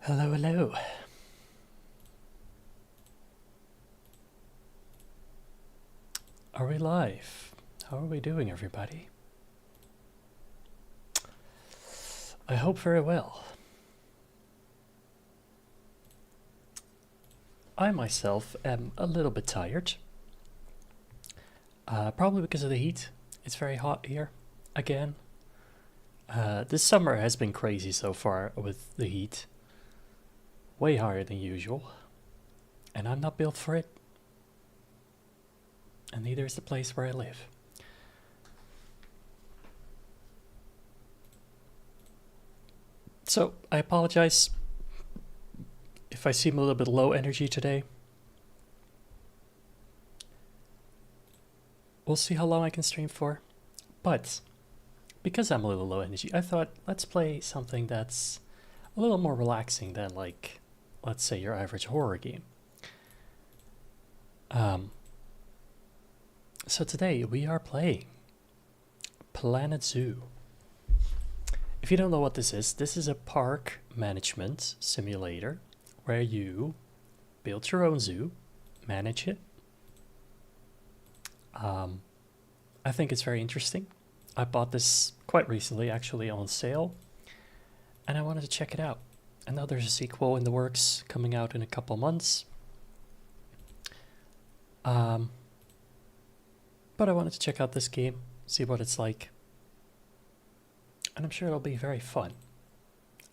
Hello, hello. Are we live? How are we doing, everybody? I hope very well. I myself am a little bit tired. Probably because of the heat. It's very hot here, again. This summer has been crazy so far with the heat. Way higher than usual. And I'm not built for it. And neither is the place where I live. So, I apologize if I seem a little bit low energy today. We'll see how long I can stream for. But, because I'm a little low energy, I thought let's play something that's a little more relaxing than, like, let's say your average horror game. So today we are playing Planet Zoo. If you don't know what this is a park management simulator where you build your own zoo, manage it. I think it's very interesting. I bought this quite recently, actually on sale, and I wanted to check it out. I know there's a sequel in the works coming out in a couple months. But I wanted to check out this game, see what it's like. And I'm sure it'll be very fun.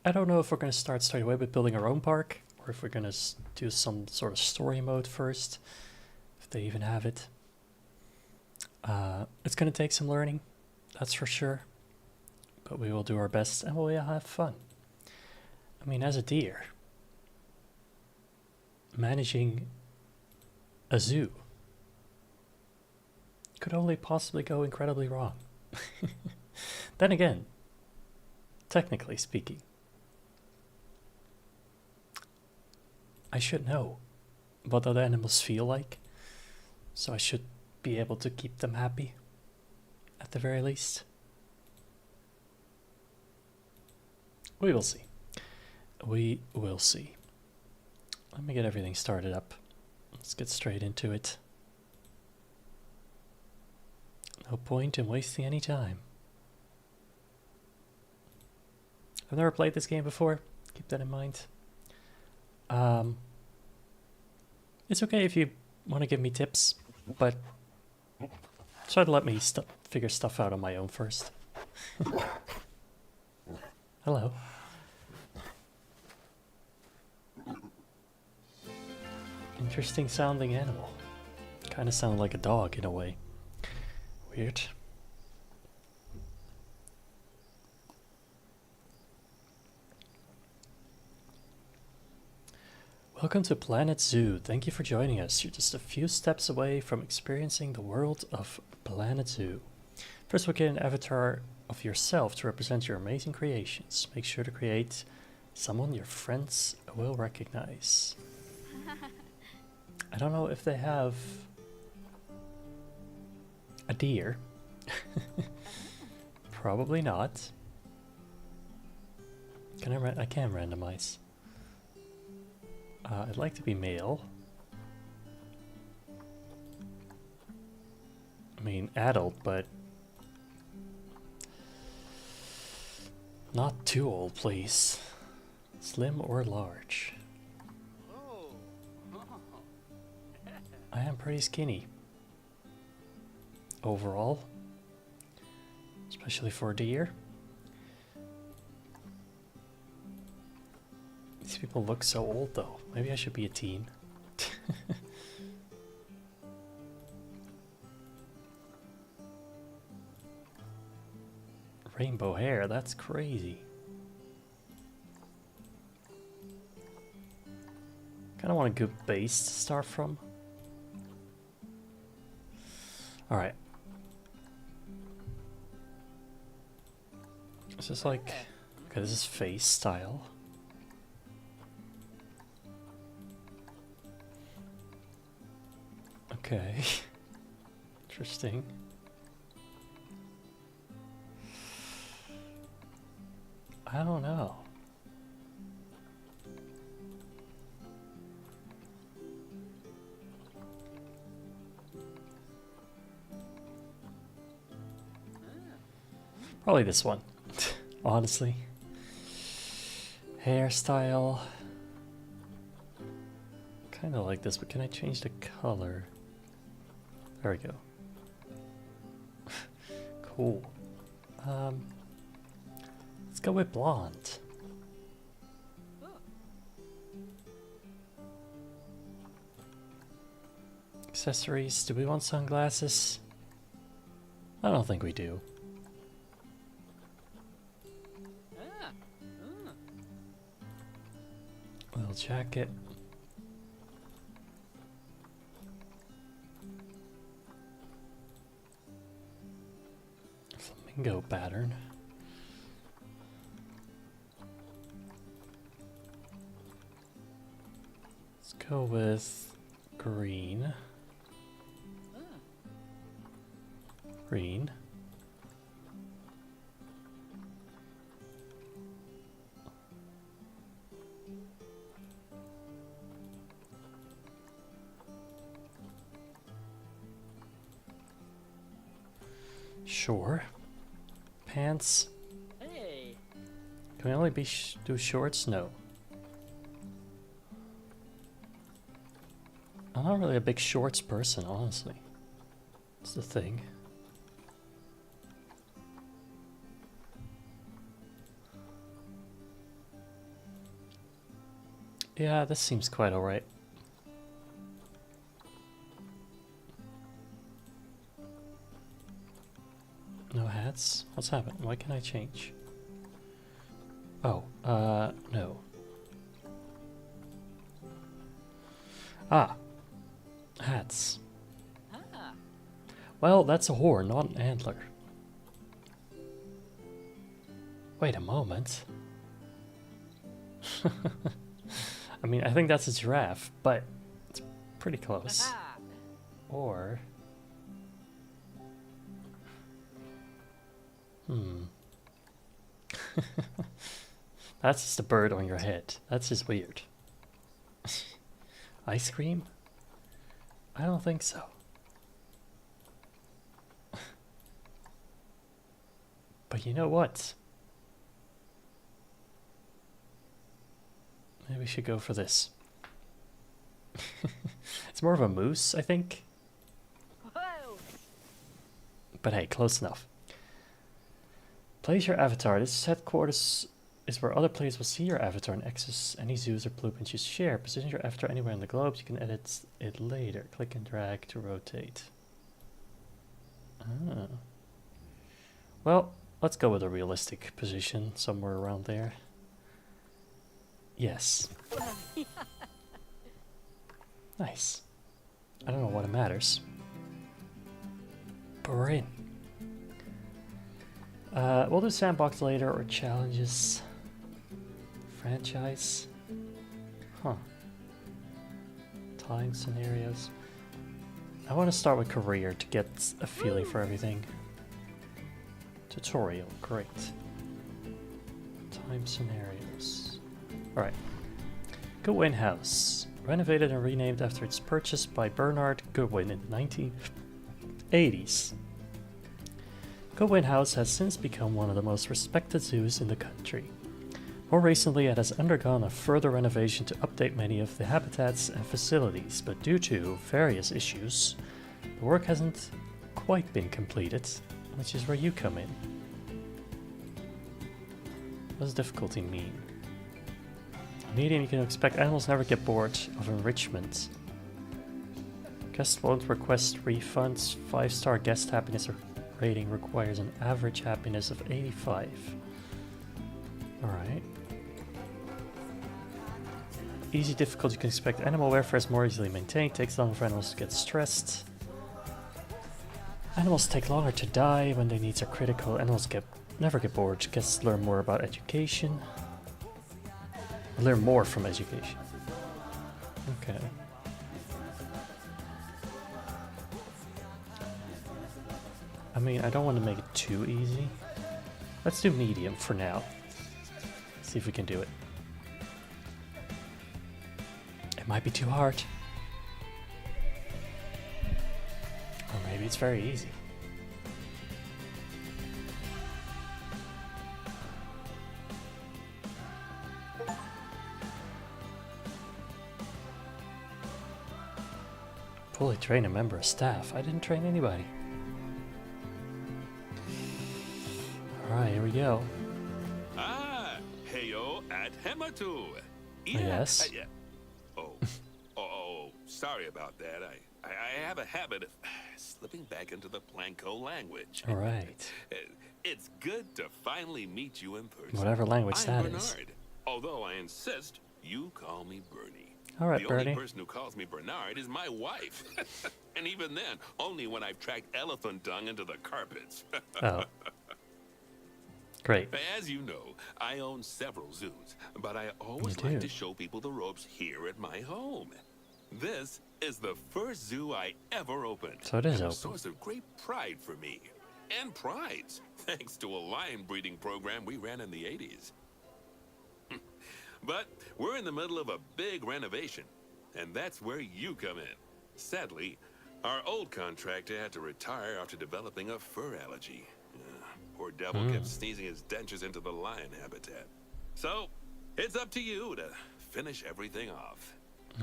I don't know if we're going to start straight away with building our own park, or if we're going to do some sort of story mode first, if they even have it. It's going to take some learning, that's for sure. But we will do our best and we'll have fun. I mean, as a deer, managing a zoo could only possibly go incredibly wrong. Then again, technically speaking, I should know what other animals feel like, so I should be able to keep them happy, at the very least. We will see. We will see. Let me get everything started up. Let's get straight into it. No point in wasting any time. I've never played this game before. Keep that in mind. It's okay if you want to give me tips, but try to let me figure stuff out on my own first. Hello. Interesting sounding animal. Kind of sounded like a dog in a way. Weird. Welcome to Planet Zoo. Thank you for joining us. You're just a few steps away from experiencing the world of Planet Zoo. First, we'll get an avatar of yourself to represent your amazing creations. Make sure to create someone your friends will recognize. I don't know if they have a deer. Probably not. I can randomize. I'd like to be male. I mean, adult, but not too old, please. Slim or large. I am pretty skinny. Overall. Especially for a deer. These people look so old though. Maybe I should be a teen. Rainbow hair, that's crazy. Kinda want a good base to start from. Alright. This is like, okay, this is face style. Okay. Interesting. I don't know. Probably this one, honestly. Hairstyle. Kind of like this, but can I change the color? There we go. Cool. Let's go with blonde. Accessories. Do we want sunglasses? I don't think we do. Little jacket. Flamingo pattern. Let's go with green. Green. Sure. Pants. Hey. Can we only do shorts? No. I'm not really a big shorts person, honestly. It's the thing. Yeah, this seems quite alright. No hats? What's happened? Why can't I change? Oh, no. Ah. Hats. Well, that's a horn, not an antler. Wait a moment. I mean, I think that's a giraffe, but it's pretty close. Or... That's just a bird on your head. That's just weird. Ice cream? I don't think so. But you know what? Maybe we should go for this. It's more of a moose, I think. Whoa. But hey, close enough. Place your avatar. This headquarters is where other players will see your avatar and access any zoos or blueprints you share. Position your avatar anywhere on the globe. You can edit it later. Click and drag to rotate. Ah. Well, let's go with a realistic position, somewhere around there. Yes. Nice. I don't know what it matters. But we're in. We'll do sandbox later or challenges. Franchise. Huh. Time scenarios. I want to start with career to get a feeling for everything. Tutorial, great. Time scenarios. Alright. Goodwin House. Renovated and renamed after its purchase by Bernard Goodwin in the 1980s. Goodwin House has since become one of the most respected zoos in the country. More recently, it has undergone a further renovation to update many of the habitats and facilities, but due to various issues, the work hasn't quite been completed, which is where you come in. What does difficulty mean? Medium, you can expect animals never get bored of enrichment. Guests won't request refunds. 5-star guest happiness rating requires an average happiness of 85. Alright. Easy difficulty, you can expect animal welfare is more easily maintained. Takes longer for animals to get stressed. Animals take longer to die when their needs are critical. Animals never get bored. Guests learn more about education. Learn more from education. Okay. I mean, I don't want to make it too easy. Let's do medium for now. See if we can do it. It might be too hard. Or maybe it's very easy. Fully train a member of staff. I didn't train anybody. Alright, here we go. Ah, heyo at Hematu. Yes. Oh, sorry about that. I have a habit of slipping back into the Planko language. Alright. It's good to finally meet you in person. Whatever language I'm that Bernard, is. although I insist you call me Bernie. Alright, the Bernie. only person who calls me Bernard is my wife. And even then, only when I've tracked elephant dung into the carpets. Oh. Great. As you know, I own several zoos, but I always You like do. to show people the ropes here at my home. This is the first zoo I ever opened. So it is and open. a source of great pride for me. And prides, thanks to a lion breeding program we ran in the 80s. But we're in the middle of a big renovation, and that's where you come in. Sadly, our old contractor had to retire after developing a fur allergy. Poor devil kept sneezing his dentures into the lion habitat. So, it's up to you to finish everything off.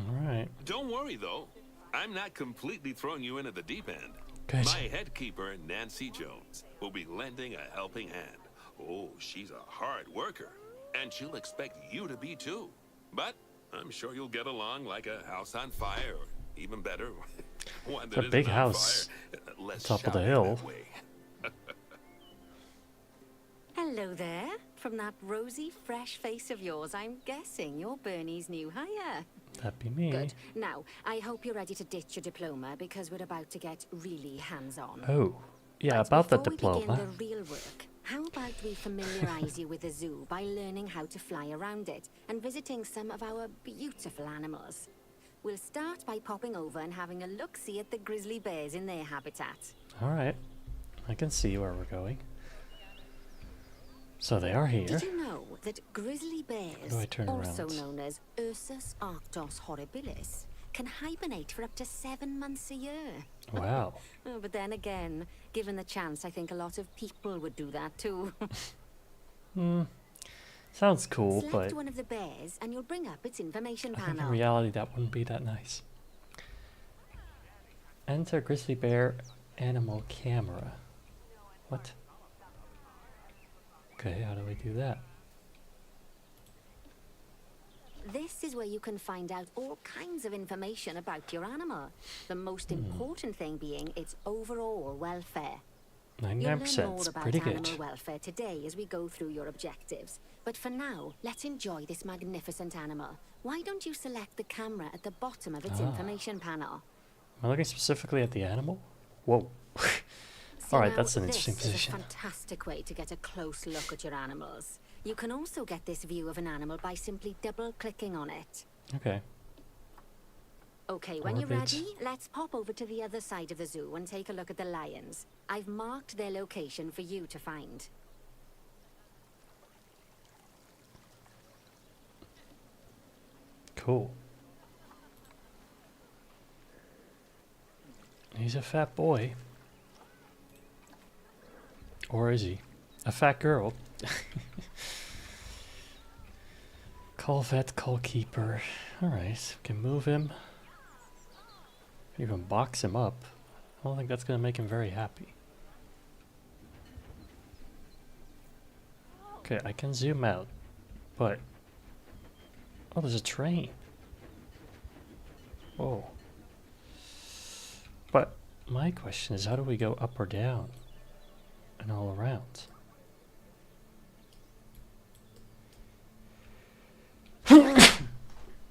Alright. Don't worry, though. I'm not completely throwing you in at the deep end. Good. My head keeper, Nancy Jones, will be lending a helping hand. Oh, she's a hard worker, and she'll expect you to be too. But I'm sure you'll get along like a house on fire, or even better, one that A isn't big on house. fire. Less Top of the shouting hill. that way. Hello there. From that rosy, fresh face of yours, I'm guessing you're Bernie's new hire. That'd be me. Good. Now, I hope you're ready to ditch your diploma because we're about to get really hands-on. Oh. Yeah, But about the before diploma. we begin the real work, how about we familiarize you with the zoo by learning how to fly around it and visiting some of our beautiful animals? We'll start by popping over and having a look-see at the grizzly bears in their habitat. Alright. I can see where we're going. So they are here. Did you know that grizzly do I bears, turn also around? known as Ursus arctos horribilis, can hibernate for up to 7 months a year? Wow. Oh, but then again, given the chance, I think a lot of people would do that too. Sounds cool, Select but one of the bears and you'll bring up its information I think in panel. reality that wouldn't be that nice. Enter grizzly bear animal camera. What? Okay, how do we do that? This is where you can find out all kinds of information about your animal. The most important thing being its overall welfare. You'll learn 99%, more it's about pretty animal good. welfare today as we go through your objectives. But for now, let's enjoy this magnificent animal. Why don't you select the camera at the bottom of its information panel? Am I looking specifically at the animal? Whoa. So Alright, now that's an interesting this is position. a fantastic way to get a close look at your animals. You can also get this view of an animal by simply double-clicking on it. Okay. Okay, when you're Orbit. ready, let's pop over to the other side of the zoo and take a look at the lions. I've marked their location for you to find. Cool. He's a fat boy. Or is he? A fat girl. Call vet, call keeper. Alright, we can move him. Even box him up. I don't think that's gonna make him very happy. Okay, I can zoom out, but oh, there's a train. Whoa. But my question is, how do we go up or down and all around?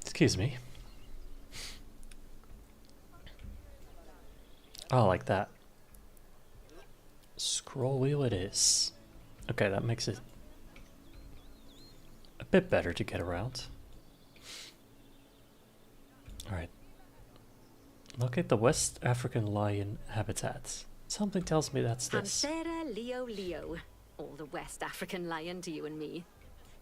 Excuse me. Oh, like that. Scroll wheel it is. Okay, that makes it a bit better to get around. Alright. Look at the West African lion habitat. Something tells me that's this. Panthera leo leo, or the West African lion to you and me.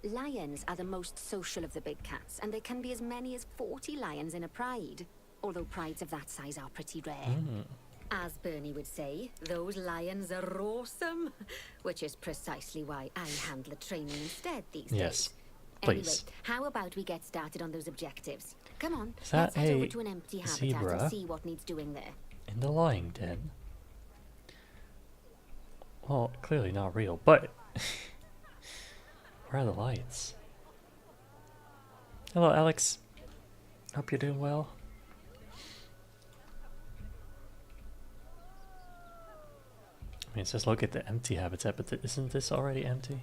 Lions are the most social of the big cats, and there can be as many as 40 lions in a pride, although prides of that size are pretty rare. As Bernie would say, those lions are awesome, which is precisely why I handle the training instead these Yes, days. please. Anyway, how about we get started on those objectives? Come on, Is that let's head over a to an empty habitat zebra? and see what needs doing there. In the lying den? Well, clearly not real, but where are the lights? Hello, Alex. Hope you're doing well. I mean, it says look at the empty habitat, but isn't this already empty?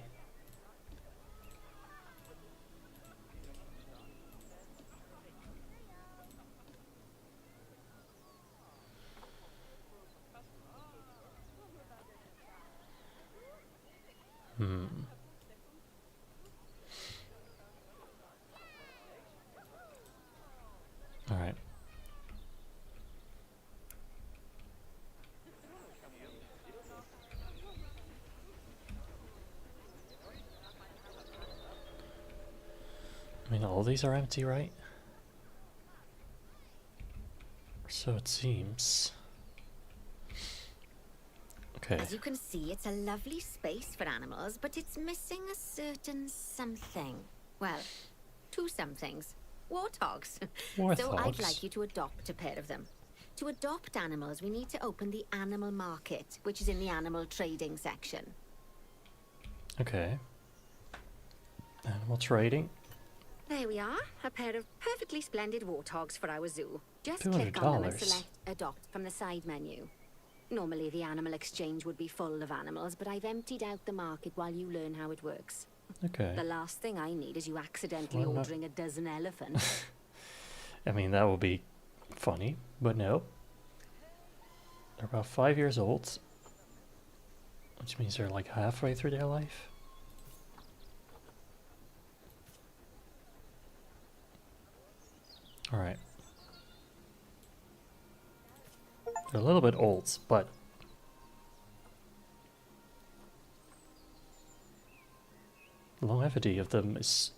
Alright. I mean, all these are empty, right? So it seems. Okay. As you can see, it's a lovely space for animals, but it's missing a certain something. Well, two somethings. Warthogs. So I'd Warthogs? like you to adopt a pair of them. To adopt animals, we need to open the animal market, which is in the animal trading section. Okay. Animal trading. There we are, a pair of perfectly splendid warthogs for our zoo. Just click on them and $200. select Adopt from the side menu. Normally the animal exchange would be full of animals, but I've emptied out the market while you learn how it works. Okay. The last thing I need is you accidentally Well, no. ordering a dozen elephants. I mean, that would be funny, but no. They're about 5 years old, which means they're like halfway through their life. Alright. They're a little bit old, but the longevity of them is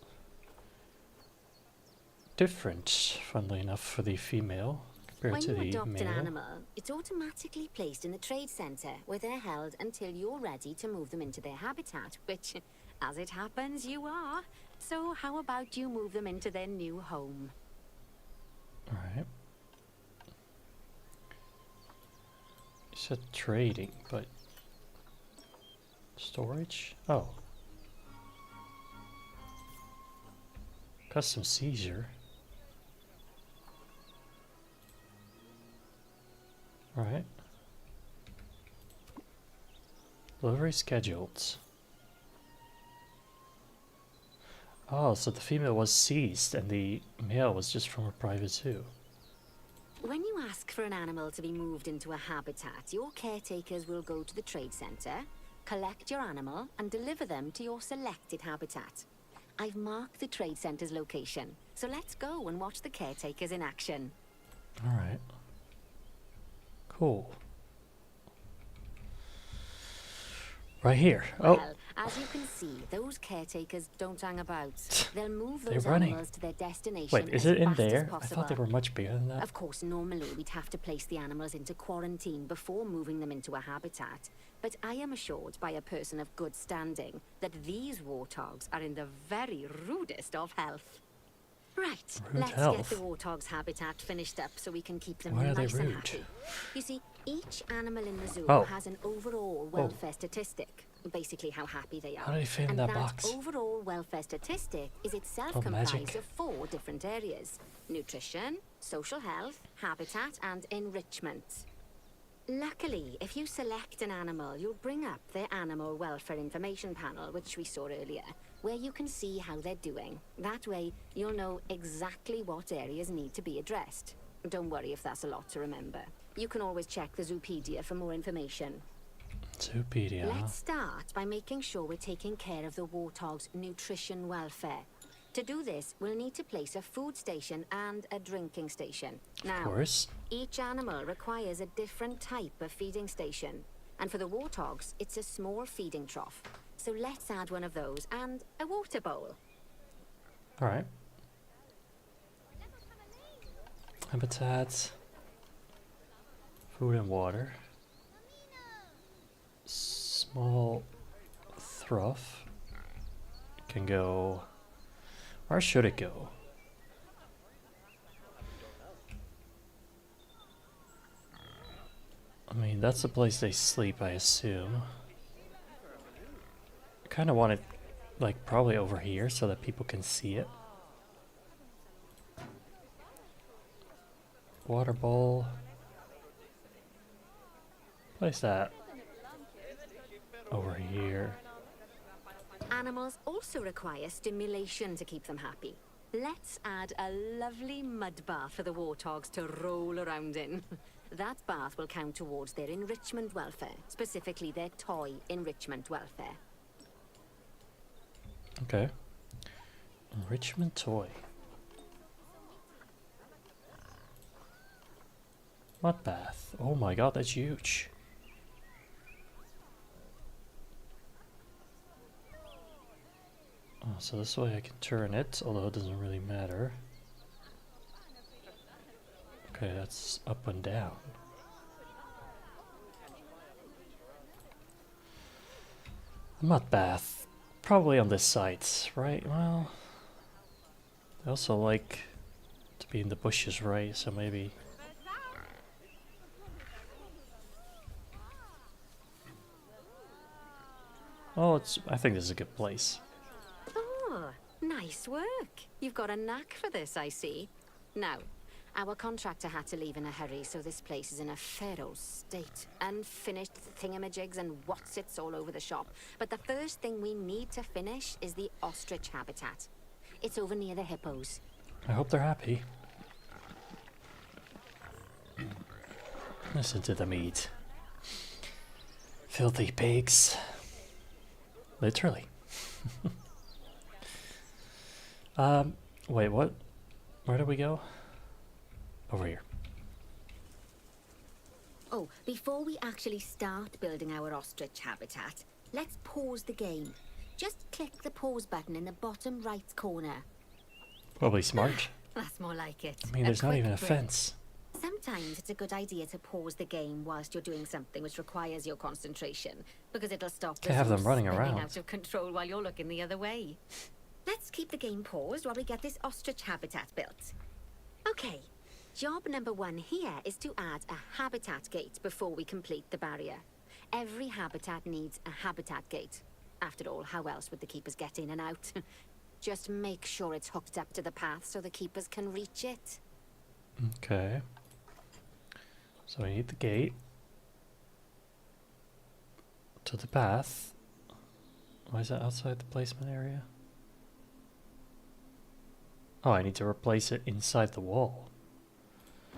different, funnily enough, for the female compared When to you the adopt male. an animal, it's automatically placed in the trade center where they're held until you're ready to move them into their habitat, which, as it happens, you are. So how about you move them into their new home? Alright. You said trading, but storage? Oh. Custom seizure. Alright. Delivery scheduled. Oh, so the female was seized and the male was just from a private zoo. When you ask for an animal to be moved into a habitat, your caretakers will go to the trade center, collect your animal, and deliver them to your selected habitat. I've marked the trade center's location, so let's go and watch the caretakers in action. Alright. Cool. Right here. Oh, Well, as you can see, those caretakers don't hang about. They'll move They're those running. animals to their destination wait, is as it in fast as there? I possible. thought they were much bigger than that. Of course, normally we'd have to place the animals into quarantine before moving them into a habitat. But I am assured by a person of good standing that these warthogs are in the very rudest of health. Right, Rude let's health. get the warthog's habitat finished up so we can keep them Why are they nice and rude? happy. You see, each animal in the zoo Oh. has an overall welfare statistic, basically how happy they are. How do they fit in and that box? overall welfare statistic is itself Oh, comprised magic. of 4 different areas: nutrition, social health, habitat, and enrichment. Luckily, if you select an animal, you'll bring up their animal welfare information panel, which we saw earlier, where you can see how they're doing. That way, you'll know exactly what areas need to be addressed. Don't worry if that's a lot to remember. You can always check the Zoopedia for more information. Zoopedia. Let's start by making sure we're taking care of the warthog's nutrition welfare. To do this, we'll need to place a food station and a drinking station. Of Now, course. each animal requires a different type of feeding station. And for the warthogs, it's a small feeding trough. So let's add one of those and a water bowl. Alright. Habitat. Food and water. Small trough. It can go... Where should it go? mean, that's the place they sleep, I assume. I kind of want it, like, probably over here so that people can see it. Water bowl. Place that over here. Animals also require stimulation to keep them happy. Let's add a lovely mud bath for the warthogs to roll around in. That bath will count towards their enrichment welfare, specifically their toy enrichment welfare. Okay. Enrichment toy. Mud bath. Oh my god, that's huge. Oh, so this way I can turn it, although it doesn't really matter. Okay, that's up and down. Mud bath. Probably on this side, right? Well, I also like to be in the bushes, right? So maybe... Oh, I think this is a good place. Oh, nice work. You've got a knack for this, I see. Now, our contractor had to leave in a hurry, so this place is in a feral state. Unfinished thingamajigs and whatsits all over the shop. But the first thing we need to finish is the ostrich habitat. It's over near the hippos. I hope they're happy. Listen to the meat. Filthy pigs. Literally. Wait, what? Where do we go? Over here. Oh, before we actually start building our ostrich habitat, let's pause the game. Just click the pause button in the bottom right corner. Probably smart. That's more like it. I mean, there's not quick even a break. fence. Sometimes it's a good idea to pause the game whilst you're doing something which requires your concentration, because it'll stop the Can't have them zoo running spinning around. out of control while you're looking the other way. Let's keep the game paused while we get this ostrich habitat built. Okay, job number 1 here is to add a habitat gate before we complete the barrier. Every habitat needs a habitat gate. After all, how else would the keepers get in and out? Just make sure it's hooked up to the path so the keepers can reach it. Okay. So we need the gate to the path. Why is that outside the placement area? Oh, I need to replace it inside the wall.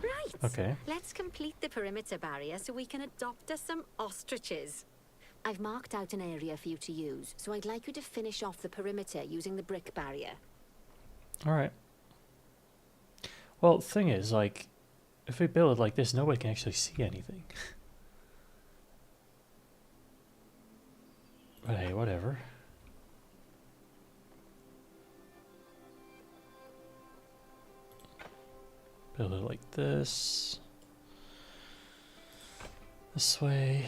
Right. Okay. Let's complete the perimeter barrier so we can adopt us some ostriches. I've marked out an area for you to use, so I'd like you to finish off the perimeter using the brick barrier. Alright. Well, the thing is, like, if we build it like this, nobody can actually see anything. But hey, whatever. Build it like this. This way.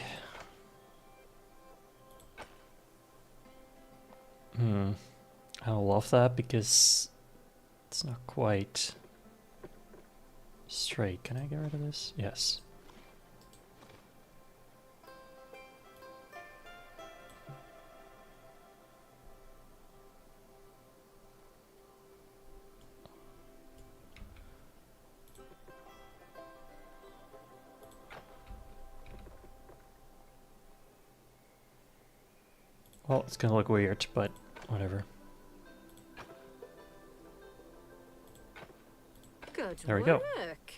I don't love that because it's not quite straight. Can I get rid of this? Yes. Well, it's gonna look weird, but whatever. Good There we go. work.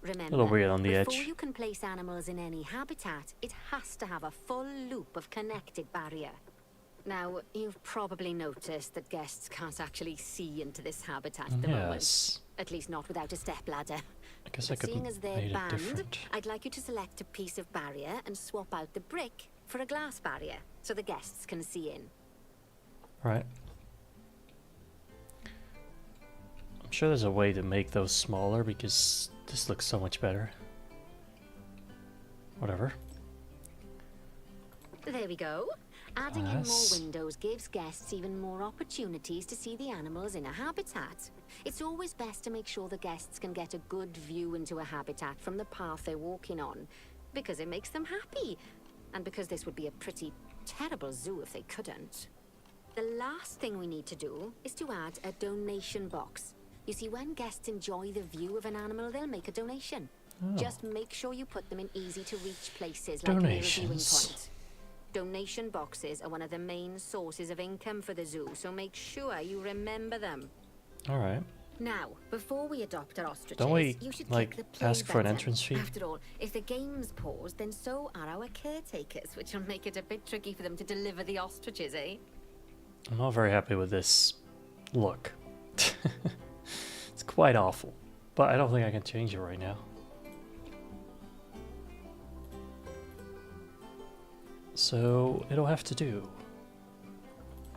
Remember, Little weird on the before edge. you can place animals in any habitat, it has to have a full loop of connected barrier. Now, you've probably noticed that guests can't actually see into this habitat at the moment. Yes. At least not without a stepladder. I guess I But could seeing as they're made it banned, different. I'd like you to select a piece of barrier and swap out the brick for a glass barrier, so the guests can see in. Right. I'm sure there's a way to make those smaller because this looks so much better. Whatever. There we go. Adding in more Yes. windows gives guests even more opportunities to see the animals in a habitat. It's always best to make sure the guests can get a good view into a habitat from the path they're walking on. Because it makes them happy. And because this would be a pretty terrible zoo if they couldn't. The last thing we need to do is to add a donation box. You see, when guests enjoy the view of an animal, they'll make a donation. Oh. Just make sure you put them in easy-to-reach places like near a viewing point. Donation boxes are one of the main sources of income for the zoo, so make sure you remember them. All right. Now, before we adopt our ostriches, Don't we, you should like, click the play ask for an button. entrance fee? After all, if the game's paused, then so are our caretakers, which will make it a bit tricky for them to deliver the ostriches, eh? I'm not very happy with this look. It's quite awful, but I don't think I can change it right now. So it'll have to do.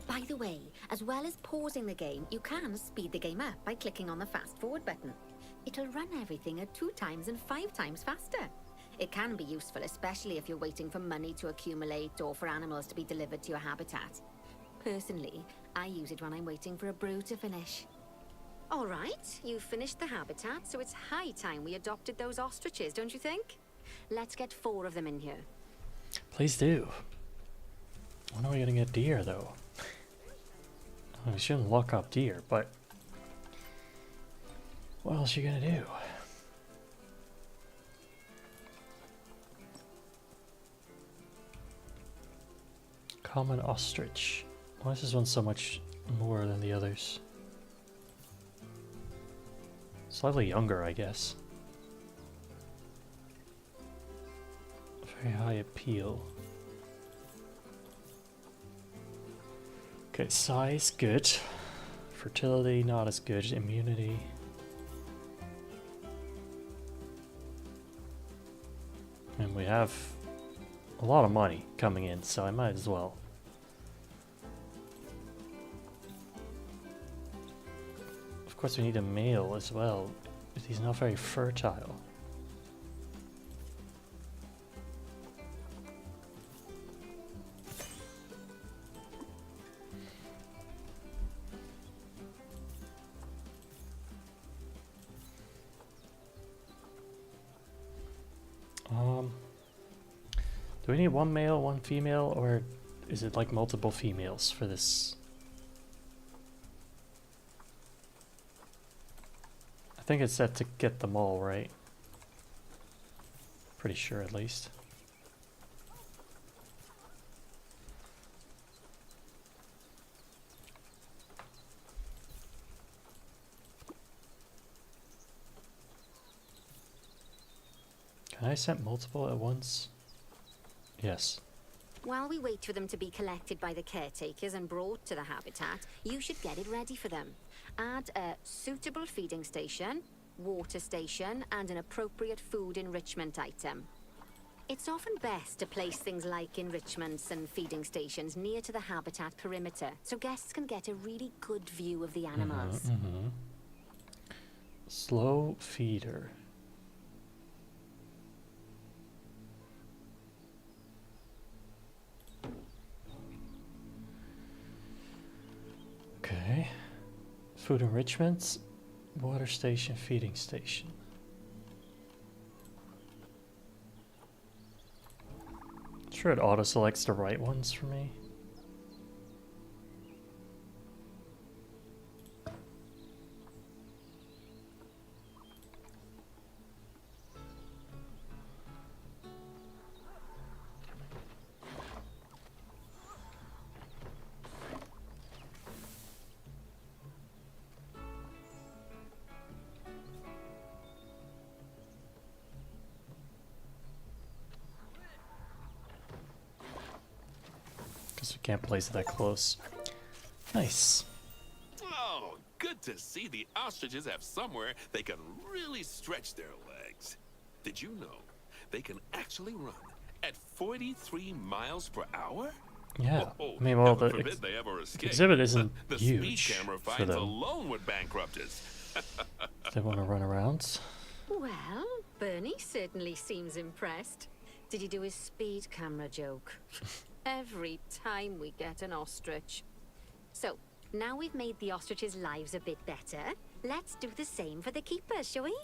By the way, as well as pausing the game, you can speed the game up by clicking on the fast forward button. It'll run everything at 2 times and 5 times faster. It can be useful, especially if you're waiting for money to accumulate or for animals to be delivered to your habitat. Personally, I use it when I'm waiting for a brew to finish. All right, you've finished the habitat, so it's high time we adopted those ostriches, don't you think? Let's get 4 of them in here. Please do. When are we gonna get deer, though? We shouldn't lock up deer, but what else are you gonna do? Common ostrich. Why is this one so much more than the others? Slightly younger, I guess. Very high appeal. Okay, size, good. Fertility, not as good. Immunity. And we have a lot of money coming in, so I might as well. Of course, we need a male as well, but he's not very fertile. Do we need one male, one female, or is it like multiple females for this? I think it's set to get them all, right? Pretty sure, at least. Can I set multiple at once? Yes. While we wait for them to be collected by the caretakers and brought to the habitat, you should get it ready for them. Add a suitable feeding station, water station, and an appropriate food enrichment item. It's often best to place things like enrichments and feeding stations near to the habitat perimeter, so guests can get a really good view of the animals. Slow feeder. Okay. Food enrichments, water station, feeding station. Sure, it auto selects the right ones for me. Because we can't place it that close. Nice. Oh, good to see the ostriches have somewhere they can really stretch their legs. Did you know they can actually run at 43 miles per hour? Yeah. Oh, I mean, well, heaven the forbid they ever escape. exhibit isn't the huge speed camera for fines them. alone would bankrupt us. They want to run around. Well, Bernie certainly seems impressed. Did you do his speed camera joke? Every time we get an ostrich. So, now we've made the ostriches' lives a bit better, let's do the same for the keepers, shall we?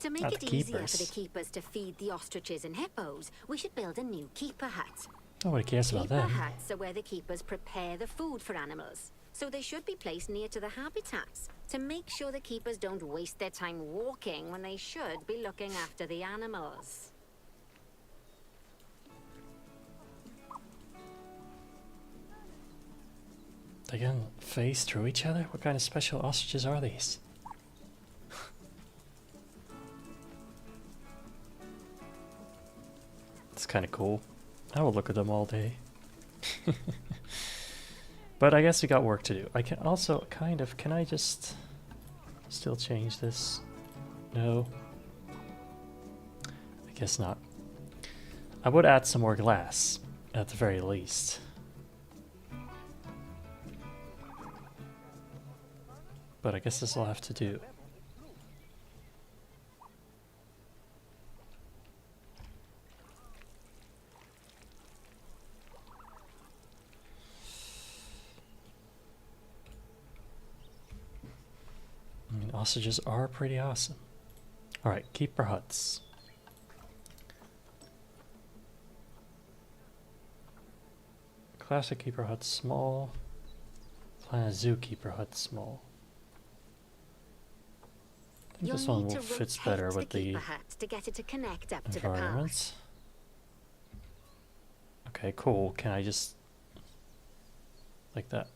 To make Not it the easier for the keepers. keepers to feed the ostriches and hippos, we should build a new keeper hut. Nobody cares about Keeper them. huts are where the keepers prepare the food for animals. So they should be placed near to the habitats to make sure the keepers don't waste their time walking when they should be looking after the animals. They can phase through each other? What kind of special ostriches are these? It's kind of cool. I will look at them all day. But I guess we got work to do. I can also kind of... Can I just still change this? No. I guess not. I would add some more glass, at the very least. But I guess this will have to do. I mean, ostriches are pretty awesome. Alright, keeper huts. Classic keeper hut small. Planet Zoo keeper hut small. I think this one fits better with the keeper hut to get it to connect up to the path. environment. Okay, cool. Can I just... like that?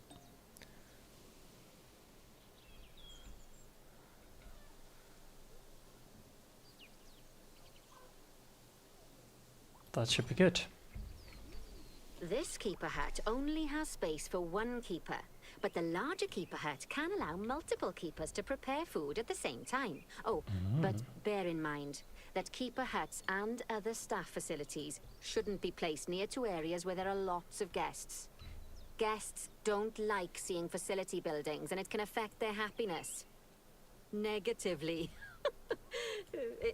That should be good. This keeper hut only has space for one keeper, but the larger keeper hut can allow multiple keepers to prepare food at the same time. Oh, but bear in mind that keeper huts and other staff facilities shouldn't be placed near to areas where there are lots of guests. Guests don't like seeing facility buildings, and it can affect their happiness negatively.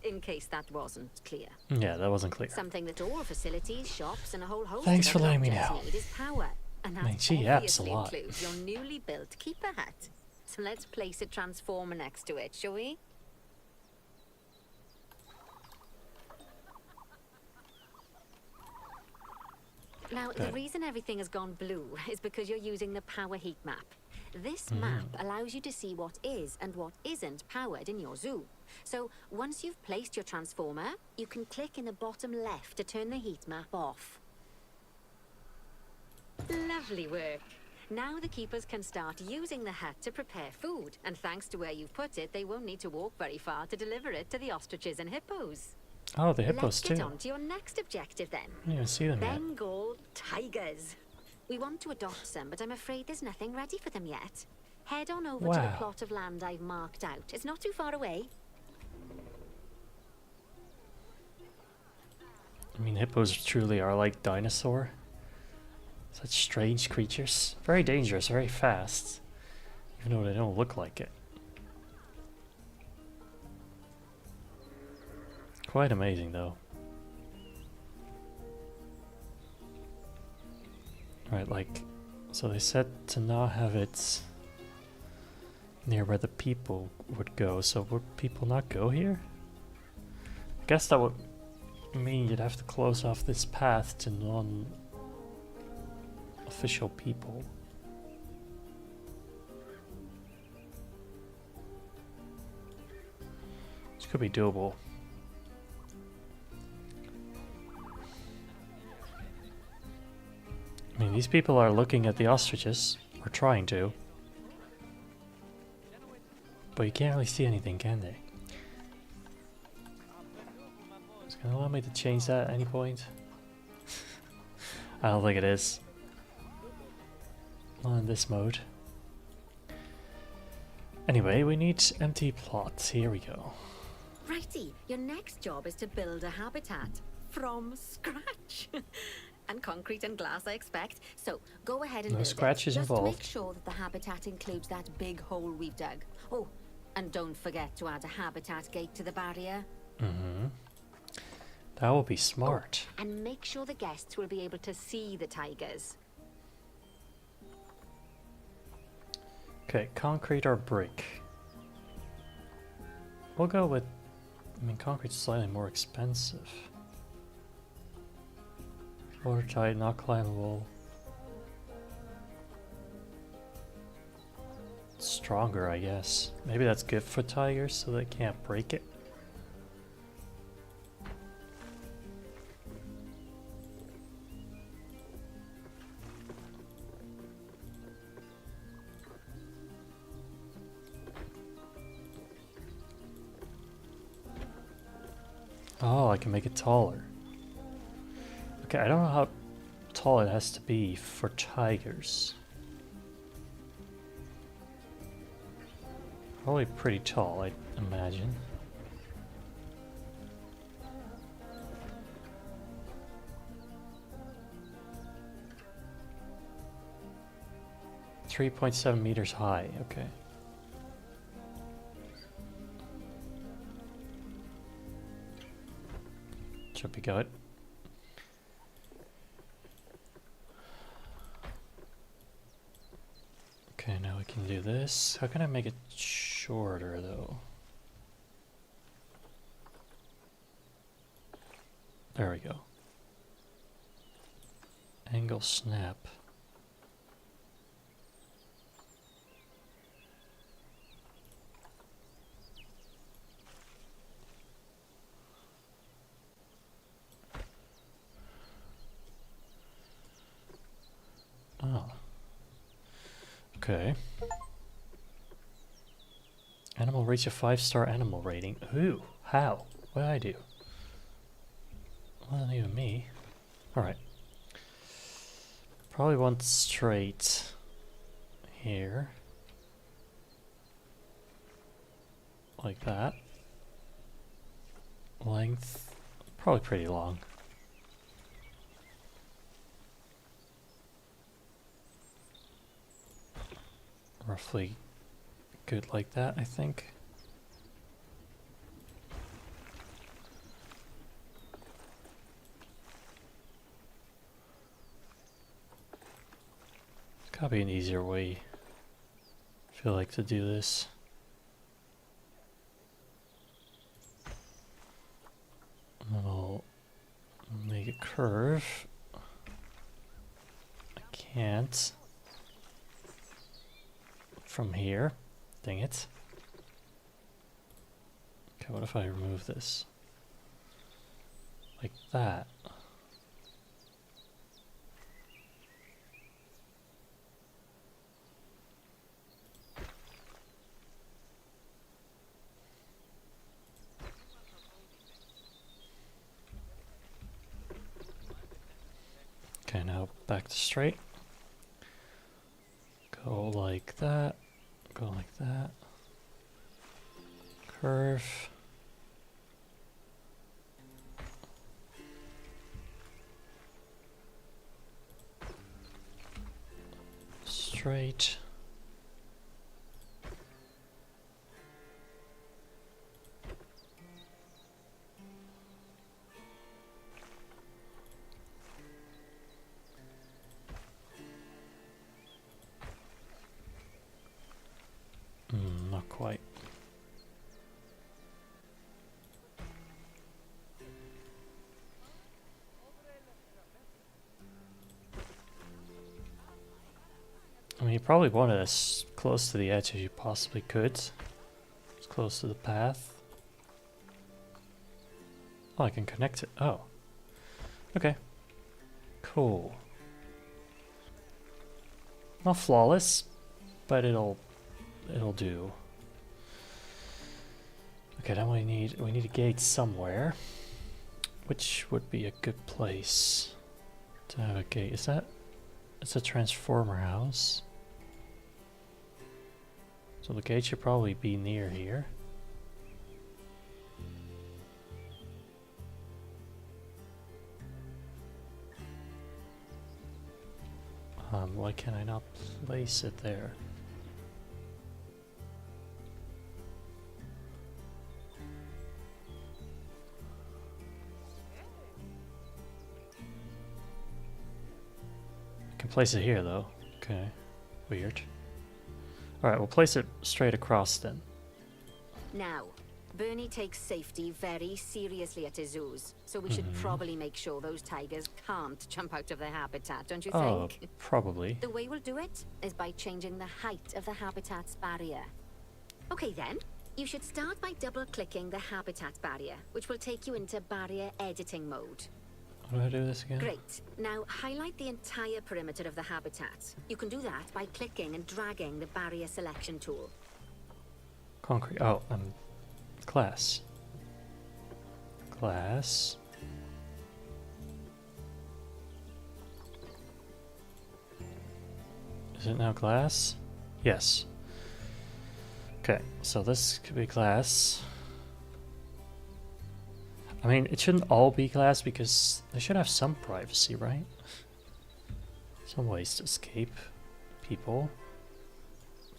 In case that wasn't clear. Yeah, that wasn't clear. Something that all facilities, shops, and a whole host Thanks of for other letting me objects know. need is power, and that I mean, she yaps a obviously lot. includes your newly built keeper hut. So let's place a transformer next to it, shall we? Now, the Good. reason everything has gone blue is because you're using the power heat map. This map allows you to see what is and what isn't powered in your zoo. So, once you've placed your transformer, you can click in the bottom left to turn the heat map off. Lovely work. Now the keepers can start using the hut to prepare food, and thanks to where you've put it, they won't need to walk very far to deliver it to the ostriches and hippos. Oh, the hippos Let's too. get on to your next objective then. I didn't even see them yet. Bengal tigers. We want to adopt some, but I'm afraid there's nothing ready for them yet. Head on over to the Wow. plot of land I've marked out. It's not too far away. I mean, hippos truly are like dinosaur. Such strange creatures. Very dangerous, very fast. Even though they don't look like it. Quite amazing though. Right, like, so they said to not have it near where the people would go, so would people not go here? I guess that would mean you'd have to close off this path to non-official people. This could be doable. I mean, these people are looking at the ostriches, or trying to. But you can't really see anything, can they? It's gonna allow me to change that at any point. I don't think it is. Not in this mode. Anyway, we need empty plots. Here we go. Righty, your next job is to build a habitat from scratch. And concrete and glass, I expect. So go ahead and No build scratches it. Just involved. make sure that the habitat includes that big hole we've dug. Oh, and don't forget to add a habitat gate to the barrier. Mm-hmm. That will be smart. And make sure the guests will be able to see the tigers. Okay, concrete or brick? We'll go with I mean, concrete's slightly more expensive. Watertight, not climbable. Stronger, I guess. Maybe that's good for tigers so they can't break it. Oh, I can make it taller. Okay, I don't know how tall it has to be for tigers. Probably pretty tall, I imagine. .7 meters high, okay. Should be good. Okay, now we can do this. How can I make it shorter though? There we go. Angle snap. Oh. Okay. Animal reach a 5-star animal rating. Who? How? What did I do? Wasn't even me. Alright. Probably want straight here. Like that. Length. Probably pretty long. Roughly good like that, I think. There's gotta be an easier way, I feel like, to do this. And then I'll make a curve. I can't. From here. Dang it. Okay, what if I remove this? Like that. Okay, now back to straight. Go like that. Go like that. Curve. Straight. Not quite. I mean, you probably want it as close to the edge as you possibly could. As close to the path. Oh, I can connect it. Oh. Okay. Cool. Not flawless, but it'll do. Okay, then we need a gate somewhere. Which would be a good place to have a gate? Is that it's a transformer house? So the gate should probably be near here. Why can I not place it there? I can place it here though. Okay, weird. Alright, we'll place it straight across then. Now, Bernie takes safety very seriously at his zoos, so we should probably make sure those tigers can't jump out of their habitat, don't you Oh, think? probably. The way we'll do it is by changing the height of the habitat's barrier. Okay then, you should start by double-clicking the habitat barrier, which will take you into barrier editing mode. How do I do this again? Great. Now highlight the entire perimeter of the habitat. You can do that by clicking and dragging the barrier selection tool. Concrete. Oh, glass. Glass. Is it now glass? Yes. Okay, so this could be glass. I mean, it shouldn't all be glass because they should have some privacy, right? Some ways to escape people.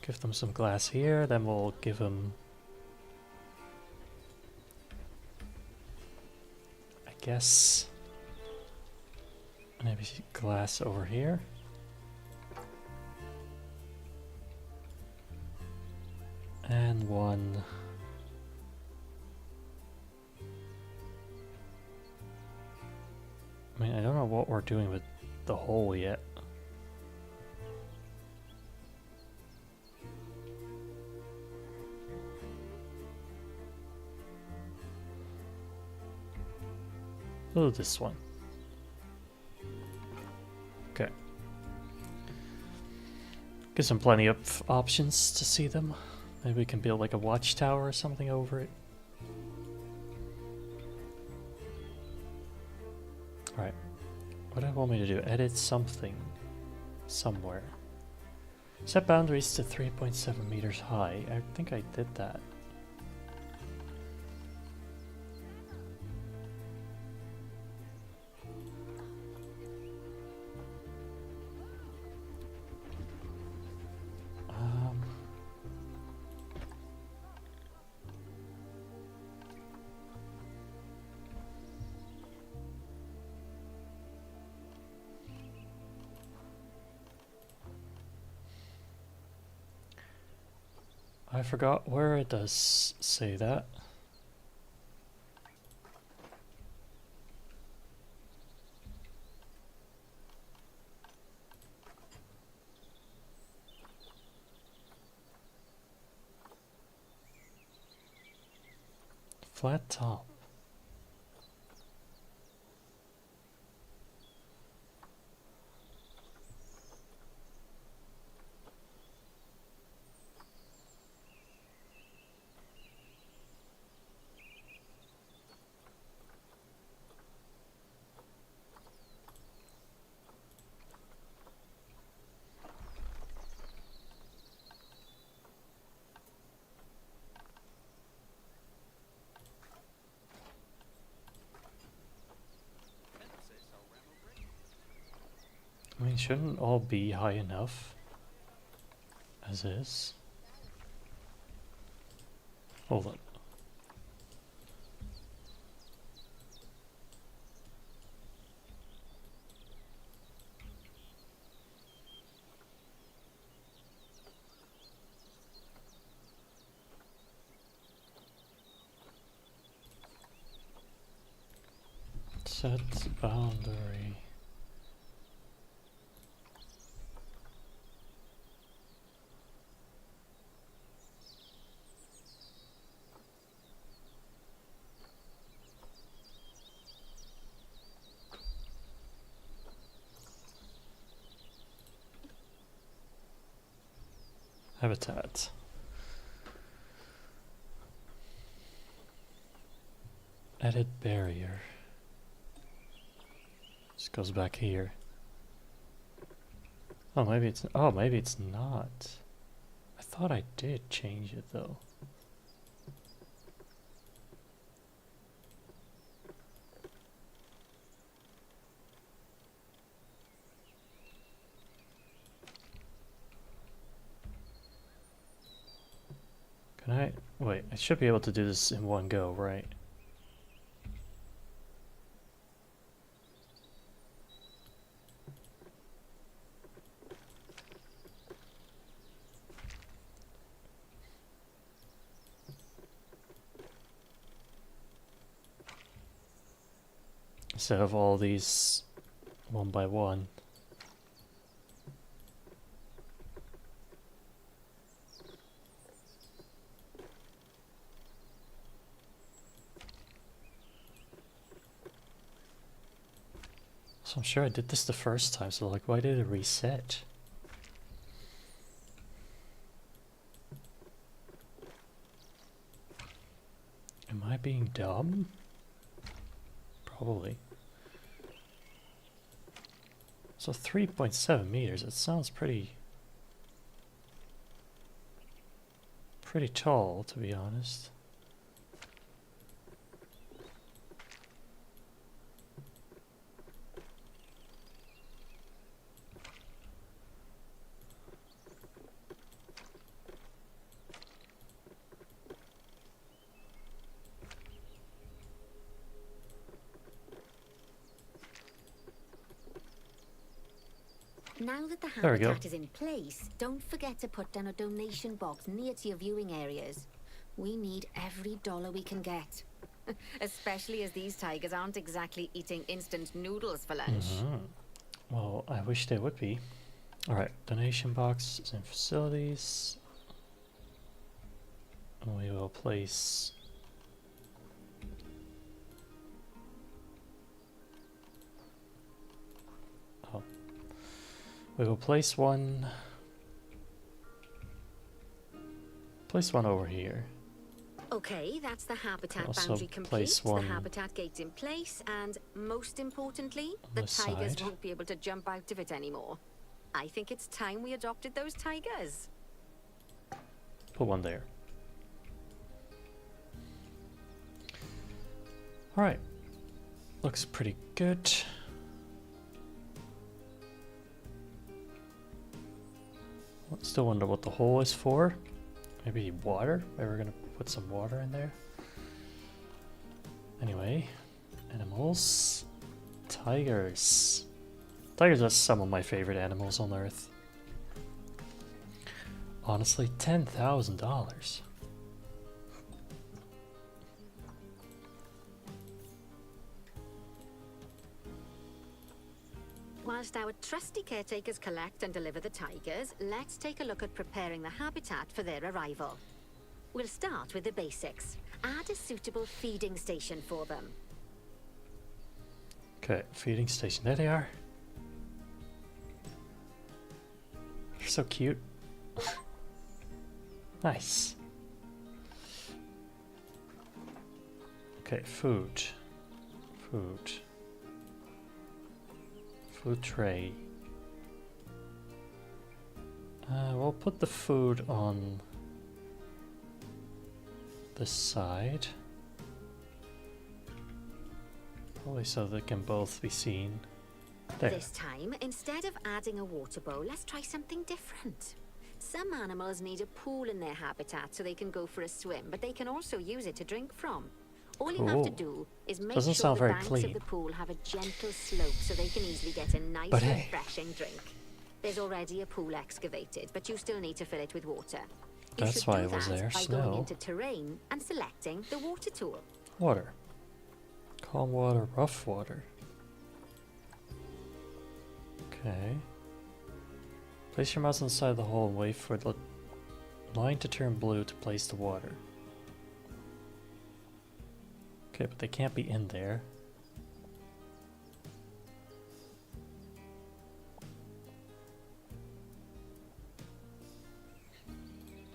Give them some glass here, then we'll give them... I guess... maybe glass over here. And one... I mean, I don't know what we're doing with the hole yet. Oh, this one. Okay. Gives them plenty of options to see them. Maybe we can build like a watchtower or something over it. Alright. What do I want me to do? Edit something. Somewhere. Set boundaries to 3.7 meters high. I think I did that. I forgot where it does say that. Flat top. I mean, shouldn't all be high enough as is? Hold on. Set boundary. Habitat. Edit barrier. Just goes back here. Oh, maybe it's not. I thought I did change it though. Can I? Wait, I should be able to do this in one go, right? Instead of all these one by one. So I'm sure I did this the first time, so like, why did it reset? Am I being dumb? Probably. So 3.7 meters, it sounds pretty tall, to be honest. Now that the There we go. habitat is in place, don't forget to put down a donation box near to your viewing areas. We need every dollar we can get. Especially as these tigers aren't exactly eating instant noodles for lunch. Well, I wish they would be. Alright, donation box is in facilities. And we will place... Oh. We will place one... Place one over here. Okay, that's the habitat Also boundary complete, place the one habitat gate's in place, and most importantly, the this tigers side. won't be able to jump out of it anymore. I think it's time we adopted those tigers. Put one there. Alright. Looks pretty good. Still wonder what the hole is for. Maybe water? Maybe we're gonna put some water in there. Anyway, animals. Tigers. Tigers are some of my favorite animals on Earth. Honestly, $10,000. Whilst our trusty caretakers collect and deliver the tigers, let's take a look at preparing the habitat for their arrival. We'll start with the basics. Add a suitable feeding station for them. Okay, feeding station. There they are. They're so cute. Nice. Okay, food. Food. Food tray. We'll put the food on this side. Probably so they can both be seen. There. This time, instead of adding a water bowl, let's try something different. Some animals need a pool in their habitat so they can go for a swim, but they can also use it to drink from. All you have to Cool. do is make Doesn't sure sound the very banks clean. of the pool have a gentle slope so they can easily get a nice, But hey. refreshing drink. There's already a pool excavated, but you still need to fill it with water. You That's should why do it was that there, by snow. going into terrain and selecting the water tool. Water. Calm water, rough water. Okay. Place your mouse inside the hole and wait for the line to turn blue to place the water. Okay, but they can't be in there.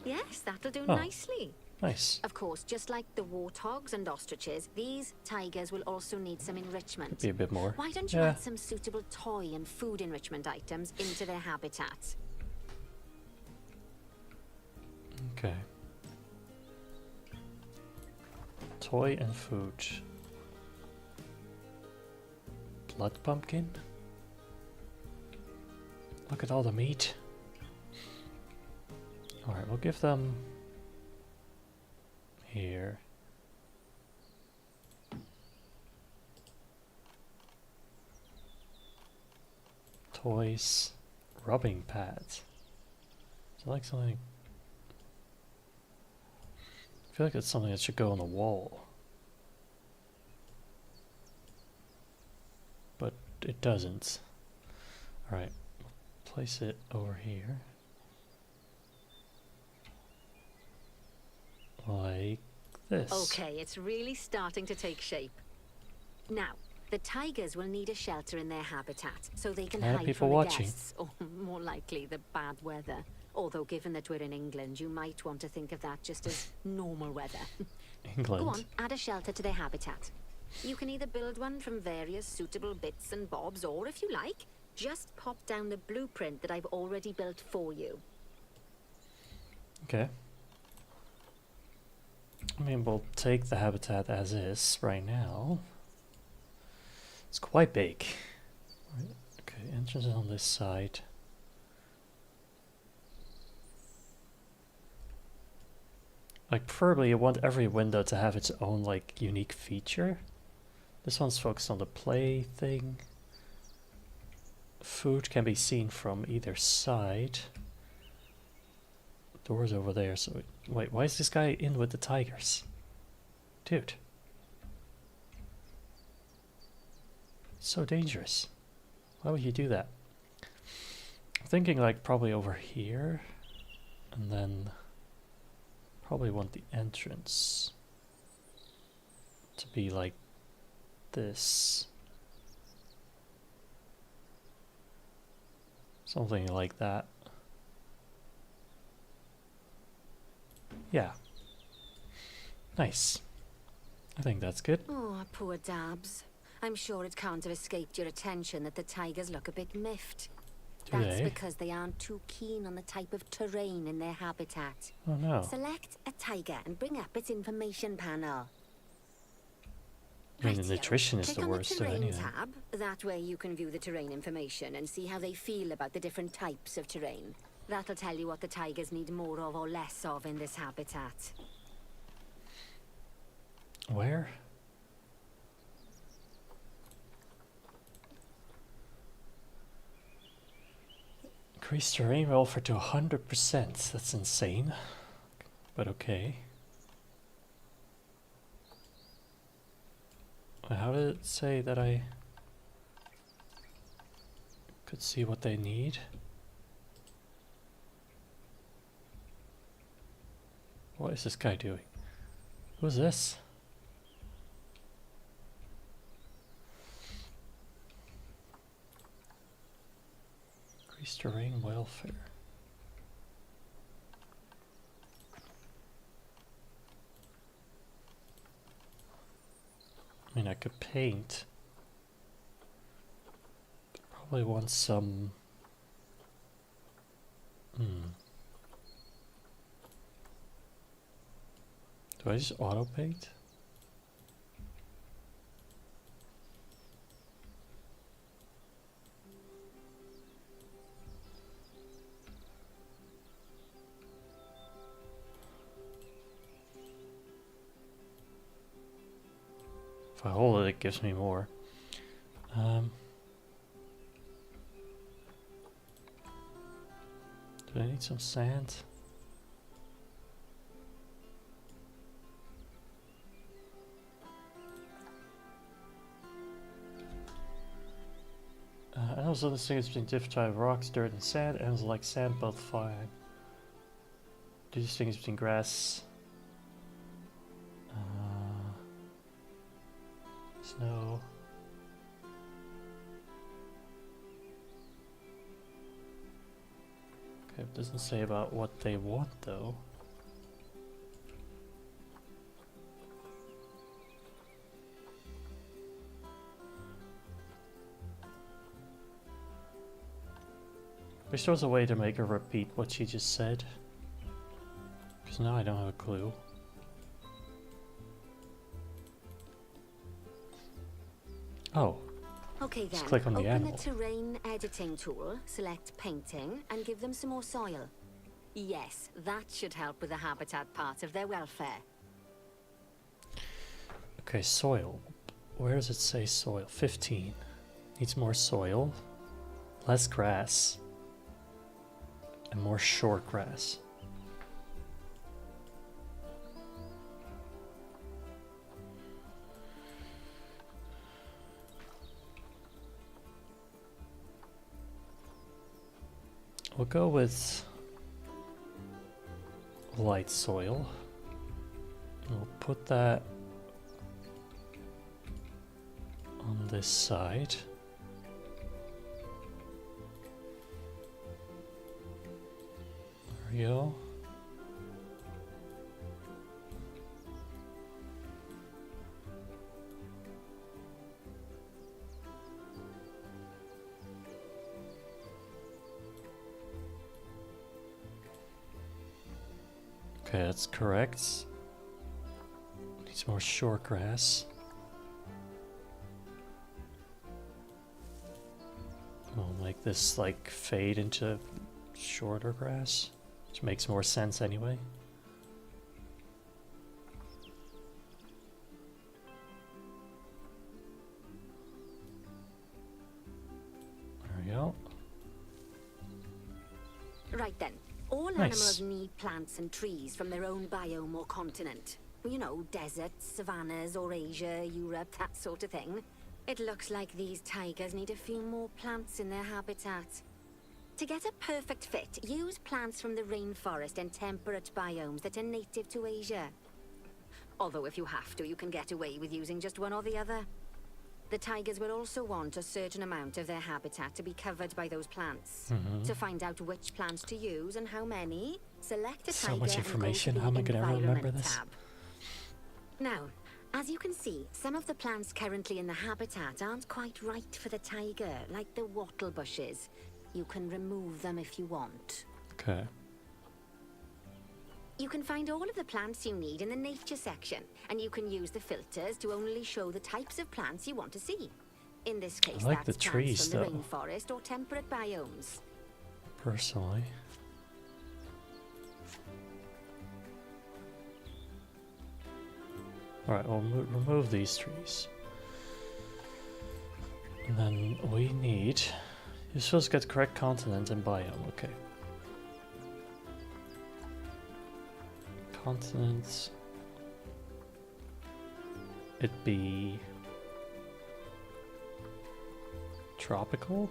Yes, that'll do Oh. nicely. Nice. Of course, just like the warthogs and ostriches, these tigers will also need some enrichment. Could be a bit more. Why don't you Yeah. add some suitable toy and food enrichment items into their habitat? Okay. Toy and food. Blood pumpkin? Look at all the meat. Alright, we'll give them here. Toys. Rubbing pads. Is it like something? I feel like it's something that should go on the wall. it doesn't. Alright, place it over here. Like this. Okay, it's really starting to take shape. Now, the tigers will need a shelter in their habitat so they can A lot of hide people from watching. the guests, or more likely the bad weather. Although given that we're in England, you might want to think of that just as normal weather. England. Go on, add a shelter to their habitat. You can either build one from various suitable bits and bobs, or if you like, just pop down the blueprint that I've already built for you. Okay. I mean, we'll take the habitat as is right now. It's quite big. Right. Okay, entrance is on this side. Like, preferably you want every window to have its own, like, unique feature. This one's focused on the play thing. Food can be seen from either side. Doors over there, so... Wait, why is this guy in with the tigers? Dude. So dangerous. Why would you do that? I'm thinking, like, probably over here. And then... probably want the entrance to be like this. Something like that. Yeah. Nice. I think that's good. Oh, poor Dabs. I'm sure it can't have escaped your attention that the tigers look a bit miffed. Do That's they? because they aren't too keen on the type of terrain in their habitat. Oh no. Select a tiger and bring up its information panel. I mean, the Rightio. nutrition is Click the on worst of terrain anything. tab. That way you can view the terrain information and see how they feel about the different types of terrain. That'll tell you what the tigers need more of or less of in this habitat. Where? Increase terrain welfare to 100%. That's insane. But okay. How did it say that I could see what they need? What is this guy doing? Who's this? Increase terrain welfare. I mean, I could paint. Probably want some... Do I just auto paint? If I hold it, it gives me more. Do I need some sand? Animals on the thing between different types of rocks, dirt, and sand. Animals like sand, both fine. Do these things between grass, snow. Okay, it doesn't say about what they want though. Wish there was a way to make her repeat what she just said. Because now I don't have a clue. Oh. Okay then, Just click on the open animal. the terrain editing tool, select painting, and give them some more soil. Yes, that should help with the habitat part of their welfare. Okay, soil. Where does it say soil? 15. Needs more soil. Less grass. And more short grass. We'll go with light soil. We'll put that on this side. There we go. Okay, that's correct. Needs more short grass. We'll make this like fade into shorter grass, which makes more sense anyway. There we go. Right then. All Nice. animals need plants and trees from their own biome or continent. You know, deserts, savannas, or Asia, Europe, that sort of thing. It looks like these tigers need a few more plants in their habitat. To get a perfect fit, use plants from the rainforest and temperate biomes that are native to Asia. Although if you have to, you can get away with using just one or the other. The tigers will also want a certain amount of their habitat to be covered by those plants. To find out which plants to use and how many, select a So tiger much and go information. to the How am I gonna ever remember Environment this? tab. Now, as you can see, some of the plants currently in the habitat aren't quite right for the tiger, like the wattle bushes. You can remove them if you want. Okay. You can find all of the plants you need in the nature section, and you can use the filters to only show the types of plants you want to see. In this case, like that's the trees, plants from though. the rainforest or temperate biomes. Personally. Alright, we'll remove these trees. And then we need... You're supposed to get the correct continent and biome, okay. Continents... It'd be... tropical?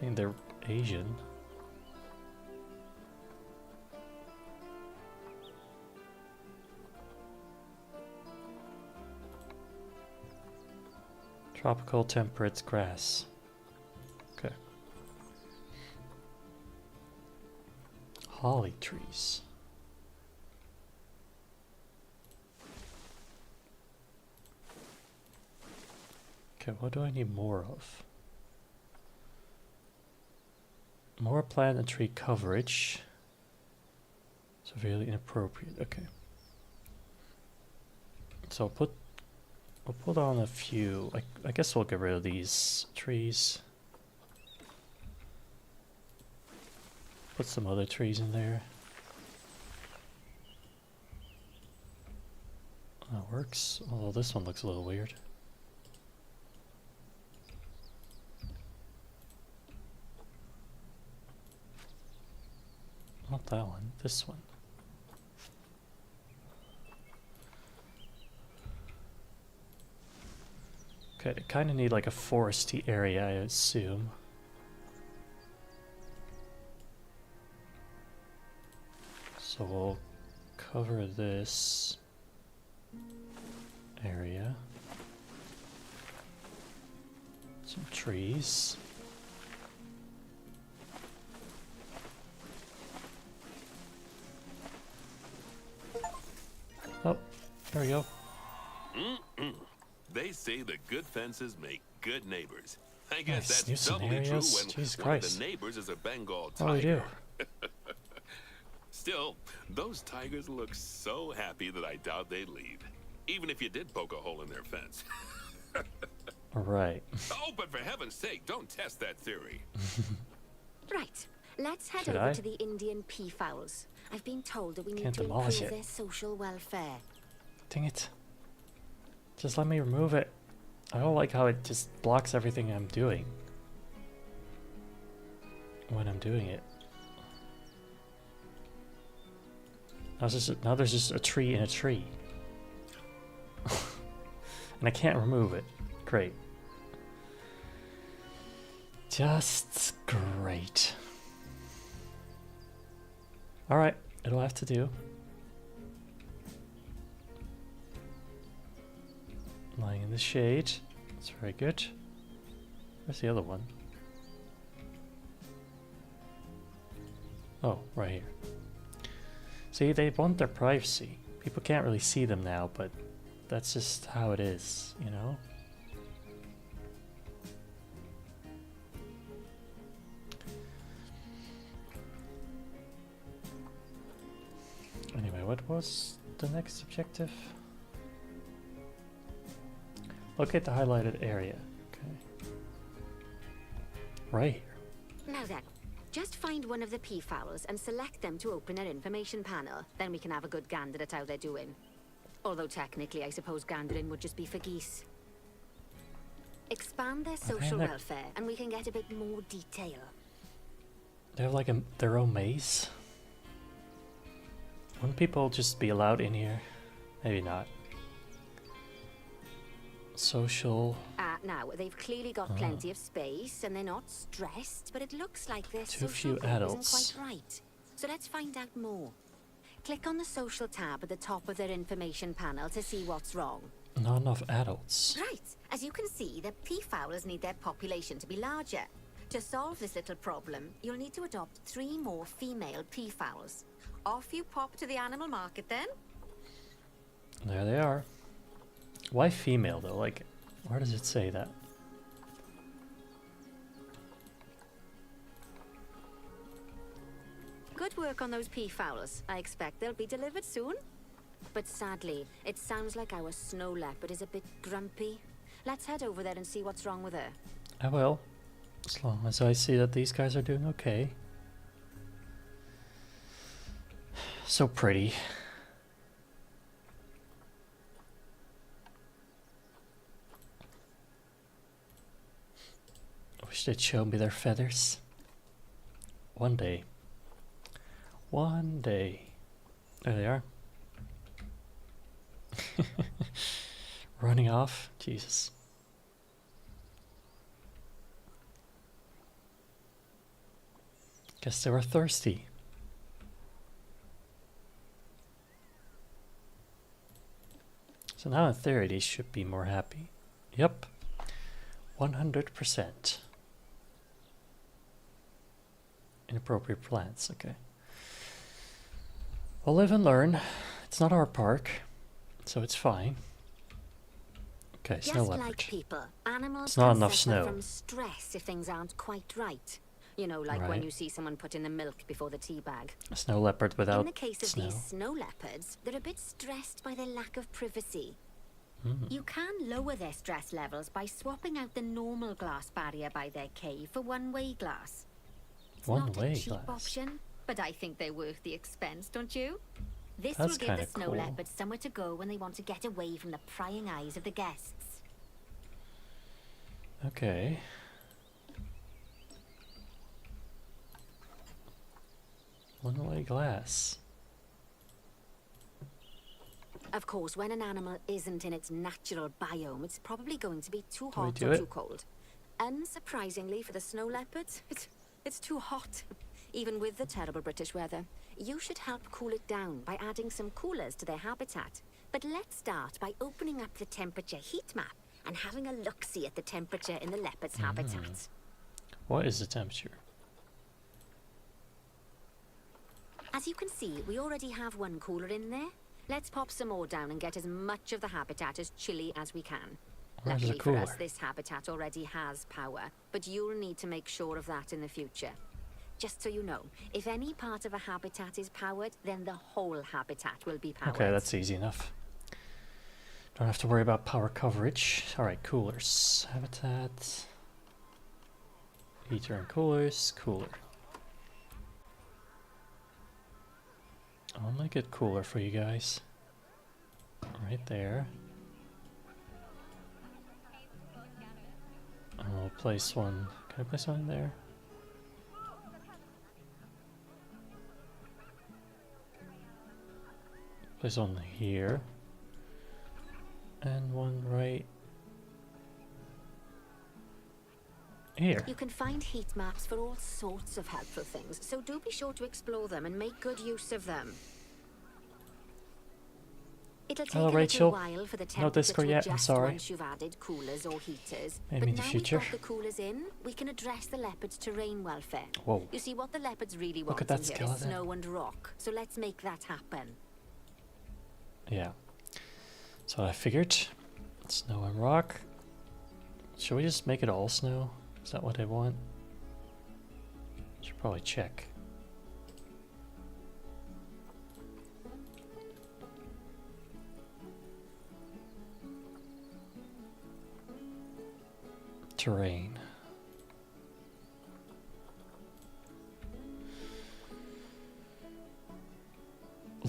I mean, they're Asian. Tropical temperate grass. Okay. Holly trees. Okay, what do I need more of? More plant and tree coverage. Severely inappropriate. Okay. So I'll put on a few. I guess we'll get rid of these trees. Put some other trees in there. That works. Although this one looks a little weird. Not that one, this one. Okay, they kind of need like a foresty area, I assume. So we'll cover this area. Some trees. Oh, there we go. They say the good fences make good neighbors. I guess Nice, new that's doubly true scenarios. when Jesus one of Christ. the neighbors is a Bengal Oh, we do. tiger. Still, those tigers look so happy that I doubt they'd leave, even if you did poke a hole in their fence. Alright. Oh, but for heaven's sake, don't test that theory. Right, let's head Should over I? to the Indian peafowls. I've been told that we need Can't to demolish improve it. their social welfare. Dang it. Just let me remove it. I don't like how it just blocks everything I'm doing. When I'm doing it. Now there's just a tree in a tree. And I can't remove it. Great. Just great. Alright, it'll have to do. Lying in the shade. That's very good. Where's the other one? Oh, right here. See, they want their privacy. People can't really see them now, but that's just how it is, you know? Anyway, what was the next objective? Locate the highlighted area. Okay. Right here. Now then, just find one of the peafowls and select them to open an information panel. Then we can have a good gander at how they're doing. Although technically, I suppose gandering would just be for geese. Expand their social welfare, and we can get a bit more detail. They have like their own maze. Wouldn't people just be allowed in here? Maybe not. Social. Now, they've clearly got plenty of space, and they're not stressed, but it looks like their Too social few group adults. isn't quite right. So let's find out more. Click on the social tab at the top of their information panel to see what's wrong. Not enough adults. Right. As you can see, the peafowls need their population to be larger. To solve this little problem, you'll need to adopt 3 more female peafowls. Off you pop to the animal market then. There they are. Why female though? Like, where does it say that? Good work on those peafowls. I expect they'll be delivered soon. But sadly, it sounds like our snow leopard is a bit grumpy. Let's head over there and see what's wrong with her. I will. As long as I see that these guys are doing okay. So pretty. I wish they'd show me their feathers. One day. One day. There they are. Running off. Jesus. Guess they were thirsty. So now in theory they should be more happy. Yep. 100%. Inappropriate plants, okay. We'll live and learn. It's not our park, so it's fine. Okay, snow Just leopard. like people, animals It's not can enough suffer snow. from stress if things aren't quite right. You know, like when Right. you see someone put in the milk before the tea bag. A snow leopard without In the case of snow. these snow leopards, they're a bit stressed by their lack of privacy. Mm. You can lower their stress levels by swapping out the normal glass barrier by their cave for one-way glass. It's not One-way a cheap glass. option, but I think they're worth the expense, don't you? This That's will give the kinda snow cool. leopards somewhere to go when they want to get away from the prying eyes of the guests. Okay. One-way glass. Of course, when an animal isn't in its natural biome, it's probably going to be too we hot do or it? too cold. Unsurprisingly for the snow leopards, it's too hot. Even with the terrible British weather. You should help cool it down by adding some coolers to their habitat. But let's start by opening up the temperature heat map and having a look-see at the temperature in the leopard's habitat. What is the temperature? As you can see, we already have one cooler in there. Let's pop some more down and get as much of the habitat as chilly as we can. Where's the Luckily for us, cooler? this habitat already has power, but you'll need to make sure of that in the future. Just so you know, if any part of a habitat is powered, then the whole habitat will be powered. Okay, that's easy enough. Don't have to worry about power coverage. Alright, coolers. Habitat. Heater and coolers. Cooler. I'll make it cooler for you guys. Right there. I'll place one. Can I place one there? Place one here. And one right Here. You can find heat maps for all sorts of helpful things, so do be sure to explore them and make good use of them. It'll take Hello, a Rachel. little while for the No temperature Discord to yet, I'm adjust sorry. once you've added coolers or heaters. Maybe but in the now future. we've got the coolers in, we can address the leopards' terrain welfare. Whoa. You see, what the leopards really Look want at in that here is skeleton. snow and rock, so let's make that happen. Yeah. So I figured. Snow and rock. Should we just make it all snow? Is that what they want? Should probably check. Terrain.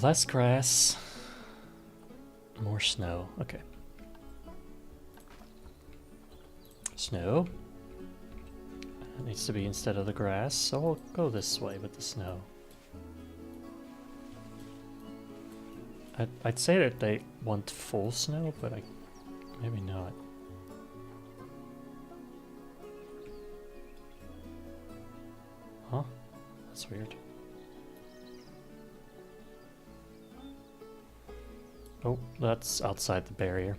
Less grass. More snow. Okay. Snow. It needs to be instead of the grass, so we'll go this way with the snow. I'd say that they want full snow, but maybe not. Huh? That's weird. Oh, that's outside the barrier.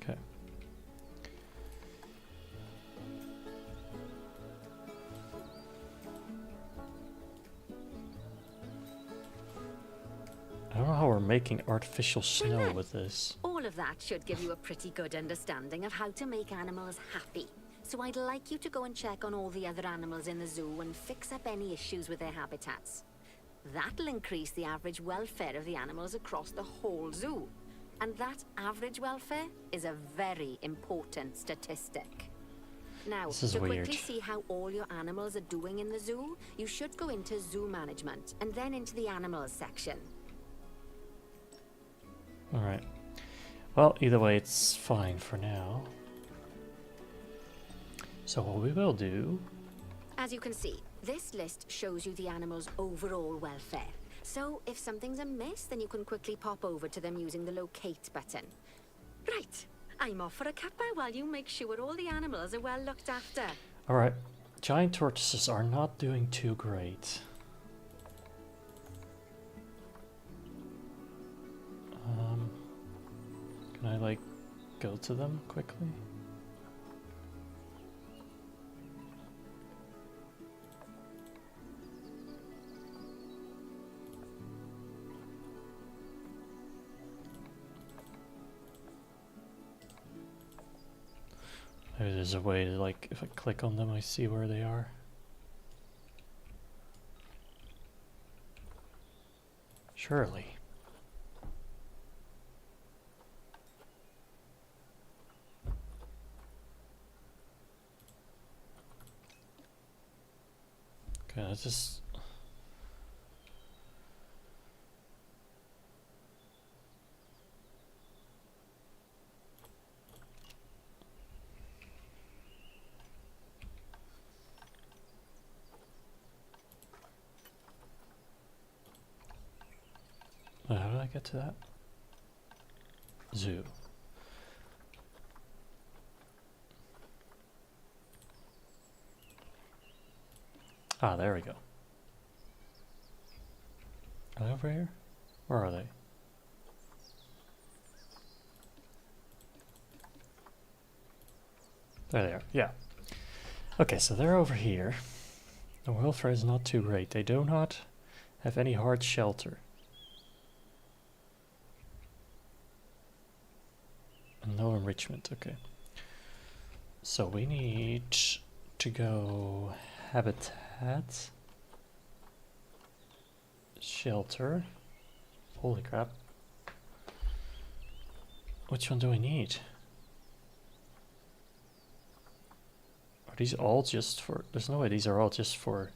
Okay. I don't know how we're making artificial snow with this. All of that should give you a pretty good understanding of how to make animals happy. So I'd like you to go and check on all the other animals in the zoo and fix up any issues with their habitats. That'll increase the average welfare of the animals across the whole zoo. And that average welfare is a very important statistic. Now, This is to weird. quickly see how all your animals are doing in the zoo, you should go into zoo management and then into the animals section. Alright. Well, either way, it's fine for now. So what we will do... As you can see, this list shows you the animal's overall welfare. So if something's amiss, then you can quickly pop over to them using the locate button. Right, I'm off for a cuppa while you make sure all the animals are well looked after. Alright. Giant tortoises are not doing too great. Can I, like, go to them quickly? Maybe there's a way to, like, if I click on them, I see where they are. Surely. Okay, let's just... How did I get to that? Zoo. Ah, there we go. Are they over here? Where are they? There they are, yeah. Okay, so they're over here. The welfare is not too great. They do not have any hard shelter. And no enrichment, okay. So we need to go habitat, shelter. Holy crap. Which one do we need? Are these all just for... There's no way these are all just for...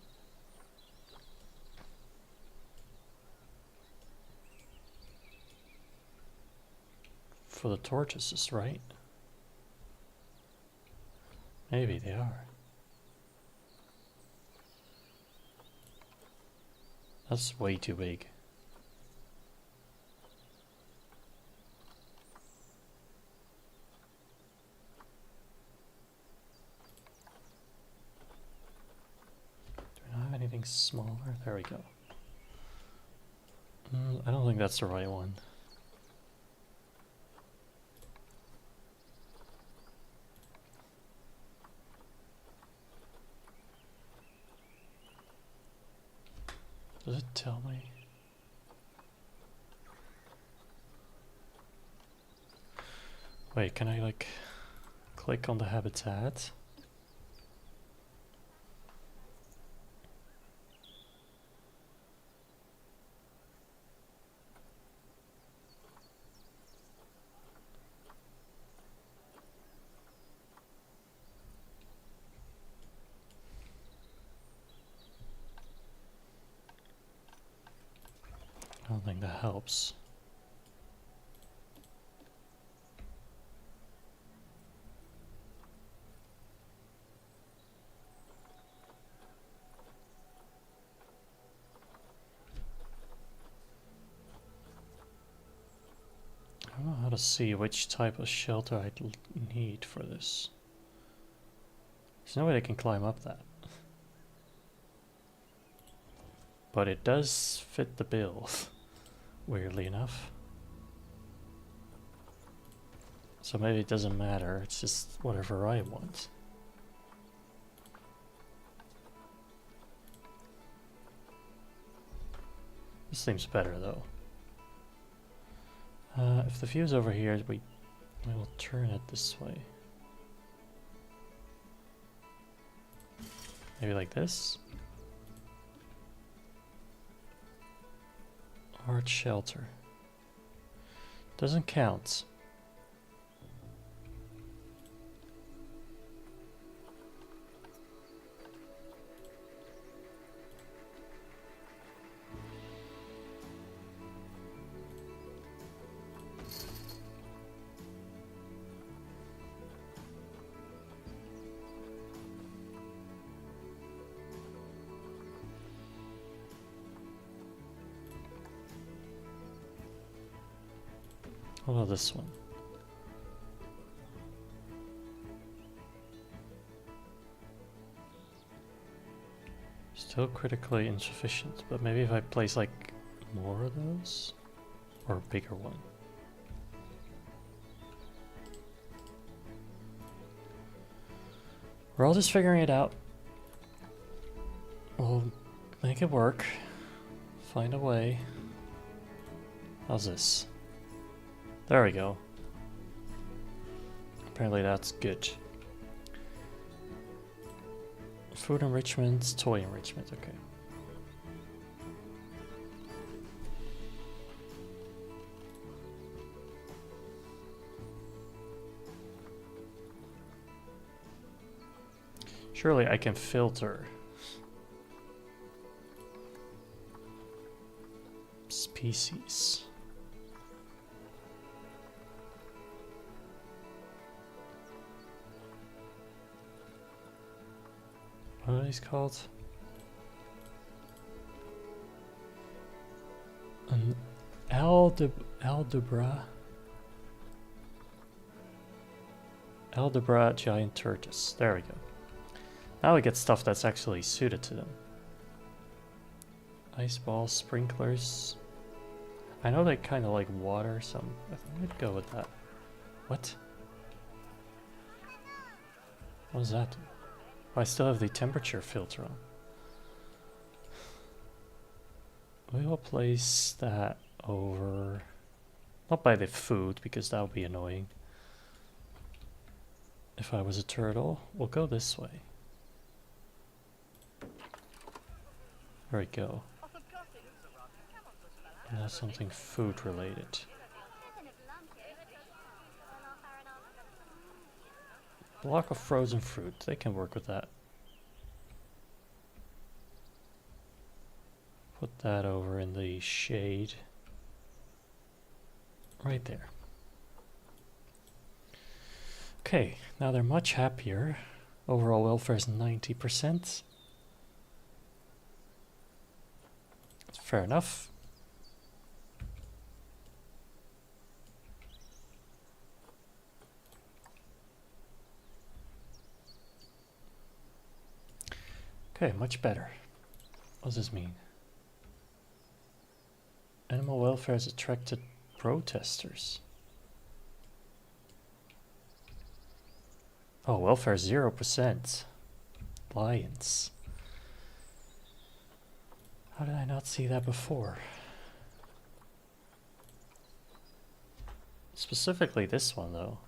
For the tortoises, right? Maybe they are. That's way too big. Do we not have anything smaller? There we go. I don't think that's the right one. Does it tell me? Wait, can I like click on the habitat? I don't think that helps. I don't know how to see which type of shelter I'd need for this. There's no way I can climb up that. But it does fit the bill, weirdly enough. So maybe it doesn't matter, it's just whatever I want. This seems better though. If the view's over here, we will turn it this way. Maybe like this? Art shelter. Doesn't count. What about this one? Still critically insufficient, but maybe if I place like more of those or a bigger one. We're all just figuring it out. We'll make it work. Find a way. How's this? There we go. Apparently that's good. Food enrichment, toy enrichment, okay. Surely I can filter species. What are these called? An Aldebra giant tortoise. There we go. Now we get stuff that's actually suited to them. Ice balls, sprinklers. I know they kind of like water, so I think I'd go with that. What? What does that do? Oh, I still have the temperature filter on. We will place that over... Not by the food, because that would be annoying. If I was a turtle, we'll go this way. There we go. And that's something food related. Block of frozen fruit. They can work with that. Put that over in the shade. Right there. Okay, now they're much happier. Overall welfare is 90%. Fair enough. Okay, much better. What does this mean? Animal welfare has attracted protesters. Oh, welfare 0%. Lions. How did I not see that before? Specifically this one, though.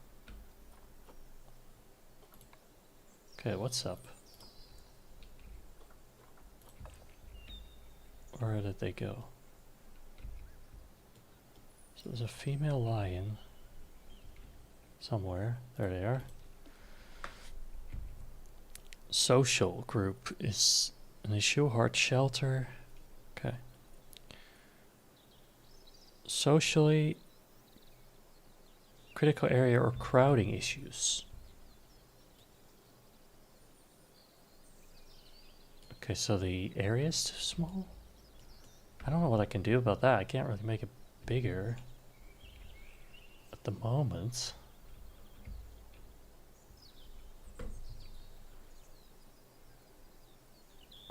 Okay, what's up? Where did they go? So there's a female lion somewhere. There they are. Social group is an issue. Heart shelter. Okay. Socially critical area or crowding issues. Okay, so the area is too small? I don't know what I can do about that. I can't really make it bigger at the moment.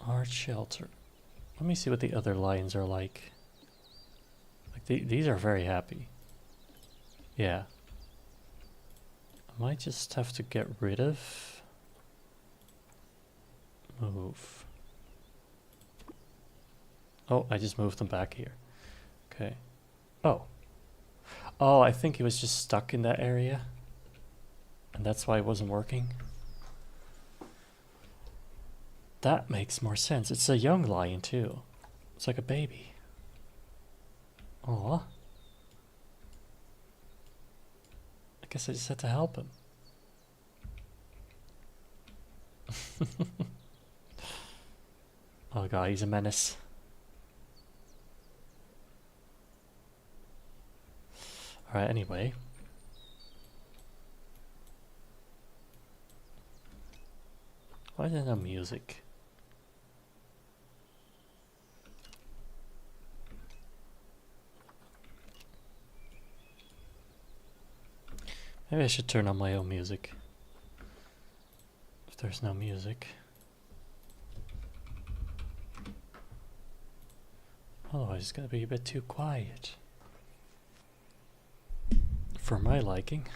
Art shelter. Let me see what the other lions are like. These are very happy. Yeah. I might just have to get rid of... Move. Oh, I just moved them back here. Okay. Oh. Oh, I think he was just stuck in that area. And that's why it wasn't working. That makes more sense. It's a young lion too. It's like a baby. Aw. I guess I just had to help him. Oh god, he's a menace. Alright, anyway. Why is there no music? Maybe I should turn on my own music. If there's no music. Otherwise it's gonna be a bit too quiet. For my liking.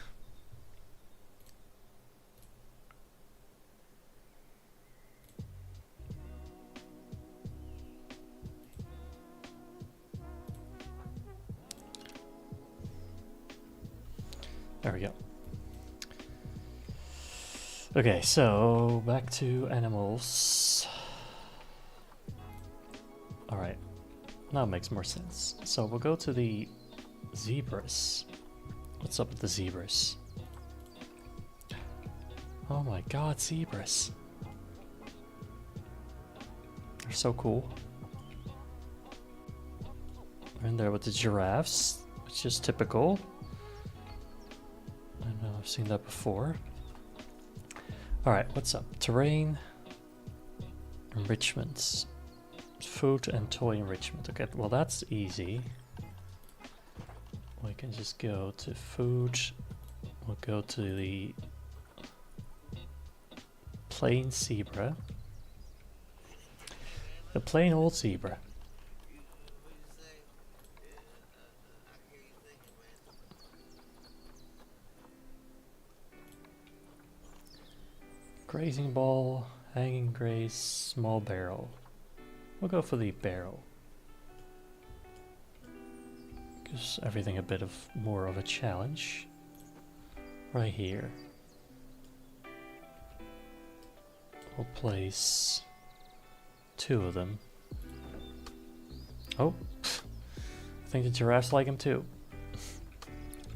There we go. Okay, so back to animals. Alright, now it makes more sense. So we'll go to the zebras. What's up with the zebras? Oh my god, zebras. They're so cool. We're in there with the giraffes, which is typical. I know I've seen that before. Alright, what's up? Terrain, enrichments, food and toy enrichment. Okay, well that's easy. We can just go to food. We'll go to the plain zebra. The plain old zebra. Grazing ball, hanging graze, small barrel. We'll go for the barrel. Gives everything a bit of more of a challenge. Right here. We'll place 2 of them. Oh, I think the giraffes like him too.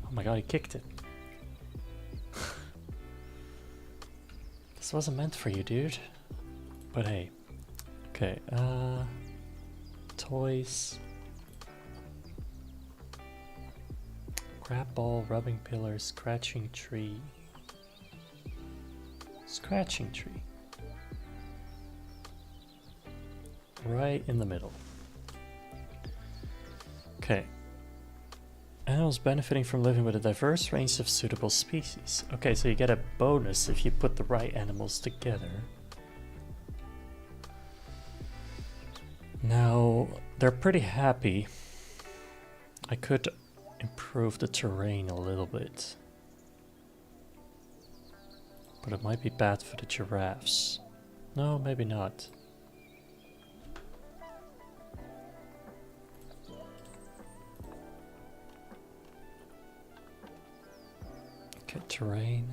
Oh my god, he kicked it. This wasn't meant for you, dude. But hey. Okay, toys. Crab ball, rubbing pillar, scratching tree. Scratching tree. Right in the middle. Okay. Animals benefiting from living with a diverse range of suitable species. Okay, so you get a bonus if you put the right animals together. Now, they're pretty happy. I could improve the terrain a little bit. But it might be bad for the giraffes. No, maybe not. Okay, terrain.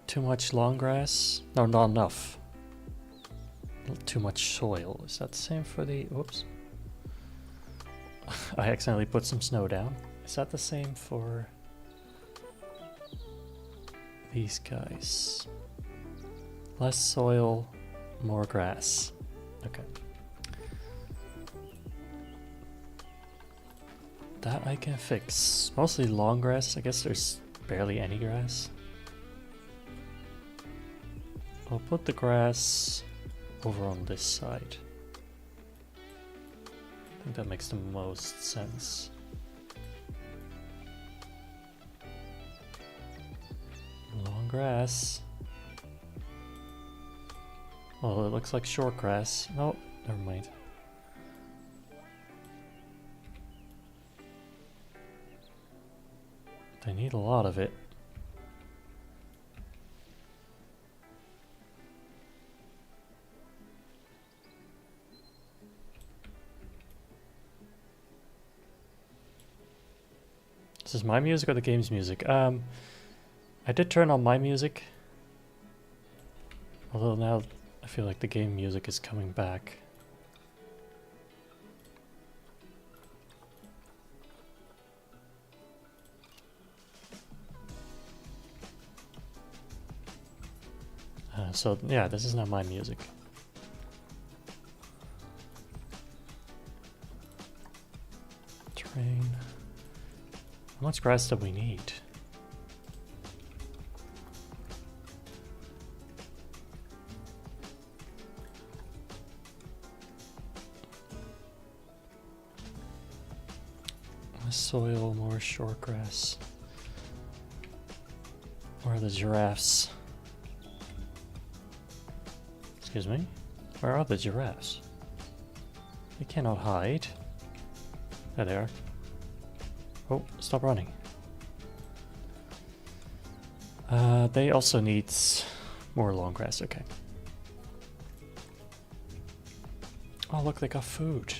Too much long grass? No, not enough. Too much soil. Is that the same for the... Whoops. I accidentally put some snow down. Is that the same for these guys? Less soil, more grass. Okay. That I can fix. Mostly long grass. I guess there's barely any grass. I'll put the grass over on this side. I think that makes the most sense. Long grass. Well, it looks like short grass. No, never mind. They need a lot of it. This is my music or the game's music? I did turn on my music. Although now I feel like the game music is coming back. So yeah, this is not my music. Terrain. How much grass do we need? Less soil, more short grass. Where are the giraffes? Excuse me? Where are the giraffes? They cannot hide. There they are. Oh, stop running. They also need more long grass, okay. Oh look, they got food.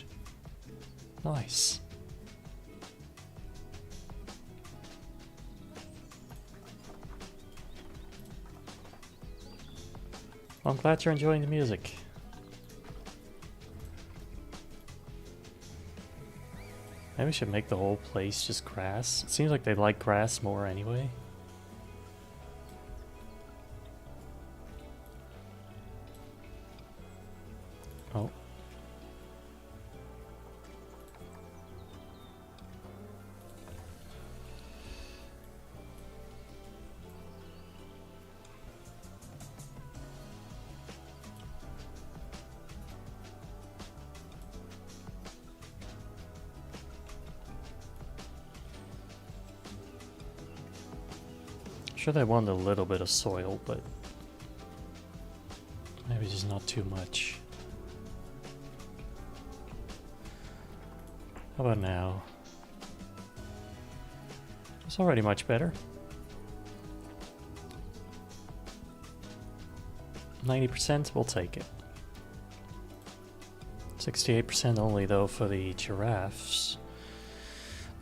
Nice. Well, I'm glad you're enjoying the music. Maybe we should make the whole place just grass. It seems like they like grass more anyway. Oh. Sure, they want a little bit of soil, but maybe just not too much. How about now? It's already much better. 90%, we'll take it. 68% only though for the giraffes.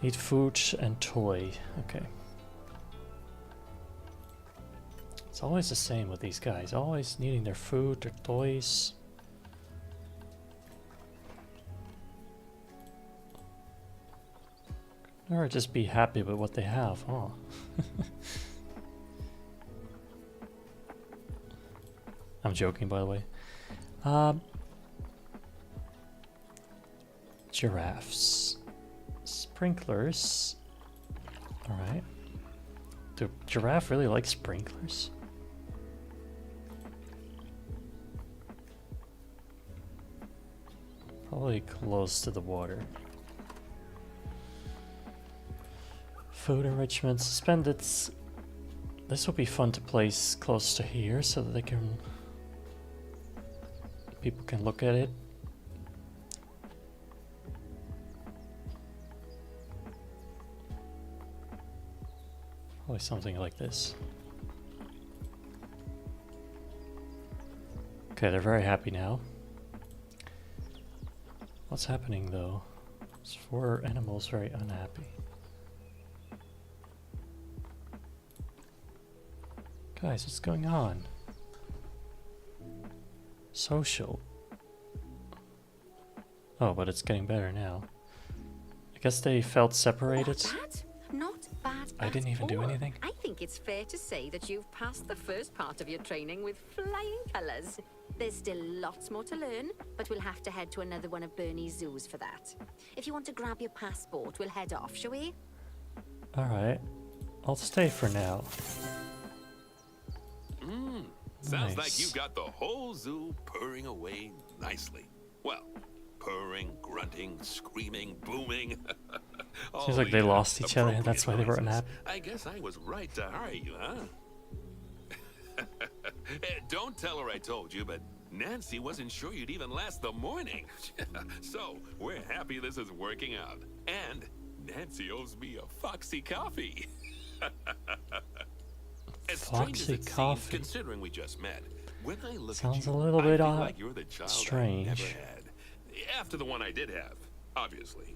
Need food and toy. Okay. It's always the same with these guys, always needing their food, their toys. Or just be happy with what they have, huh? I'm joking, by the way. Giraffes. Sprinklers. Alright. Do giraffe really like sprinklers? Probably close to the water. Food enrichment suspended. This will be fun to place close to here so that people can look at it. Probably something like this. Okay, they're very happy now. What's happening though? It's 4 animals very unhappy. Guys, what's going on? Social. Oh, but it's getting better now. I guess they felt separated. Not bad. I didn't even do anything. I think it's fair to say that you've passed the first part of your training with flying colours. There's still lots more to learn, but we'll have to head to another one of Bernie's zoos for that. If you want to grab your passport, we'll head off, shall we? Alright. I'll stay for now. Sounds Nice. like you got the whole zoo purring away nicely. Well, purring, grunting, screaming, booming. Seems like they lost each other and that's why they were unhappy. I guess I was right to hire you, huh? Don't tell her I told you, but Nancy wasn't sure you'd even last the morning. So, we're happy this is working out. And Nancy owes me a Foxy coffee. As strange as Foxy it seems, coffee. considering we just met, when I look Sounds at you, a little I bit feel odd. like you're the child Strange. I never had. After the one I did have, obviously.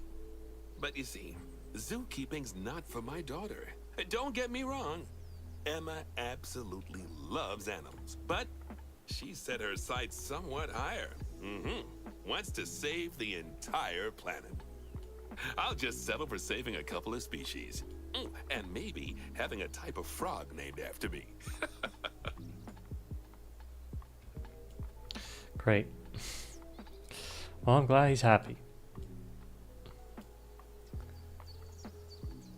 But you see, zookeeping's not for my daughter. Don't get me wrong. Emma absolutely loves animals, but she set her sights somewhat higher. Wants to save the entire planet. I'll just settle for saving a couple of species. And maybe having a type of frog named after me. Great. Well, I'm glad he's happy.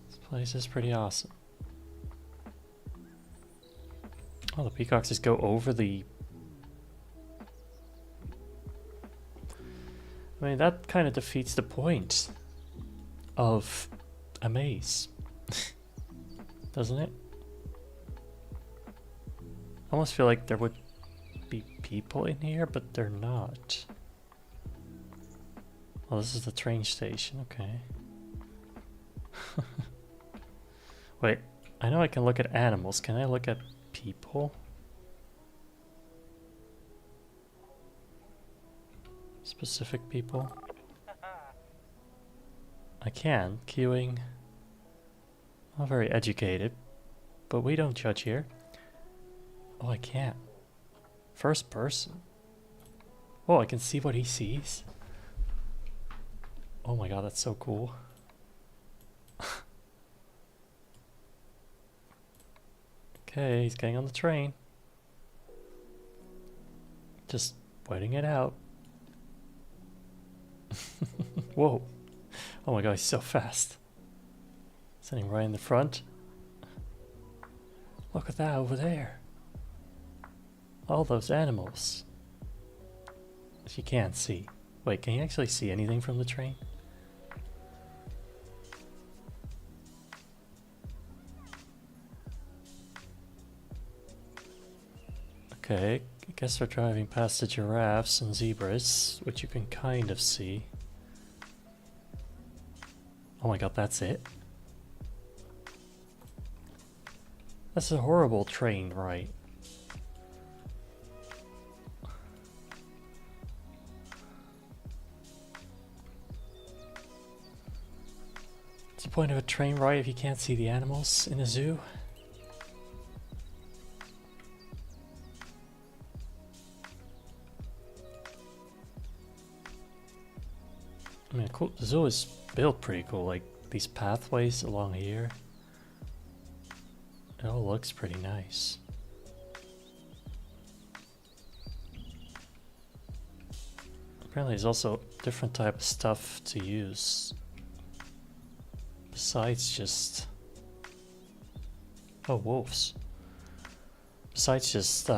This place is pretty awesome. Oh, the peacocks just go over the... I mean, that kind of defeats the point of a maze. Doesn't it? I almost feel like there would be people in here, but they're not. Oh, this is the train station, okay. Wait, I know I can look at animals. Can I look at people? Specific people? I can. Queuing. Not very educated, but we don't judge here. Oh, I can't. First person. Oh, I can see what he sees. Oh my god, that's so cool. Okay, he's getting on the train. Just waiting it out. Whoa. Oh my god, he's so fast. Sitting right in the front. Look at that over there. All those animals. You can't see. Wait, can you actually see anything from the train? Okay, I guess we're driving past the giraffes and zebras, which you can kind of see. Oh my god, that's it? That's a horrible train ride. What's the point of a train ride if you can't see the animals in a zoo? I mean, cool. The zoo is built pretty cool, like these pathways along here. It all looks pretty nice. Apparently there's also different type of stuff to use. Besides just... Oh, wolves. Besides just,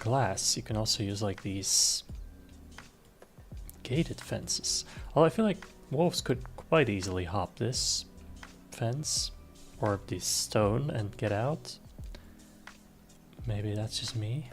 glass, you can also use like these gated fences. Well, I feel like wolves could quite easily hop this fence or this stone and get out. Maybe that's just me.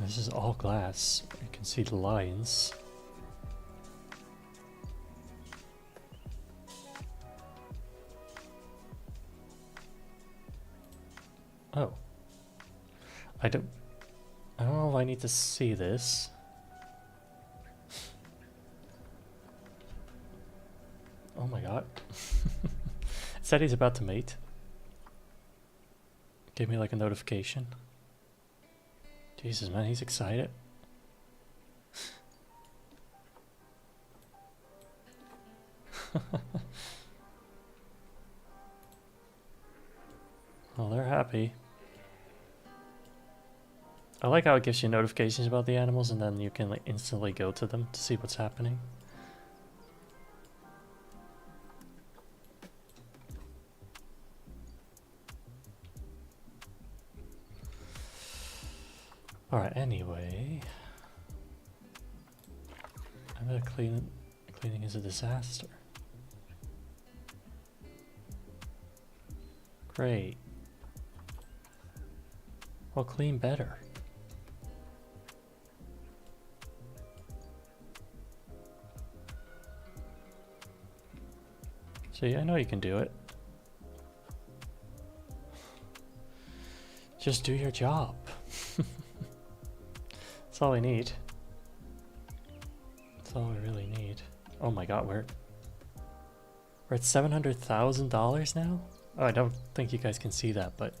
This is all glass. You can see the lions. Oh. I don't know if I need to see this. Oh my god. It said he's about to mate. Gave me like a notification. Jesus, man, he's excited. Well, they're happy. I like how it gives you notifications about the animals and then you can like instantly go to them to see what's happening. Alright, anyway. I'm gonna cleaning is a disaster. Great. Well, clean better. See, I know you can do it. Just do your job. That's all we need. That's all we really need. Oh my god, we're at $700,000 now? Oh, I don't think you guys can see that, but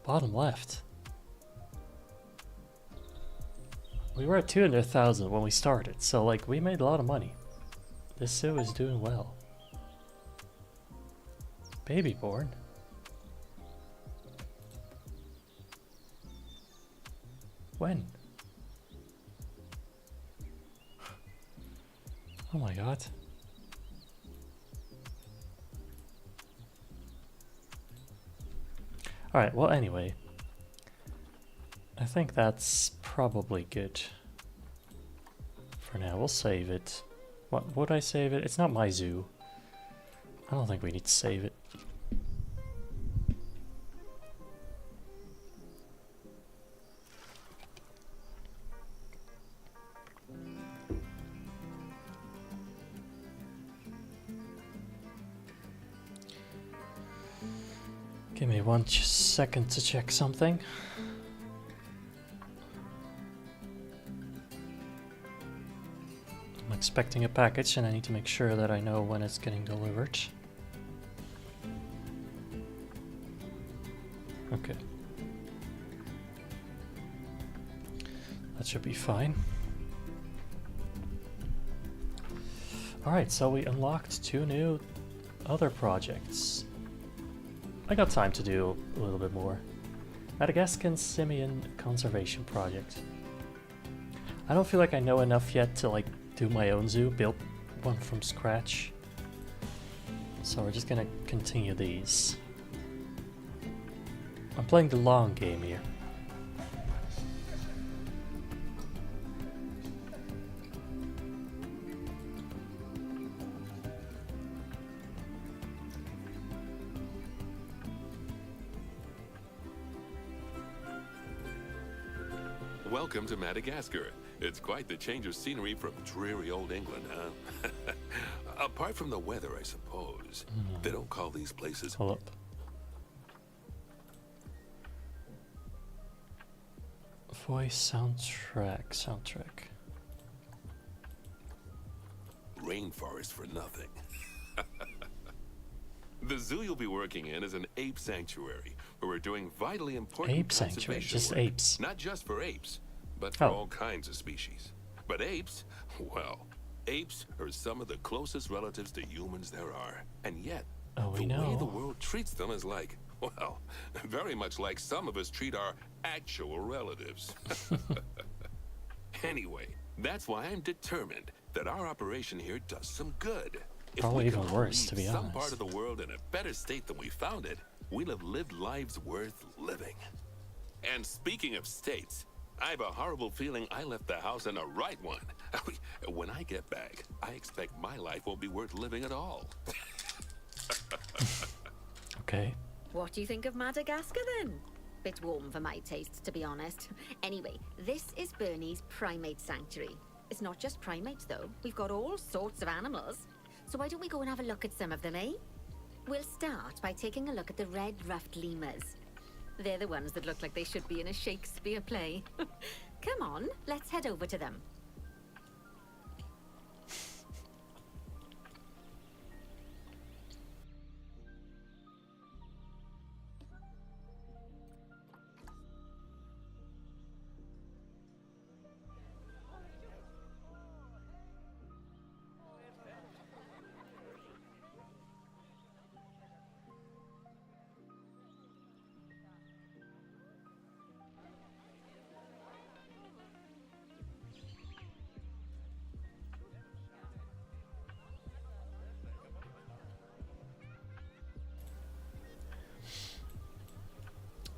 bottom left. We were at 200,000 when we started, so like we made a lot of money. This zoo is doing well. Baby born. When? Oh my god. Alright, well anyway. I think that's probably good. For now, we'll save it. What would I save it? It's not my zoo. I don't think we need to save it. Give me 1 second to check something. I'm expecting a package and I need to make sure that I know when it's getting delivered. Okay. That should be fine. Alright, so we unlocked 2 new other projects. I got time to do a little bit more. Madagascan Simian Conservation Project. I don't feel like I know enough yet to like do my own zoo, build one from scratch. So we're just gonna continue these. I'm playing the long game here. Welcome to Madagascar. It's quite the change of scenery from dreary old England, huh? Apart from the weather, I suppose. They don't call these places... Hold up. Voice soundtrack. Rainforest for nothing. The zoo you'll be working in is an ape sanctuary, where we're doing vitally important Ape sanctuary, conservation just work. apes. Not just for apes, but for Oh. all kinds of species. But apes, well, apes are some of the closest relatives to humans there are. And yet, Oh, we the way the know. world treats them is like Well, very much like some of us treat our actual relatives. Anyway, that's why I'm determined that our operation here does some good. If Probably we could even all worse, leave to be some honest. part of the world in a better state than we found it, we'll have lived lives worth living. And speaking of states, I have a horrible feeling I left the house in a right one. When I get back, I expect my life won't be worth living at all. Okay. What do you think of Madagascar then? Bit warm for my taste, to be honest. Anyway, this is Bernie's primate sanctuary. It's not just primates though. We've got all sorts of animals. So why don't we go and have a look at some of them, eh? We'll start by taking a look at the red-ruffed lemurs. They're the ones that look like they should be in a Shakespeare play. Come on, let's head over to them.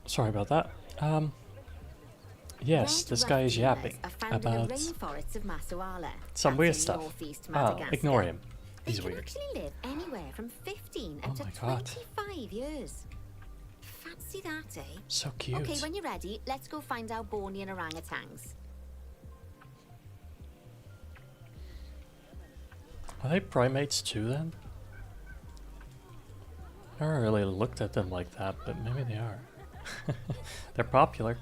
Sorry about that. Yes, this guy is yapping about rainforests of Masuala. some That's weird in stuff. northeast Ah, Madagascar. ignore him. They He's can weird. actually live anywhere from 15 Oh up to my God. 25 years. Fancy that, eh? So cute. Okay, when you're ready, let's go find our Bornean orangutans. Are they primates too then? I never really looked at them like that, but maybe they are. They're popular.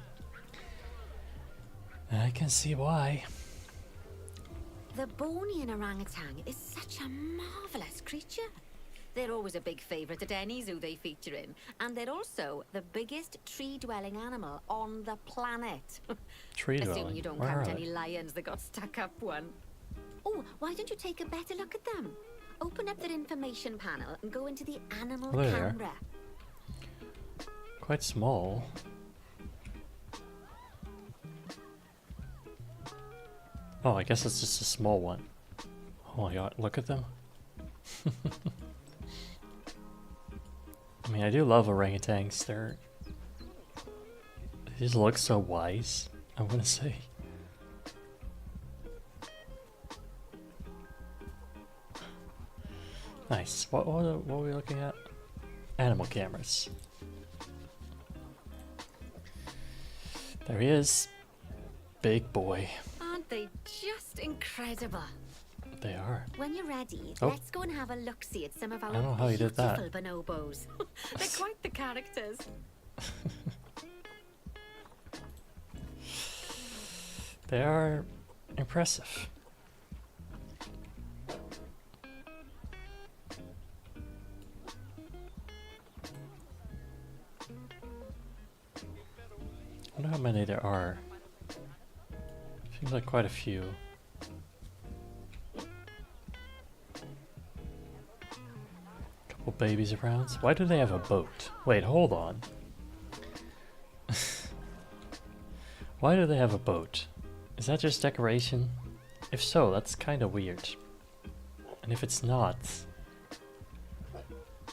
I can see why. The Bornean orangutan is such a marvelous creature. They're always a big favourite at any zoo they feature in, and they're also the biggest tree-dwelling animal on the planet. Tree Assuming dwelling. you don't Where count are any they? lions that got stuck up one. Oh, why don't you take a better look at them? Open up their information panel and go into the animal Oh, there. camera. Quite small. Oh, I guess it's just a small one. Oh my god, look at them. I mean, I do love orangutans. They just look so wise, I want to say. Nice. What were we looking at? Animal cameras. There he is. Big boy. Aren't they just incredible? They are. When you're ready, Oh. let's go and have a look-see at some of our I don't know how you did that. beautiful bonobos. They're quite the characters. They are impressive. I wonder how many there are. Seems like quite a few. Couple babies around. Why do they have a boat? Wait, hold on. Why do they have a boat? Is that just decoration? If so, that's kind of weird. And if it's not,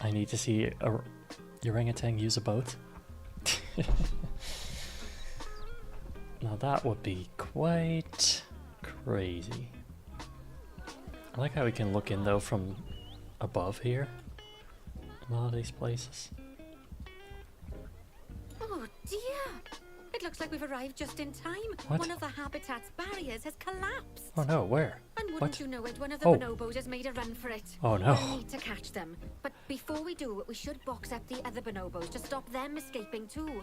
I need to see a orangutan use a boat. Now that would be quite crazy. I like how we can look in though from above here. In a lot of these places. Oh dear! It looks like we've arrived just in time. What? One of the habitat's barriers has collapsed. Oh no, where? And wouldn't What? you know it, one of the Oh. bonobos has made a run for it. Oh no. We'll need to catch them. But before we do, we should box up the other bonobos to stop them escaping too.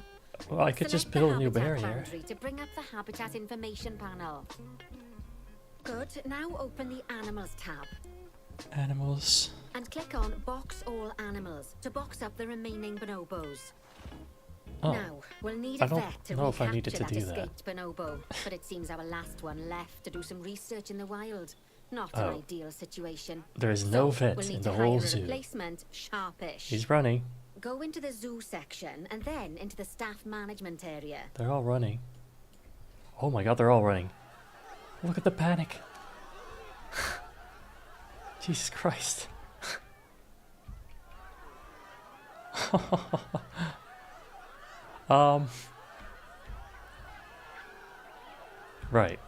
Well, I could just Select the build a new habitat barrier. boundary to bring up the habitat information panel. Good. Now open the animals tab Animals. and click on box all animals to box up the remaining bonobos. Oh, Now, we'll need I a don't vet to know if I needed recapture to that do that. escaped bonobo, but it seems our last one left to do some research in the wild. Not Oh. an ideal situation. there is no So, vet we'll need in to the whole hire a zoo. replacement, Sharpish. He's running. Go into the zoo section and then into the staff management area. They're all running. Oh my god, they're all running. Look at the panic. Jesus Christ. Right.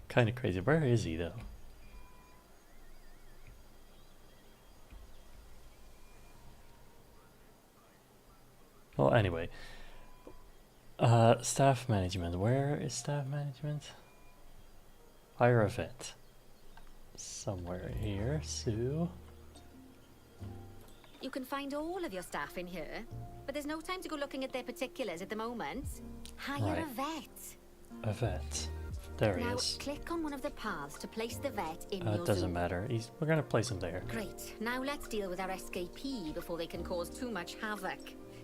Kind of crazy. Where is he though? Well, anyway. Staff management. Where is staff management? Hire a vet. Somewhere here. Sue. You can find all of your staff in here, but there's no time to go looking at their particulars at the moment. Hire a vet. A vet. There he Now, is. click on one of the paths to place the vet in your It doesn't zoo. matter. We're gonna place him there. Great. Now let's deal with our escapee before they can cause too much havoc.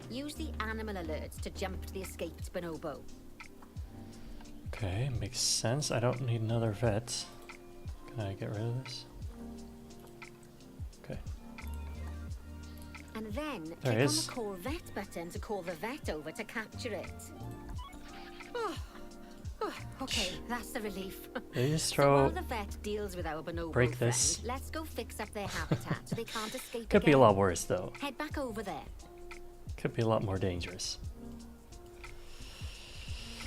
Use the animal alerts to jump to the escaped bonobo. Okay, makes sense. I don't need another vet. Can I get rid of this? Okay. And then There click it on is. the call vet button to call the vet over to capture it. Okay, that's a relief. They just So while throw. the vet deals with our bonobo Break friend, this. let's go fix up their habitat so they can't escape Could be a again. lot worse though. Head back over there. Could be a lot more dangerous.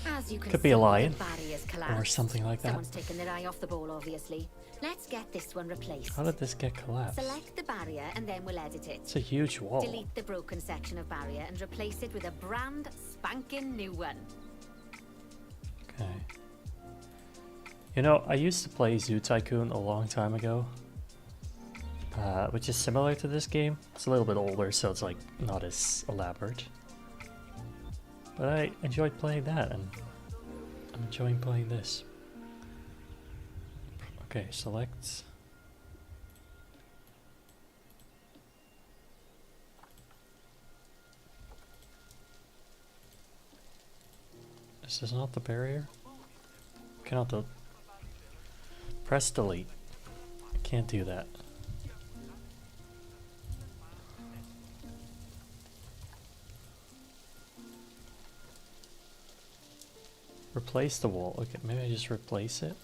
As you can Could see, be a lion. the barrier's Or collapsed. something like that. Someone's taken their eye off the ball, obviously. Let's get this one replaced. How did this get collapsed? Select the barrier and then we'll edit it. It's a huge wall. Delete the broken section of barrier and replace it with a brand spanking new one. Okay. You know, I used to play Zoo Tycoon a long time ago, which is similar to this game. It's a little bit older, so it's like not as elaborate. But I enjoyed playing that, and I'm enjoying playing this. Okay, select. This is not the barrier. Cannot press delete. I can't do that. Replace the wall. Okay, maybe I just replace it.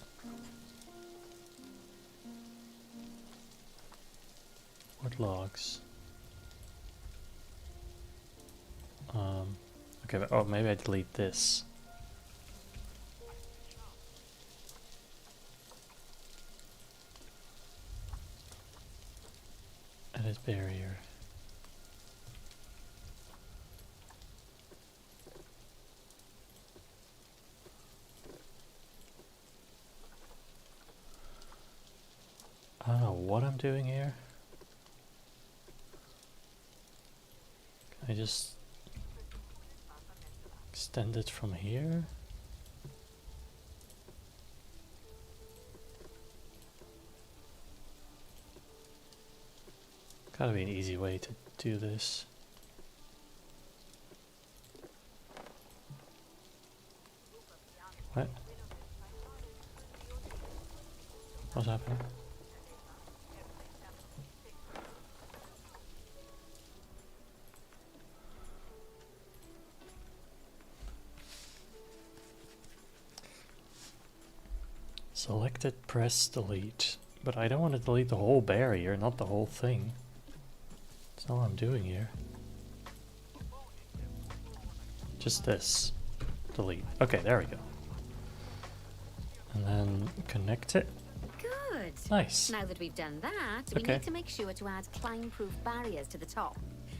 What logs? Okay, but, oh, maybe I delete this. Edit barrier. I don't know what I'm doing here. Can I just extend it from here? Gotta be an easy way to do this. What? What's happening? Selected, press delete. But I don't want to delete the whole barrier, not the whole thing. That's all I'm doing here. Just this. Delete. Okay, there we go. And then connect it. Good. Nice. Now that we've done that, we Okay. need to make sure to add climb-proof barriers to the top.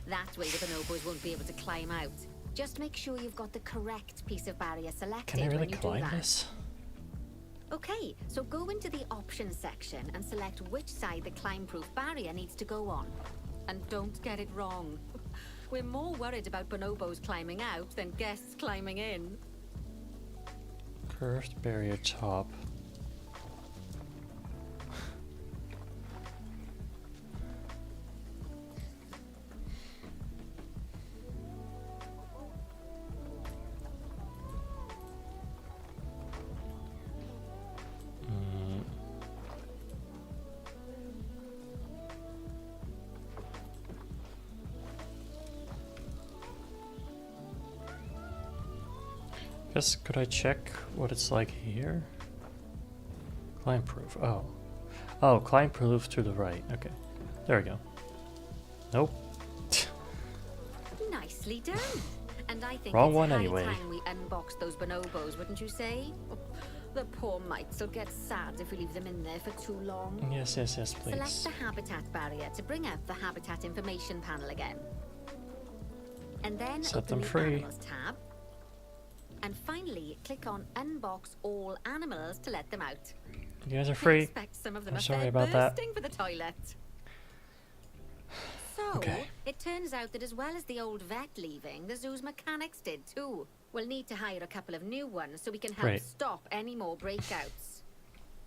That way the bonobos won't be able to climb out. Just make sure you've got the correct piece of barrier selected Can I really when you do climb that. this? Okay, so go into the options section and select which side the climb-proof barrier needs to go on. And don't get it wrong. We're more worried about bonobos climbing out than guests climbing in. Curved barrier top. guess could I check what it's like here? Climb proof. Oh. Oh, climb proof to the right. Okay. There we go. Nope. Nicely done. And I think Wrong it's one high anyway. time we unbox those bonobos, wouldn't you say? Oh, the poor mites will get sad if we leave them in there for too long. Yes, yes, yes, Select please. the habitat barrier to bring up the habitat information panel again. And then Set open them the free. animals tab. And finally, click on unbox all animals to let them out. You guys are I free. expect some of them I'm are sorry fed about that. bursting for the toilet. So, Okay. it turns out that as well as the old vet leaving, the zoo's mechanics did too. We'll need to hire a couple of new ones so we can help Great. stop any more breakouts.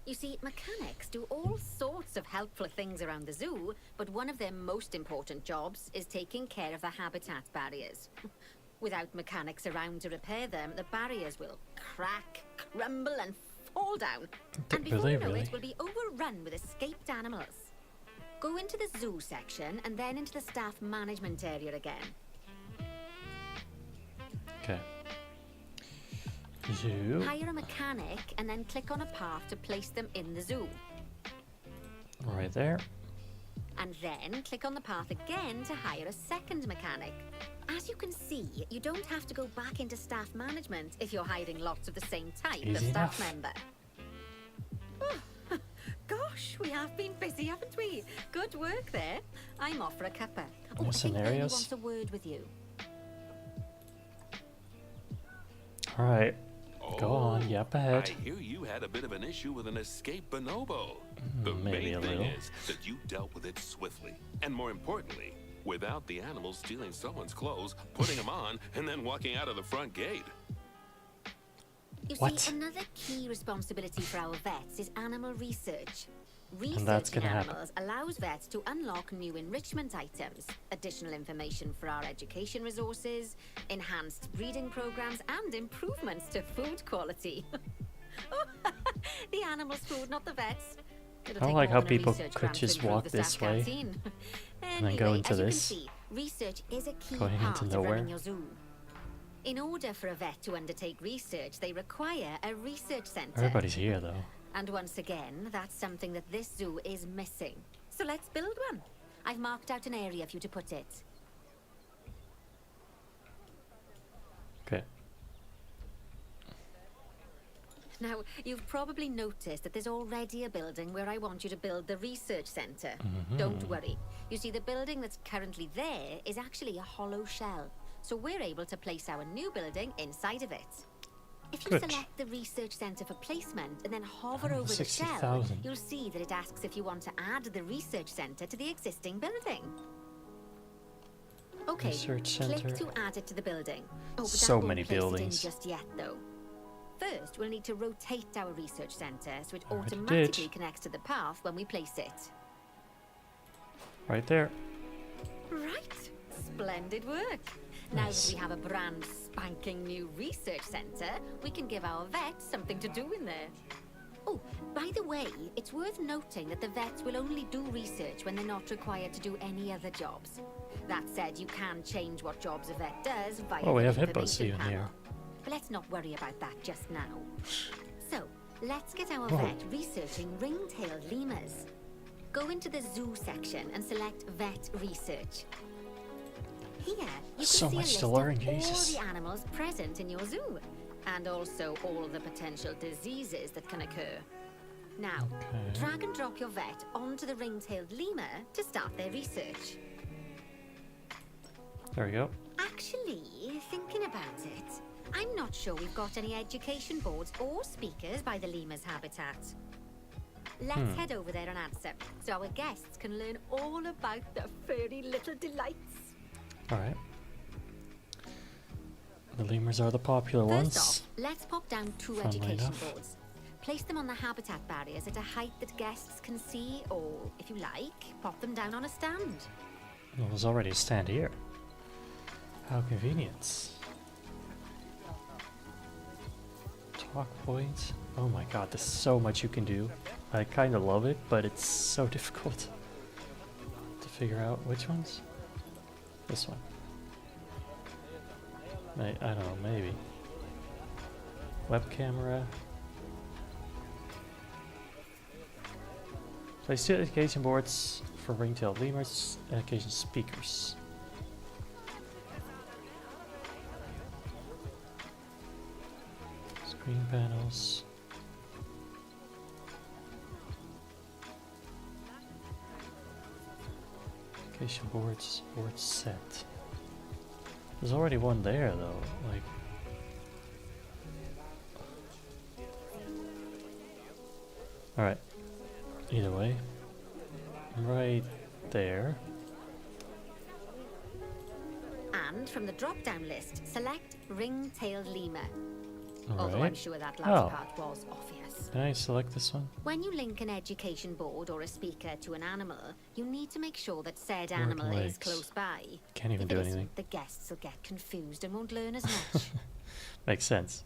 You see, mechanics do all sorts of helpful things around the zoo, but one of their most important jobs is taking care of the habitat barriers. Without mechanics around to repair them, the barriers will crack, crumble, and fall down. And before you know Really? it, we'll be overrun with escaped animals. Go into the zoo section and then into the staff management area again. Okay. Zoo. Hire a mechanic and then click on a path to place them in the zoo. Right there. And then click on the path again to hire a second mechanic. As you can see, you don't have to go back into staff management if you're hiring lots of the same type of Easy staff enough. member. Oh, gosh, we have been busy, haven't we? Good work there. I'm off for a cuppa. Oh, More I think Ernie scenarios? wants a word with you. Alright. Go on. Oh, Yep, ahead. I hear you had a bit of an issue with an escaped bonobo. The Maybe main a thing little. is that you dealt with it swiftly, and more importantly, without the animal stealing someone's clothes, putting them on, and then walking out of the front gate. You What? see, another key responsibility for our vets is animal research. And that's Researching gonna happen. animals allows vets to unlock new enrichment items, additional information for our education resources, enhanced breeding programs, and improvements to food quality. Oh, the animals' food, not the vets. It'll I don't take like more how than a people research could grant to just improve walk the this staff way canteen. and then go Anyway, into as you this. can see, research is a key Going part into of running nowhere. your zoo. In order for a vet to undertake research, they require a research center. Everybody's here though. And once again, that's something that this zoo is missing. So let's build one. I've marked out an area for you to put it. Okay. Now, you've probably noticed that there's already a building where I want you to build the research center. Don't worry. You see, the building that's currently there is actually a hollow shell. So we're able to place our new building inside of it. If you Good. select the research center for placement and then hover over the shell, 60,000. you'll see that it asks if you want to add the research center to the existing building. Okay, Research click center. to add it to the building. Oh, but So that won't many place buildings. It in just yet, though. First, we'll need to rotate our research center so it Already automatically did. connects to the path when we place it. Right there. Right. Splendid work. Now that Nice. we have a brand spanking new research center, we can give our vets something to do in there. Oh, by the way, it's worth noting that the vets will only do research when they're not required to do any other jobs. That said, you can change what jobs a vet does via Oh, we the have hippos information even panel. here. But let's not worry about that just now. So, let's get our Whoa. vet researching ring-tailed lemurs. Go into the zoo section and select vet research. Here, you can So see a much list to of learn, all Jesus. the animals present in your zoo, and also all the potential diseases that can occur. Now, Okay. drag and drop your vet onto the ring-tailed lemur to start their research. There we go. Actually, thinking about it, I'm not sure we've got any education boards or speakers by the lemur's habitat. Let's head over there and answer, so our guests can learn all about the furry little delights. Alright. The lemurs are the popular First ones. off, let's pop down two Funnily education enough. boards. Place them on the habitat barriers at a height that guests can see, or, if you like, pop them down on a stand. Well, there's already a stand here. How convenient. Talk points. Oh my god, there's so much you can do. I kind of love it, but it's so difficult to figure out which ones. This one. I don't know, maybe. Web camera. Place 2 education boards for ringtail lemurs, education speakers. Screen panels. Education boards, board set. There's already one there though, like. Alright. Either way. Right there. And from the drop-down list, select ring-tailed lemur. Although I'm Alright. sure that last part was obvious. Can I select this one? When you link an education board or a speaker to an animal, you need to make sure that said Board animal is legs. close by. Can't even If do it isn't, anything. the guests will get confused and won't learn as much. Makes sense.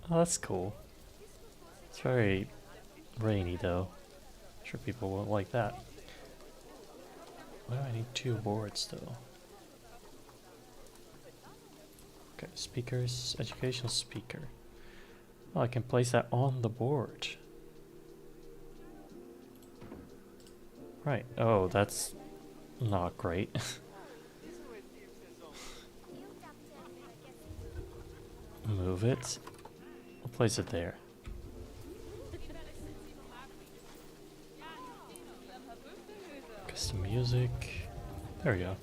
Oh, that's cool. It's very rainy though. I'm sure people won't like that. Why do I need 2 boards though? Okay, speakers, educational speaker. Oh, I can place that on the board. Right. Oh, that's not great. Move it. I'll place it there. Custom music. There we go.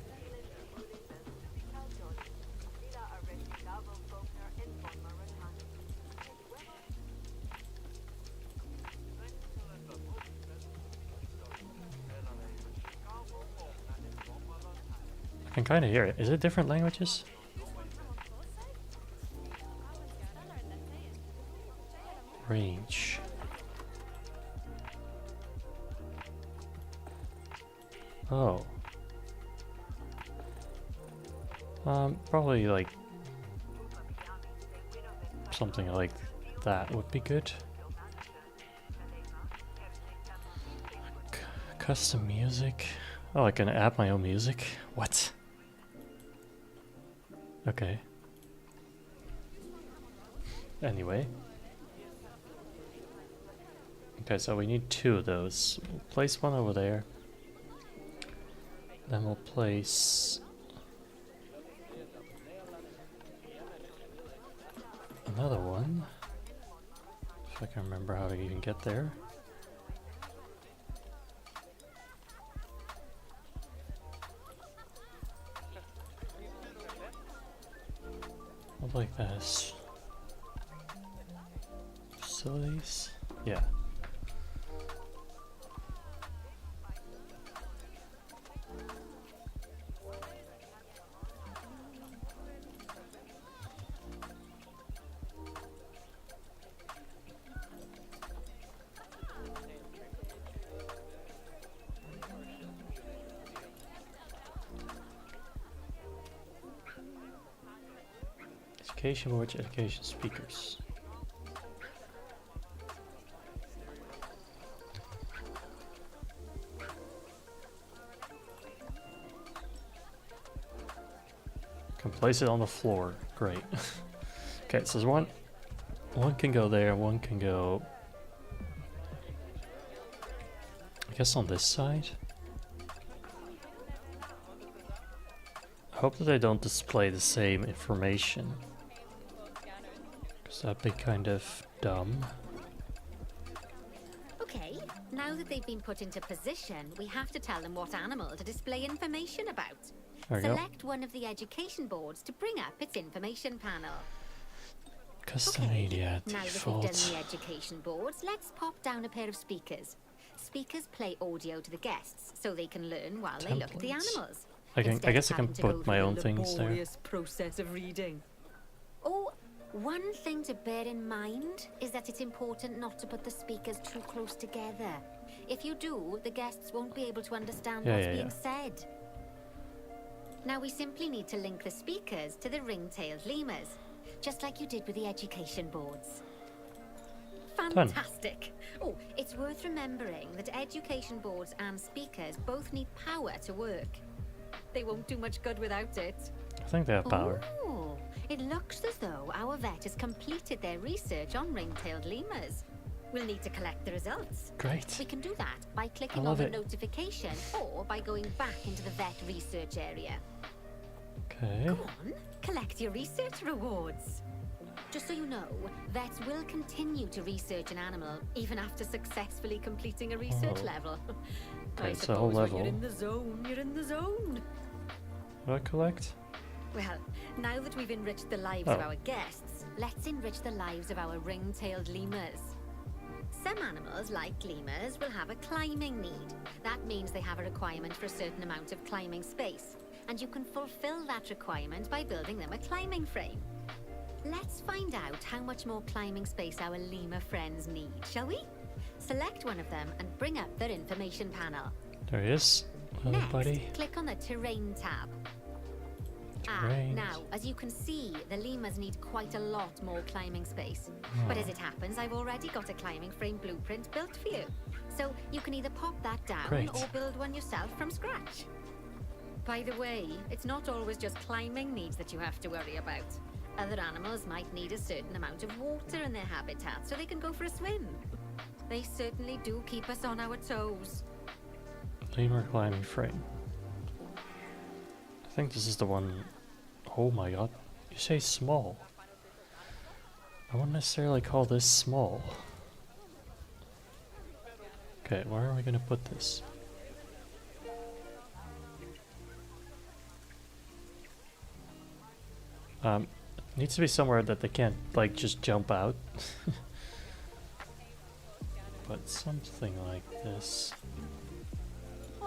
I can kind of hear it. Is it different languages? Range. Oh. Probably like something like that would be good. Custom music. Oh, I can add my own music? What? Okay. Anyway. Okay, so we need 2 of those. We'll place one over there. Then we'll place another one. If I can remember how to even get there. Like this. Facilities? Yeah. Education boards, education speakers. Can place it on the floor. Great. Okay, so there's one can go there, one can go I guess on this side. I hope that they don't display the same information. That'd be kind of dumb. Okay, now that they've been put into position, we have to tell them what animal to display information about. There we go. Select one of the education boards to bring up its information panel. Custom Okay, media now that we've default. done the education boards, let's pop down a pair of speakers. Speakers play audio to the guests so they can learn while they look at the Templates. animals. I instead guess I of can having to go put my through own the things there. laborious process of reading. Oh, one thing to bear in mind is that it's important not to put the speakers too close together. If you do, the guests won't be able to understand what's being said. Now we simply need to link the speakers to the ring-tailed lemurs, just like you did with the education boards. Fantastic! Oh, it's worth remembering that education boards and speakers both need power to work. They won't do much good without it. I think they have power. Oh, It looks as though our vet has completed their research on ring-tailed lemurs. We'll need to collect the results. Great. We can do that by clicking on love the it. notification or by going back into the vet research area. Okay. Go on, collect your research rewards. Just so you know, vets will continue to research an animal even after successfully completing a research Oh. level. Okay, I it's a whole suppose when level. you're in the zone, you're in the zone. What do I collect? Well, now that we've enriched the lives of Oh. our guests, let's enrich the lives of our ring-tailed lemurs. Some animals, like lemurs, will have a climbing need. That means they have a requirement for a certain amount of climbing space, and you can fulfill that requirement by building them a climbing frame. Let's find out how much more climbing space our lemur friends need, shall we? Select one of them and bring up their information panel. There he is. Hello, Next, buddy. click on the Terrain tab. Terrain. Now, as you can see, the lemurs need quite a lot more climbing space. But as it happens, I've already got a climbing frame blueprint built for you. So you can either pop that down Great. or build one yourself from scratch. By the way, it's not always just climbing needs that you have to worry about. Other animals might need a certain amount of water in their habitat so they can go for a swim. They certainly do keep us on our toes. Lemur climbing frame. I think this is the one. Oh my god. You say small. I wouldn't necessarily call this small. Okay, where are we gonna put this? Needs to be somewhere that they can't, like, just jump out. But something like this.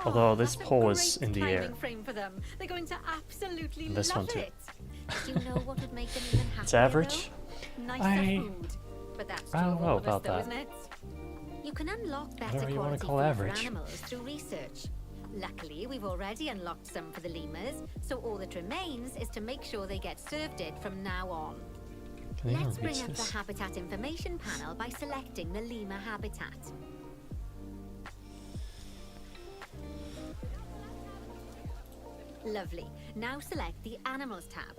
Although this that's a pole is great in the air. climbing frame for them. They're going to absolutely And this love one too. it. Do you know what would make them even happier? It's average. Though? Nicer I- food. But that's I true don't of know all of us, about though, that. isn't it? You can unlock better Whatever you wanna quality call food average. for animals through research. Luckily, we've already unlocked some for the lemurs, so all that remains is to make sure they get served it from now on. Can they even Let's bring reach up this? the habitat information panel by selecting the lemur habitat. Lovely. Now select the Animals tab.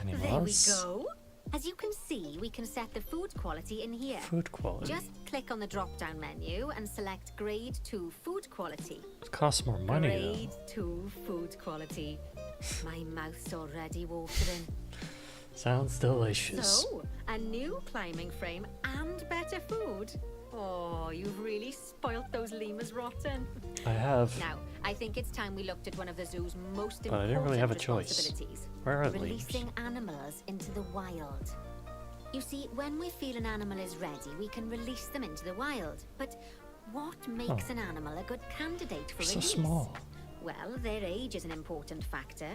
Animals. There we go. As you can see, we can set the food quality in here. Food quality. Just click on the drop-down menu and select Grade 2 Food Quality. It costs more money Grade 2 Food Quality. My mouth's already watering. though. Sounds delicious. So, a new climbing frame and better food. Oh, you've really spoilt those lemurs rotten. I have. Now, I think it's time we looked at one of the zoo's most But I important didn't really have a choice. responsibilities. Where are the lemurs? Releasing animals into the wild. You see, when we feel an animal is ready, we can release them into the wild. But what makes an animal a good candidate for They're so release? small. Well, their age is an important factor.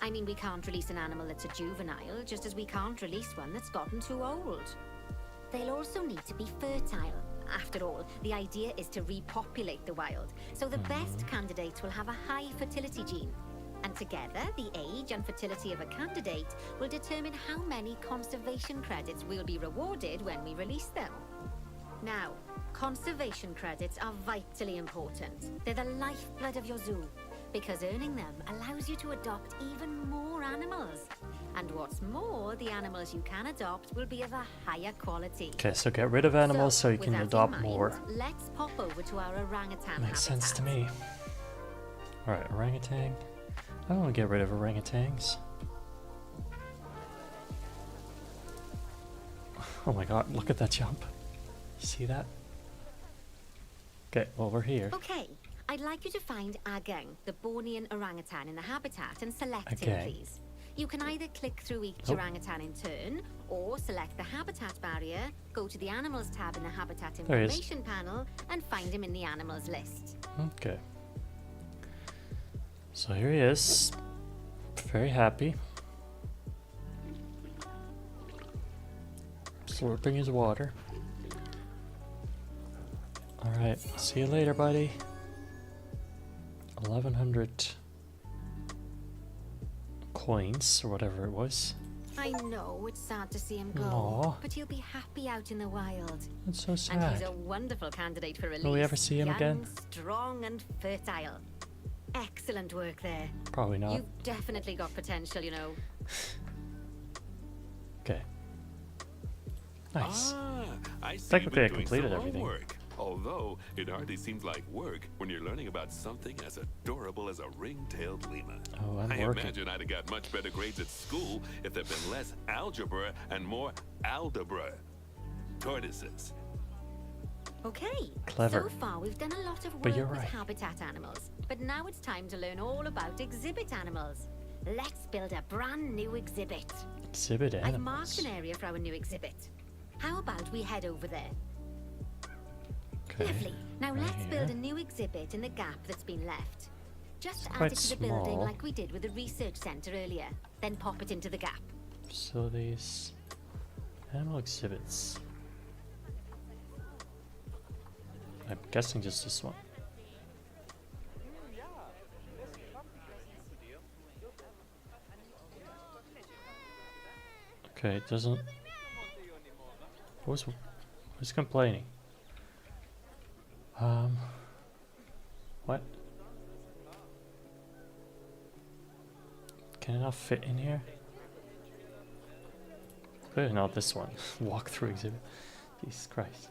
I mean, we can't release an animal that's a juvenile, just as we can't release one that's gotten too old. They'll also need to be fertile. After all, the idea is to repopulate the wild, so the best candidates will have a high fertility gene. And together, the age and fertility of a candidate will determine how many conservation credits will be rewarded when we release them. Now, conservation credits are vitally important. They're the lifeblood of your zoo, because earning them allows you to adopt even more animals. And what's more, the animals you can adopt will be of a higher quality. Okay, so get rid of animals so you with can that in adopt mind, more. Let's pop over to our orangutan Makes sense to habitat. me. Alright, orangutan. I don't want to get rid of orangutans. Oh my god, look at that jump. You see that? Okay, well, we're here. Okay, I'd like you to find Agang, the Bornean orangutan in the habitat, and select him, Agang. please. You can either click through each Oh. orangutan in turn, or select the habitat barrier, go to the Animals tab in the Habitat There he is. Information panel, and find him in the Animals list. Okay. So here he is. Very happy. Slurping his water. Alright, see you later, buddy. 1100 coins, or whatever it was. I know it's sad to see him go, Aw. but he'll be happy out in the wild. That's so And sad. he's a wonderful candidate for release. Will we ever see him Young, again? strong and fertile. Excellent work there. Probably not. You've definitely got potential, you know. Okay. Nice. Ah, I see Technically, I you've been doing completed some everything. homework. Although it hardly seems like work when you're learning about something as adorable as a ring-tailed lemur. Oh, I'm I working. imagine I'd have got much better grades at school if there'd been less algebra and more aldebra. Tortoises. Okay. Clever. So far, we've done a lot of But work you're with right. habitat animals. But now it's time to learn all about exhibit animals. Let's build a brand new exhibit. Exhibit I've marked animals. an area for our new exhibit. How about we head over there? Okay. Lovely. Now right let's build a here. new exhibit in the gap that's been left. Just add quite it to the building small. like we did with the research center earlier. Then pop it into the gap. Facilities. Animal exhibits. I'm guessing just this one. Okay, it doesn't. Who's complaining? What? Can it not fit in here? Clearly not this one. Walk through exhibit. Jesus Christ.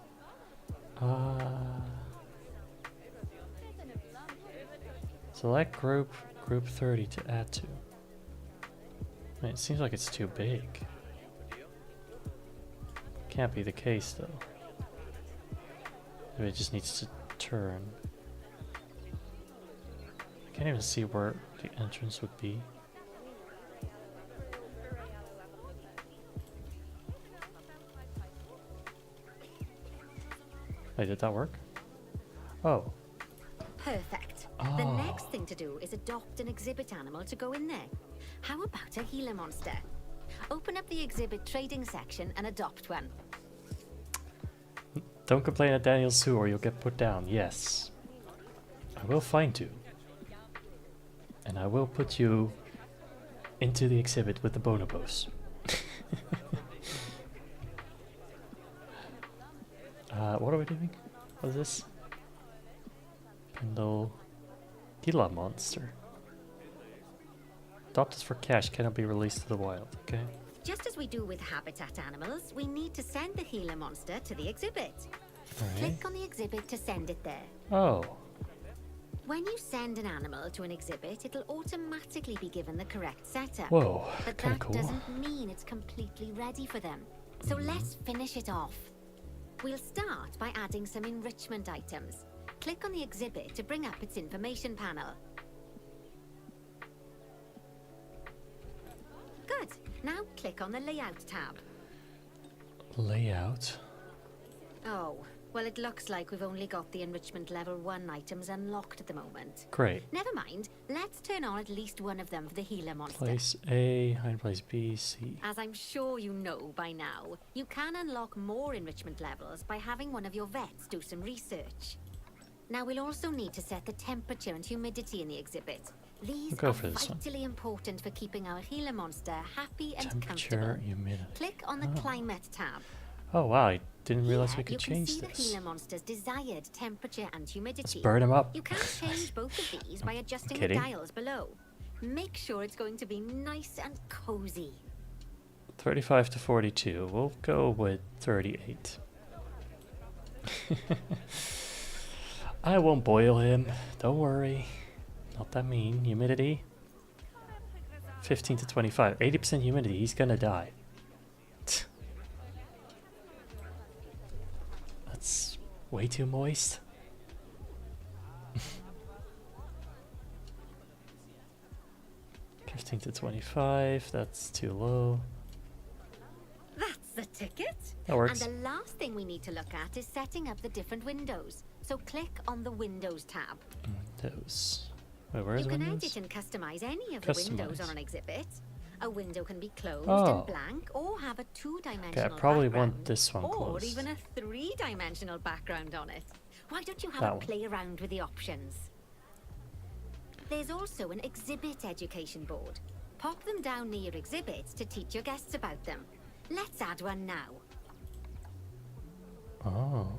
Select group 30 to add to. I mean, it seems like it's too big. Can't be the case though. Maybe it just needs to turn. I can't even see where the entrance would be. Wait, did that work? Oh. Perfect. Oh. The next thing to do is adopt an exhibit animal to go in there. How about a Gila monster? Open up the exhibit trading section and adopt one. Don't complain at Daniel's zoo or you'll get put down. Yes. I will find you. And I will put you into the exhibit with the bonobos. What are we doing? What is this? Pendle Gila monster. Adopted for cash, cannot be released to the wild. Okay. Just as we do with habitat animals, we need to send the Gila monster to the exhibit. Alright. Click on the exhibit to send it there. Oh. When you send an animal to an exhibit, it'll automatically be given the correct setup. Whoa. But Kinda that cool. doesn't mean it's completely ready for them. So let's finish it off. We'll start by adding some enrichment items. Click on the exhibit to bring up its information panel. Good. Now click on the Layout tab. Layout. Oh, well, it looks like we've only got the enrichment level 1 items unlocked at the moment. Great. Never mind. Let's turn on at least one of them for the Gila monster. Place A, hide place B, C. As I'm sure you know by now, you can unlock more enrichment levels by having one of your vets do some research. Now we'll also need to set the temperature and humidity in the exhibit. These We'll go are for this one. vitally important for keeping our Gila monster happy and Temperature, comfortable. humidity. Click on the Climate tab. Oh wow, I didn't realize Here, we could you can change see this. the Gila monster's desired temperature and humidity. Let's burn him up. You can change both of these by adjusting the kidding. dials below. Make sure it's going to be nice and cozy. 35 to 42. We'll go with 38. I won't boil him. Don't worry. Not that mean. Humidity. 15 to 25. 80% humidity. He's gonna die. That's way too moist. $15 to 25. That's too low. That's the ticket. That works. And the last thing we need to look at is setting up the different windows. So click on the Windows tab. Windows. Wait, where's You can Windows? edit and customize any of the windows Customize. on an exhibit. A window can be closed Oh. and blank, or have a two-dimensional Okay, I probably background, want this one or closed. even a three-dimensional background on it. Why don't you have That a one. play around with the options? There's also an exhibit education board. Pop them down near your exhibits to teach your guests about them. Let's add one now. Oh.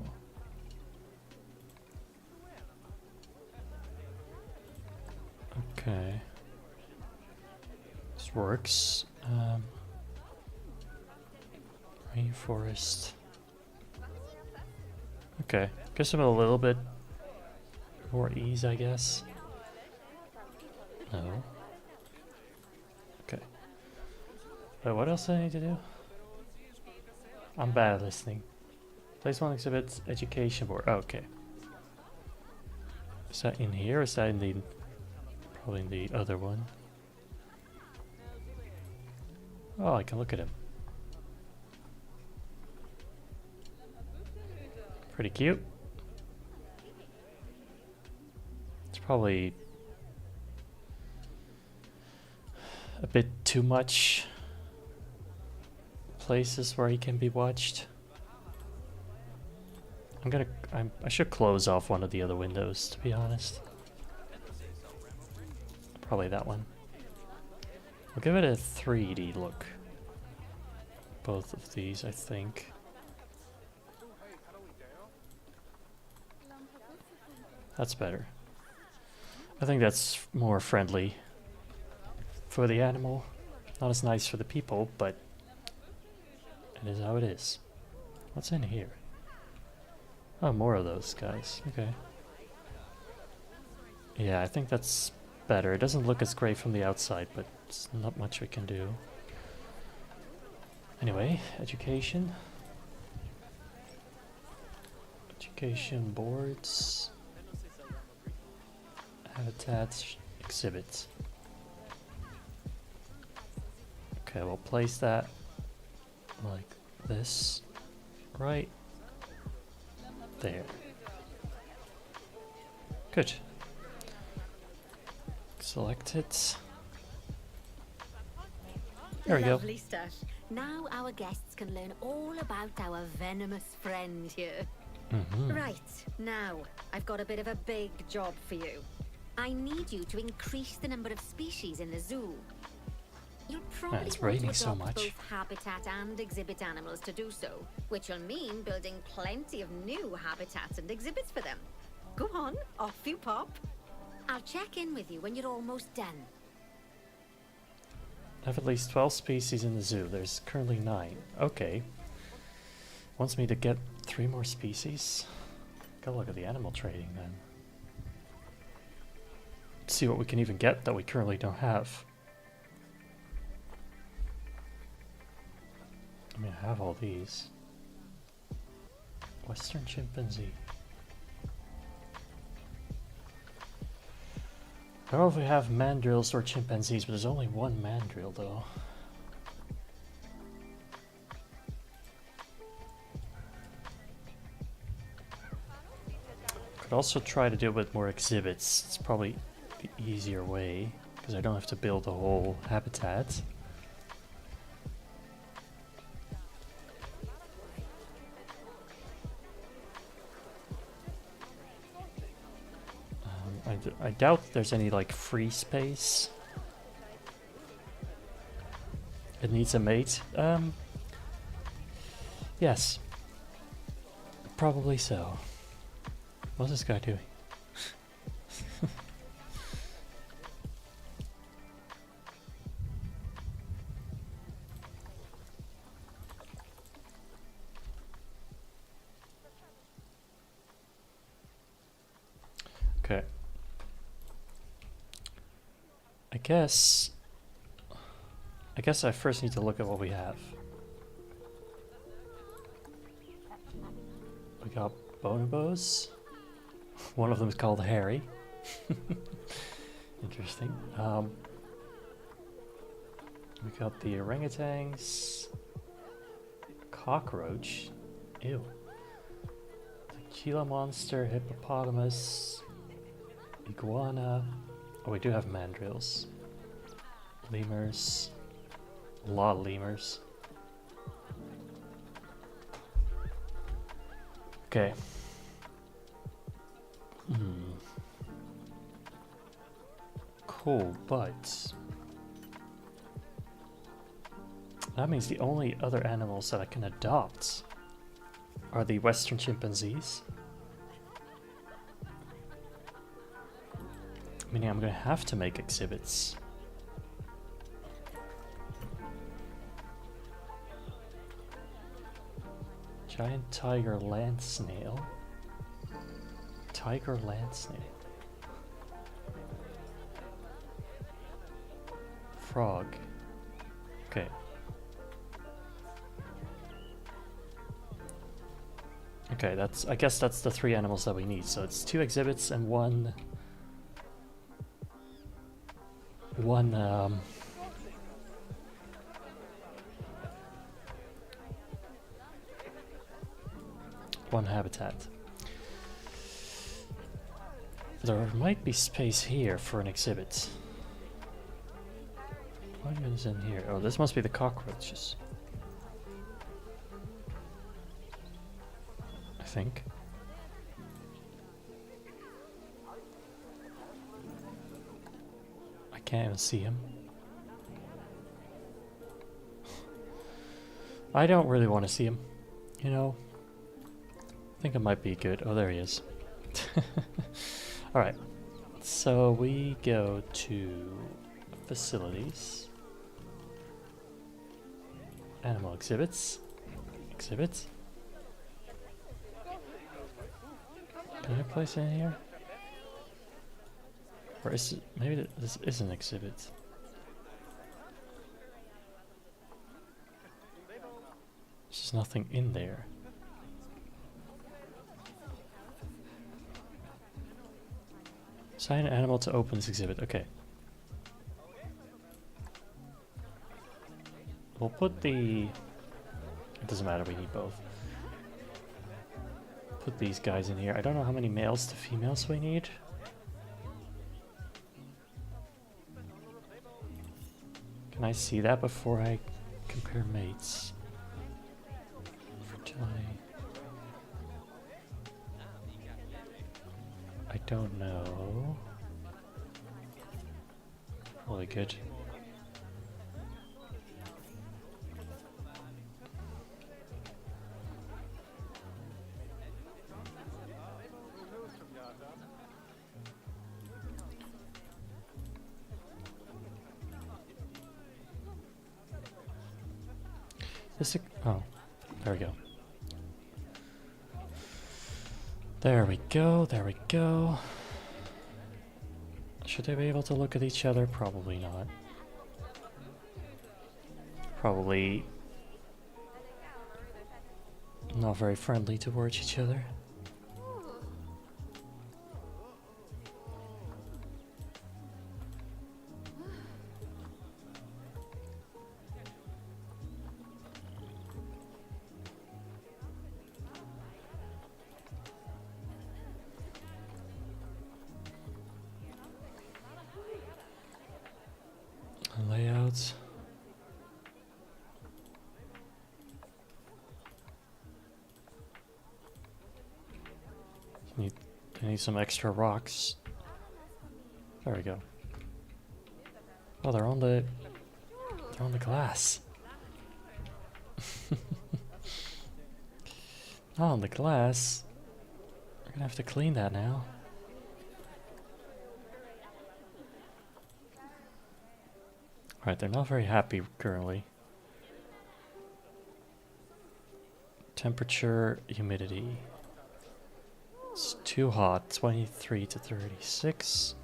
Okay. This works. Rainforest. Okay, gives him a little bit more ease, I guess. No. Okay. Wait, what else do I need to do? I'm bad at listening. Place one exhibit education board. Oh, okay. Is that in here or is that in the... probably in the other one? Oh, I can look at him. Pretty cute. It's probably a bit too much places where he can be watched. I should close off one of the other windows, to be honest. Probably that one. We'll give it a 3D look. Both of these, I think. That's better. I think that's more friendly for the animal. Not as nice for the people, but it is how it is. What's in here? Oh, more of those guys. Okay. Yeah, I think that's better. It doesn't look as great from the outside, but it's not much we can do. Anyway, education. Education boards. Habitats, exhibits. Okay, we'll place that like this, right there. Good. Select it. There we go. Lovely stuff. Now our guests can learn all about our venomous friend here. Right, now, I've got a bit of a big job for you. I need you to increase the number of species in the zoo. You'll probably it's want raining to so adopt much. both habitat and exhibit animals to do so, which will mean building plenty of new habitats and exhibits for them. Go on, off you pop. I'll check in with you when you're almost done. I have at least 12 species in the zoo. There's currently 9. Okay. Wants me to get 3 more species? Gotta look at the animal trading then. See what we can even get that we currently don't have. I mean, I have all these. Western chimpanzee. I don't know if we have mandrills or chimpanzees, but there's only one mandrill though. Could also try to do with more exhibits. It's probably the easier way, because I don't have to build a whole habitat. I doubt there's any like free space. It needs a mate. Yes. Probably so. What's this guy doing? Okay. I guess I first need to look at what we have. We got bonobos. One of them is called Harry. Interesting. We got the orangutans. Cockroach. Ew. The Gila monster, hippopotamus, iguana. Oh, we do have mandrills. Lemurs. A lot of lemurs. Okay. Cool, but that means the only other animals that I can adopt are the Western chimpanzees. Meaning I'm gonna have to make exhibits. Giant tiger land snail. Tiger land snail. Frog. Okay. Okay, that's, I guess that's the 3 animals that we need. So it's 2 exhibits and one habitat. There might be space here for an exhibit. What is in here? Oh, this must be the cockroaches. I think. I can't even see him. I don't really want to see him, you know. I think it might be good. Oh, there he is. Alright, so we go to facilities, animal exhibits, exhibits. Can I place it in here? Or is it, maybe this is an exhibit. There's nothing in there. Assign an animal to open this exhibit. Okay. We'll put the... It doesn't matter, we need both. Put these guys in here. I don't know how many males to females we need. Can I see that before I compare mates? Fertility. I don't know. Probably good. This, oh, there we go. There we go, there we go. Should they be able to look at each other? Probably not. Probably not very friendly towards each other. Layouts. I need some extra rocks. There we go. Oh, they're on the glass. Not on the glass. We're gonna have to clean that now. Alright, they're not very happy currently. Temperature, humidity. It's too hot, 23 to 36.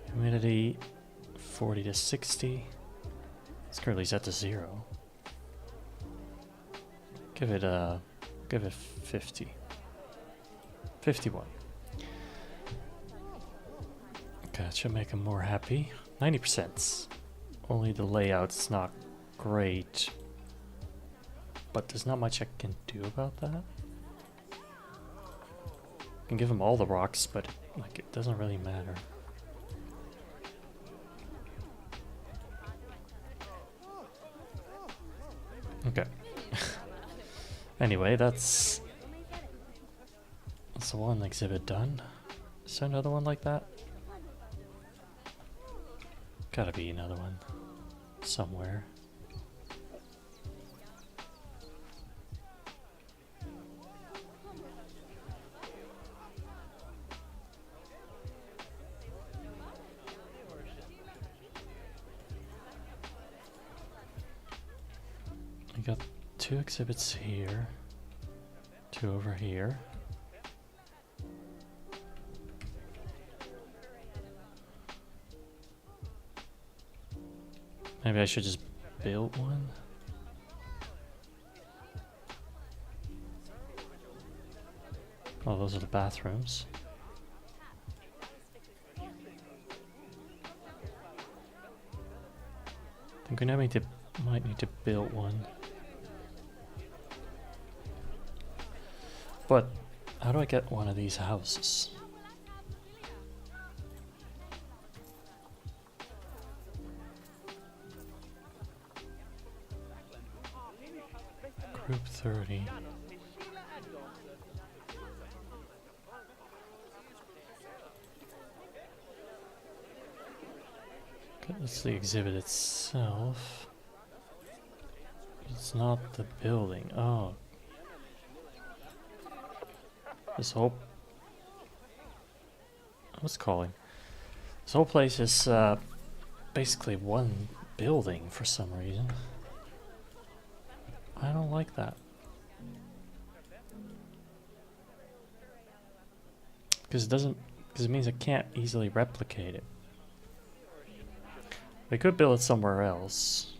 Humidity, 40 to 60. It's currently set to 0. Give it 50. 51. Okay, that should make them more happy. 90%. Only the layout's not great. But there's not much I can do about that. I can give them all the rocks, but it doesn't really matter. Okay. Anyway, that's the one exhibit done. Is there another one like that? Gotta be another one somewhere. I got 2 exhibits here, 2 over here. Maybe I should just build one. Oh, those are the bathrooms. I think we might need to build one. But how do I get one of these houses? Group 30. Okay, that's the exhibit itself. It's not the building. Oh. This whole... What's it calling? This whole place is basically one building for some reason. I don't like that. Because it means I can't easily replicate it. I could build it somewhere else.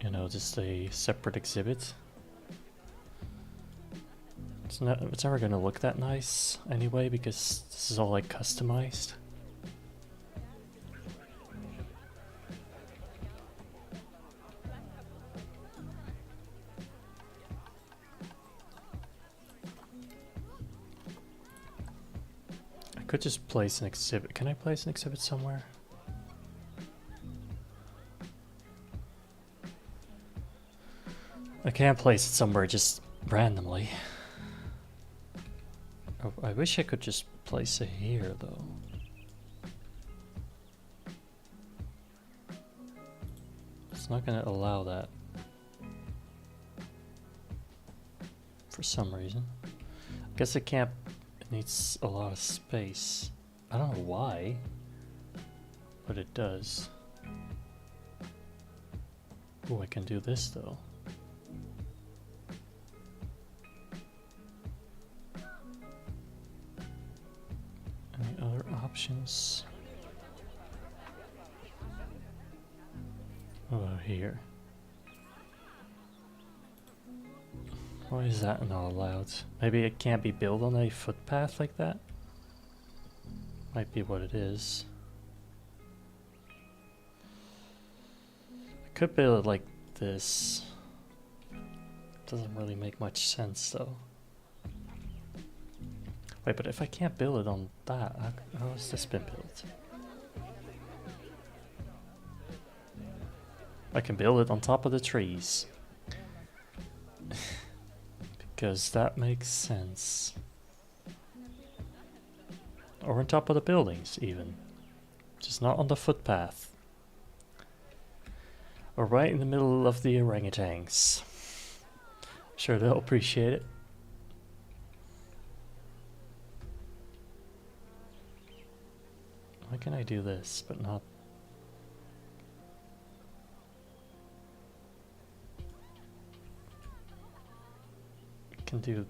You know, just a separate exhibit. It's never gonna look that nice anyway because this is all like customized. I could just place an exhibit. Can I place an exhibit somewhere? I can't place it somewhere just randomly. Oh, I wish I could just place it here though. It's not gonna allow that. For some reason. I guess it can't, it needs a lot of space. I don't know why, but it does. Oh, I can do this though. Any other options? What about here? Why is that not allowed? Maybe it can't be built on a footpath like that? Might be what it is. I could build it like this. Doesn't really make much sense though. Wait, but if I can't build it on that, how has this been built? I can build it on top of the trees. Because that makes sense. Or on top of the buildings, even. Just not on the footpath. Or right in the middle of the orangutans. I'm sure they'll appreciate it. Why can I do this, but not... I can do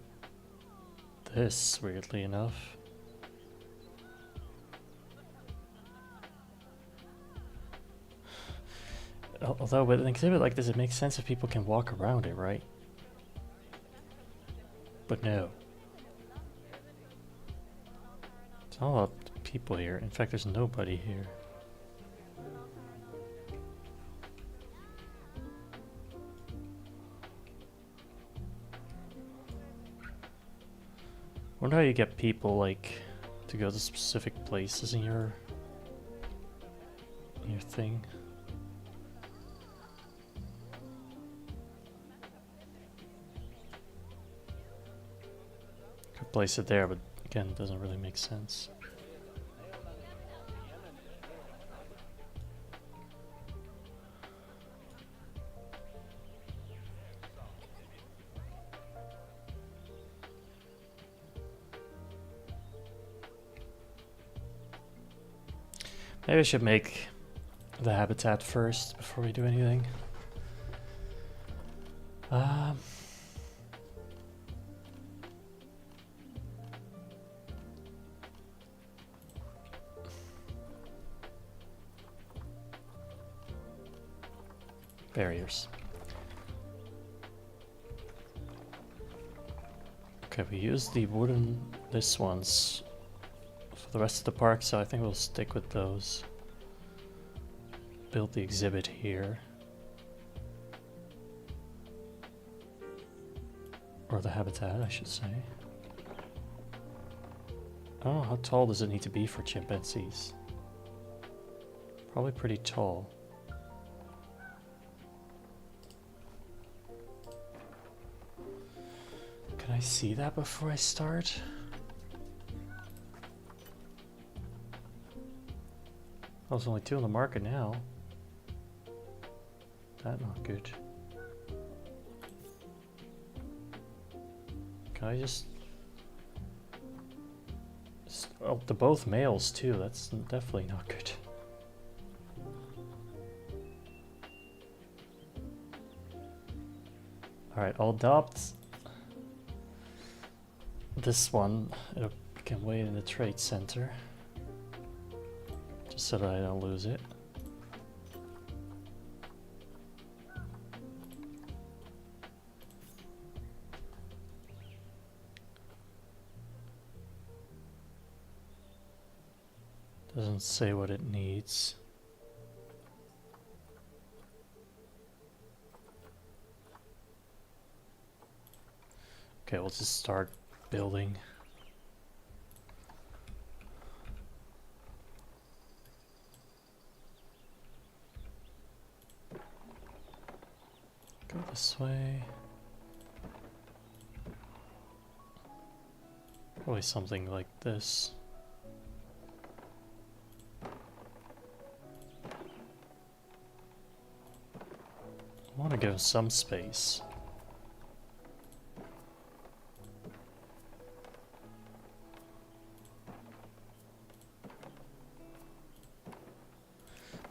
this, weirdly enough. Although with an exhibit like this, it makes sense if people can walk around it, right? But no. It's all up to people here. In fact, there's nobody here. Wonder how you get people like to go to specific places in your thing. Could place it there, but again, it doesn't really make sense. Maybe I should make the habitat first before we do anything. Um, barriers. Okay, we use the wooden this ones for the rest of the park, so I think we'll stick with those. Build the exhibit here. Or the habitat, I should say. I don't know, how tall does it need to be for chimpanzees? Probably pretty tall. Can I see that before I start? Oh, there's only 2 on the market now. That's not good. Can I just... Oh, they're both males too. That's definitely not good. Alright, I'll adopt this one. It can wait in the trade center. Just so that I don't lose it. Doesn't say what it needs. Okay, we'll just start building. Go this way. Probably something like this. I want to give some space.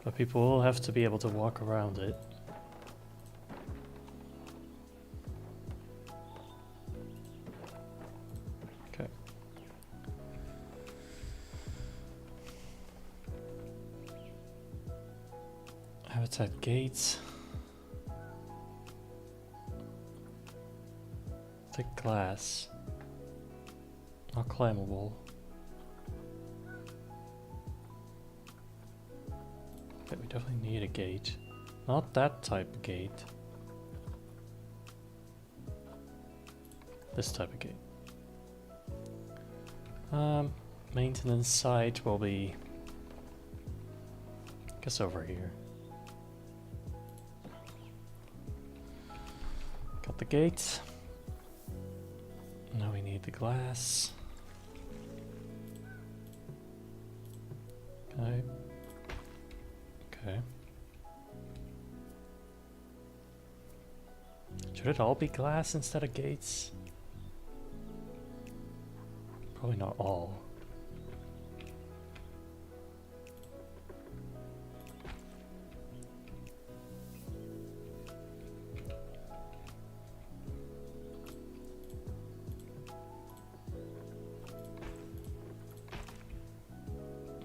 But people will have to be able to walk around it. Okay. Habitat gates. Thick glass. Not climbable. Okay, we definitely need a gate. Not that type of gate. This type of gate. Maintenance site will be, I guess, over here. Got the gate. Now we need the glass. Okay. Okay. Should it all be glass instead of gates? Probably not all.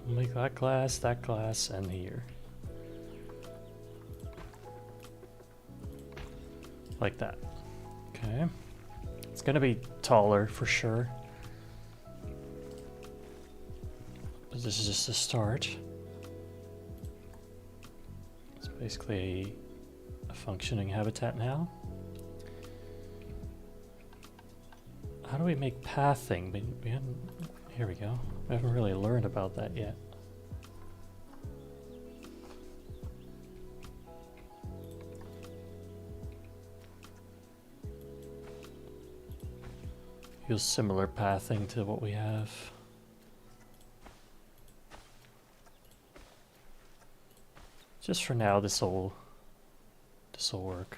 Make that glass, and here. Like that. Okay. It's gonna be taller for sure. But this is just a start. It's basically a functioning habitat now. How do we make pathing? We haven't... Here we go. We haven't really learned about that yet. Use similar pathing to what we have. Just for now, this'll work.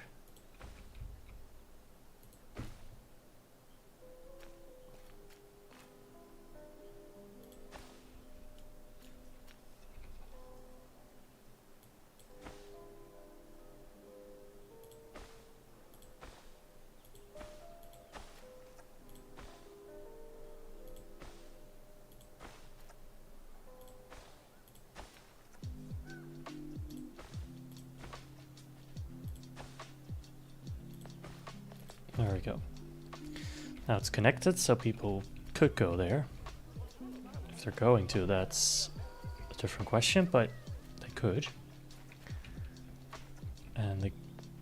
There we go. Now it's connected, so people could go there. If they're going to, that's a different question, but they could. And the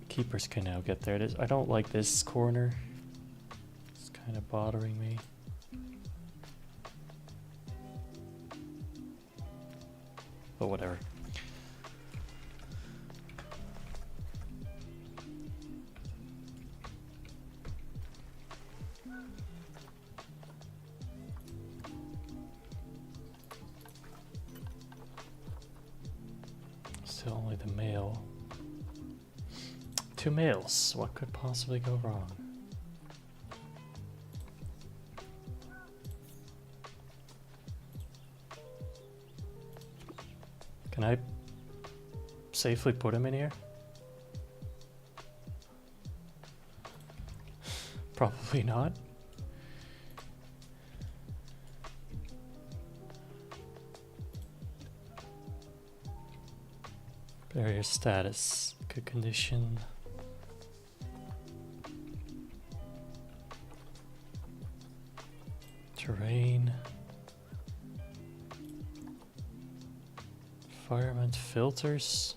keepers can now get there. I don't like this corner. It's kind of bothering me. But whatever. Still only the male. 2 males. What could possibly go wrong? Can I safely put him in here? Probably not. Barrier status. Good condition. Terrain. Environment filters.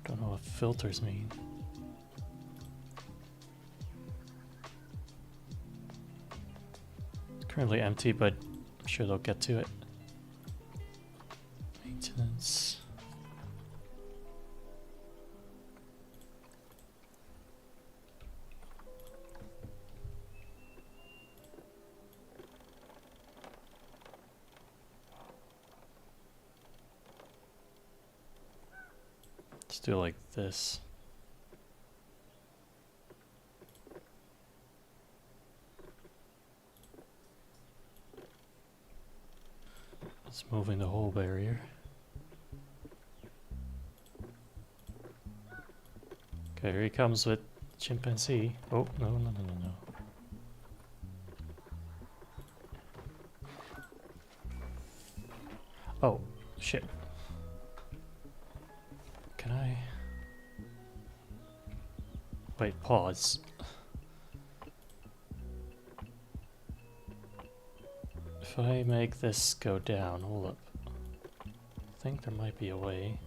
Don't know what filters mean. It's currently empty, but I'm sure they'll get to it. Maintenance. Let's do it like this. It's moving the whole barrier. Okay, here he comes with chimpanzee. Oh, no, no, no, no, no. Oh, shit. Can I... Wait, pause. If I make this go down, hold up. I think there might be a way.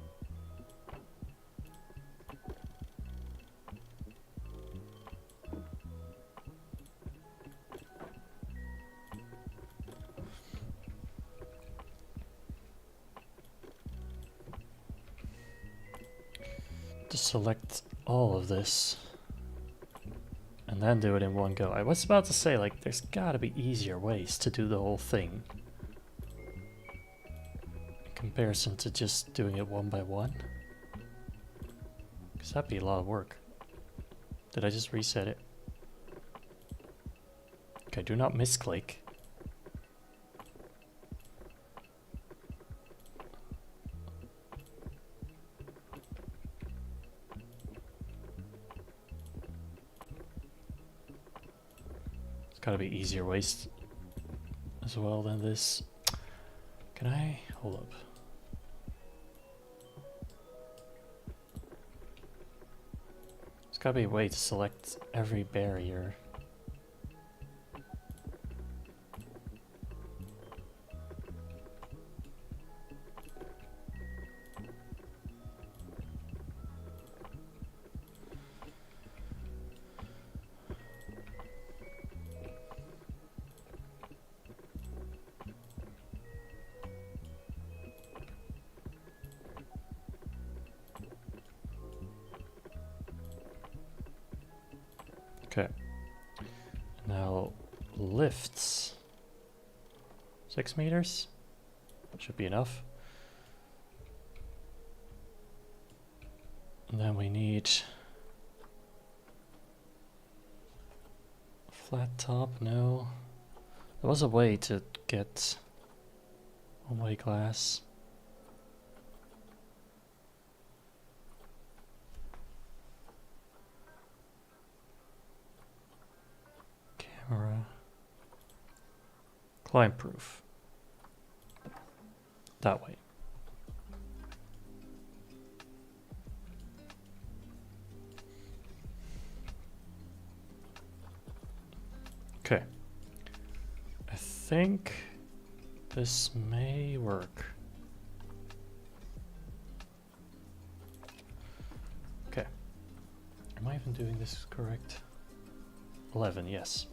To select all of this and then do it in one go. I was about to say, like, there's gotta be easier ways to do the whole thing in comparison to just doing it one by one, because that'd be a lot of work. Did I just reset it? Okay, do not misclick. Gotta be easier ways as well than this. Can I hold up? There's gotta be a way to select every barrier. Okay. Now lifts. 6 meters? Should be enough. And then we need a flat top. No. There was a way to get one-way glass. Camera. Climb proof. That way. think this may work. Okay. Am I even doing this correct? 11, yes.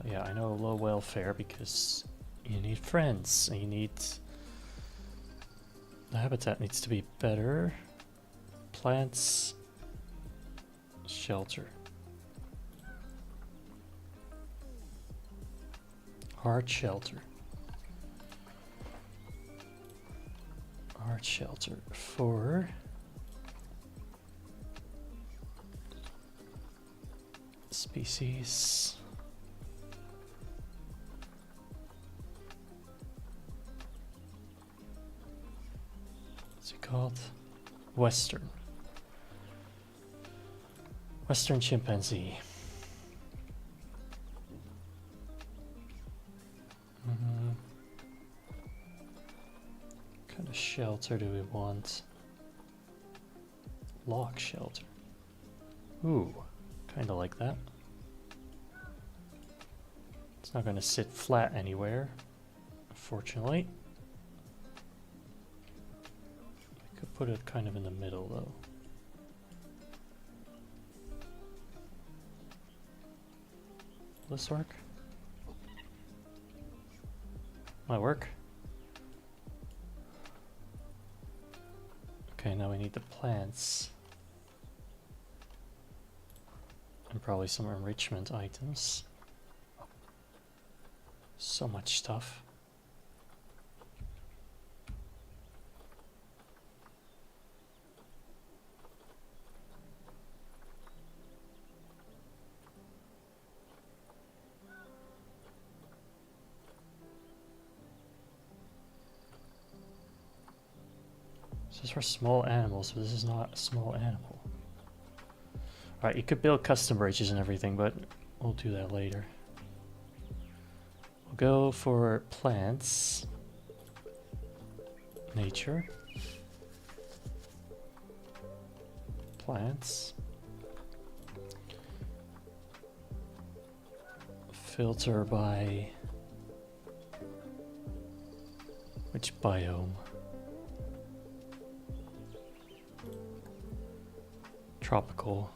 Yeah, I know low welfare because you need friends and you need... The habitat needs to be better. Plants, shelter. Hard shelter. Hard shelter for species. What's it called? Western chimpanzee. What kind of shelter do we want? Log shelter. Ooh, kind of like that. It's not going to sit flat anywhere, unfortunately. We could put it kind of in the middle though. Will this work? Might work. Okay, now we need the plants. And probably some enrichment items. So much stuff. This is for small animals, but this is not a small animal. Alright, you could build custom bridges and everything, but we'll do that later. We'll go for plants. Nature. Plants. Filter by... which biome? Tropical.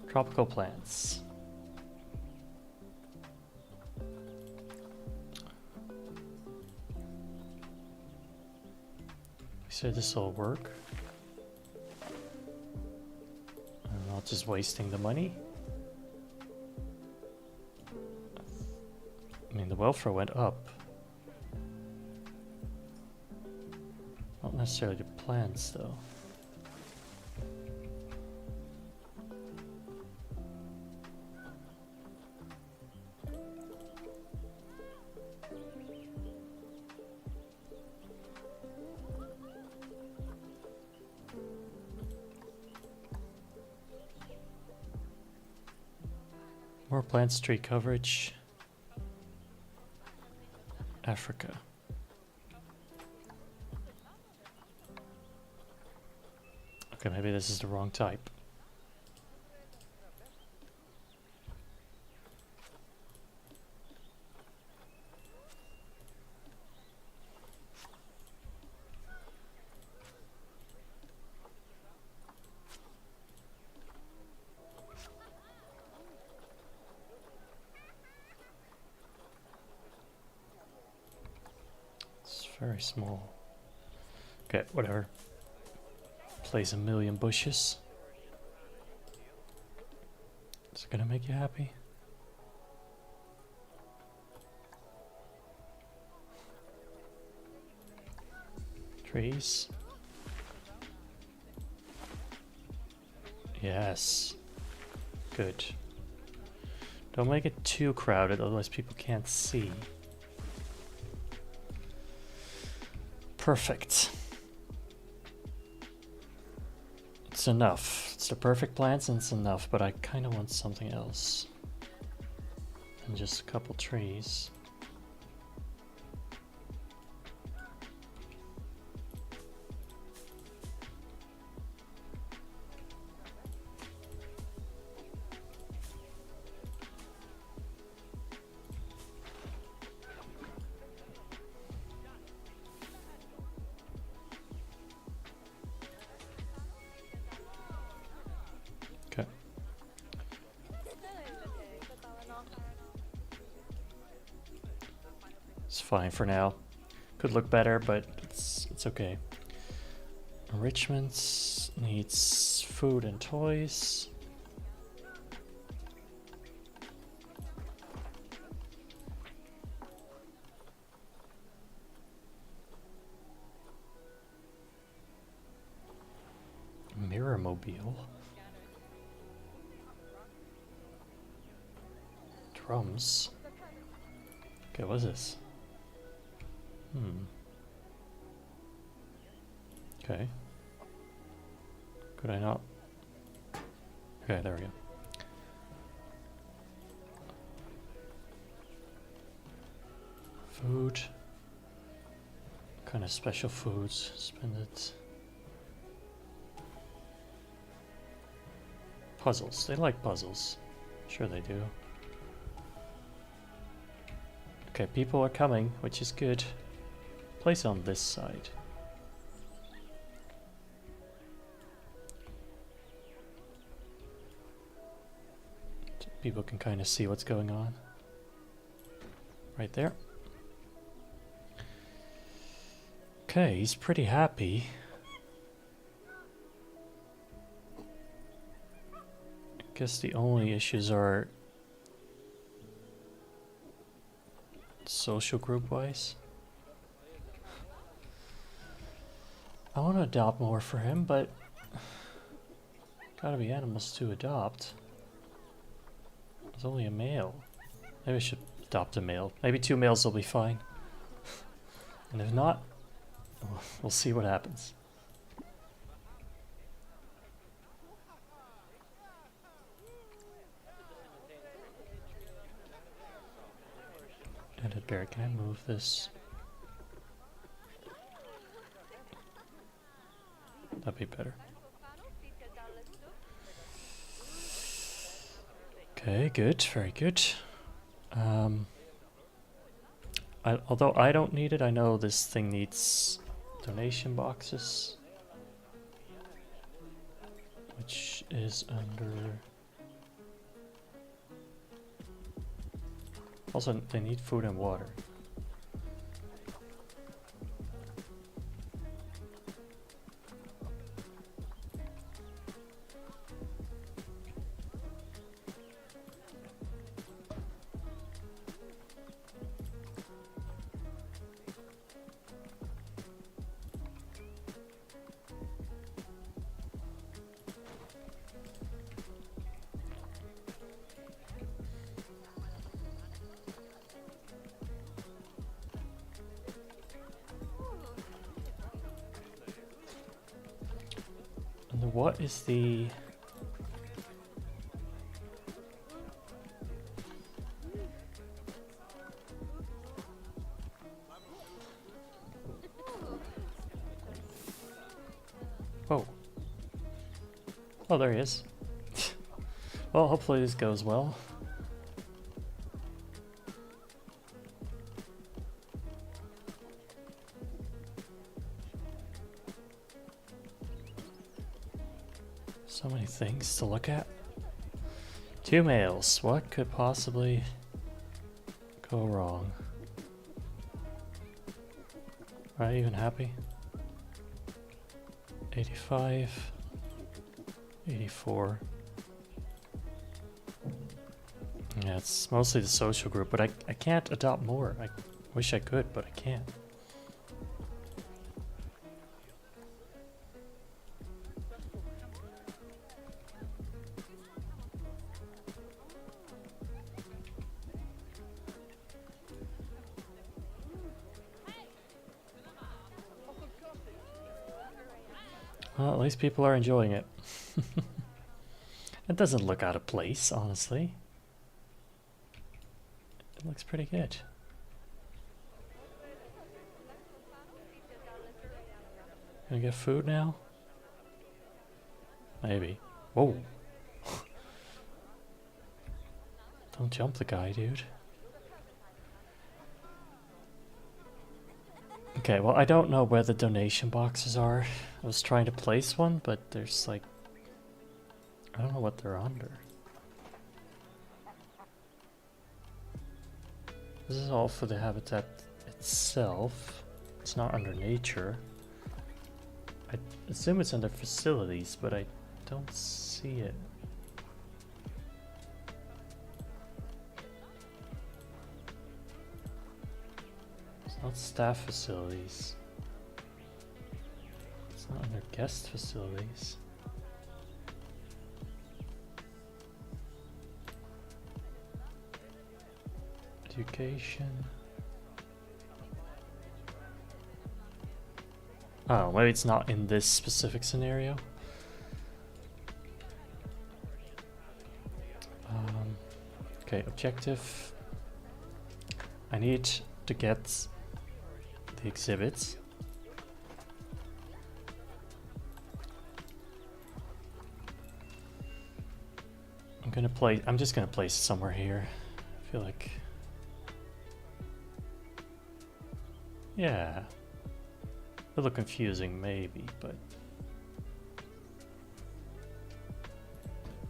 Tropical plants. We said this will work. I'm not just wasting the money. I mean, the welfare went up. Not necessarily the plants, though. More plants, tree coverage. Africa. Okay, maybe this is the wrong type. Very small. Okay, whatever. Place a million bushes. Is it gonna make you happy? Trees. Yes. Good. Don't make it too crowded, otherwise people can't see. Perfect. It's enough. It's the perfect plants and it's enough, but I kind of want something else. And just a couple trees. fine for now. Could look better, but it's okay. Enrichments needs food and toys. Mirror mobile. Drums. Okay, what is this? Okay. Could I not? Okay, there we go. Food. What kind of special foods? Spend it. Puzzles. They like puzzles. Sure they do. Okay, people are coming, which is good. Place on this side. So people can kind of see what's going on. Right there. Okay, he's pretty happy. I guess the only issues are social group wise. I want to adopt more for him, but gotta be animals to adopt. There's only a male. Maybe I should adopt a male. Maybe 2 males will be fine. And if not, we'll see what happens. Edit bear, can I move this? That'd be better. Okay, good, very good. Although I don't need it, I know this thing needs donation boxes, which is under. Also, they need food and water. And what is the... Oh. Oh, there he is. Well, hopefully this goes well. So many things to look at. 2 males. What could possibly go wrong? Are you even happy? 85, 84. Yeah, it's mostly the social group, but I can't adopt more. I wish I could, but I can't. Well, at least people are enjoying it. It doesn't look out of place, honestly. It looks pretty good. Gonna get food now? Maybe. Whoa. Don't jump the guy, dude. Okay, well, I don't know where the donation boxes are. I was trying to place one, but there's like... I don't know what they're under. This is all for the habitat itself. It's not under nature. I assume it's under facilities, but I don't see it. It's not staff facilities. It's not under guest facilities. Education. Oh, maybe it's not in this specific scenario. Okay, objective. I need to get the exhibits. I'm just gonna place it somewhere here. I feel like, yeah, a little confusing maybe, but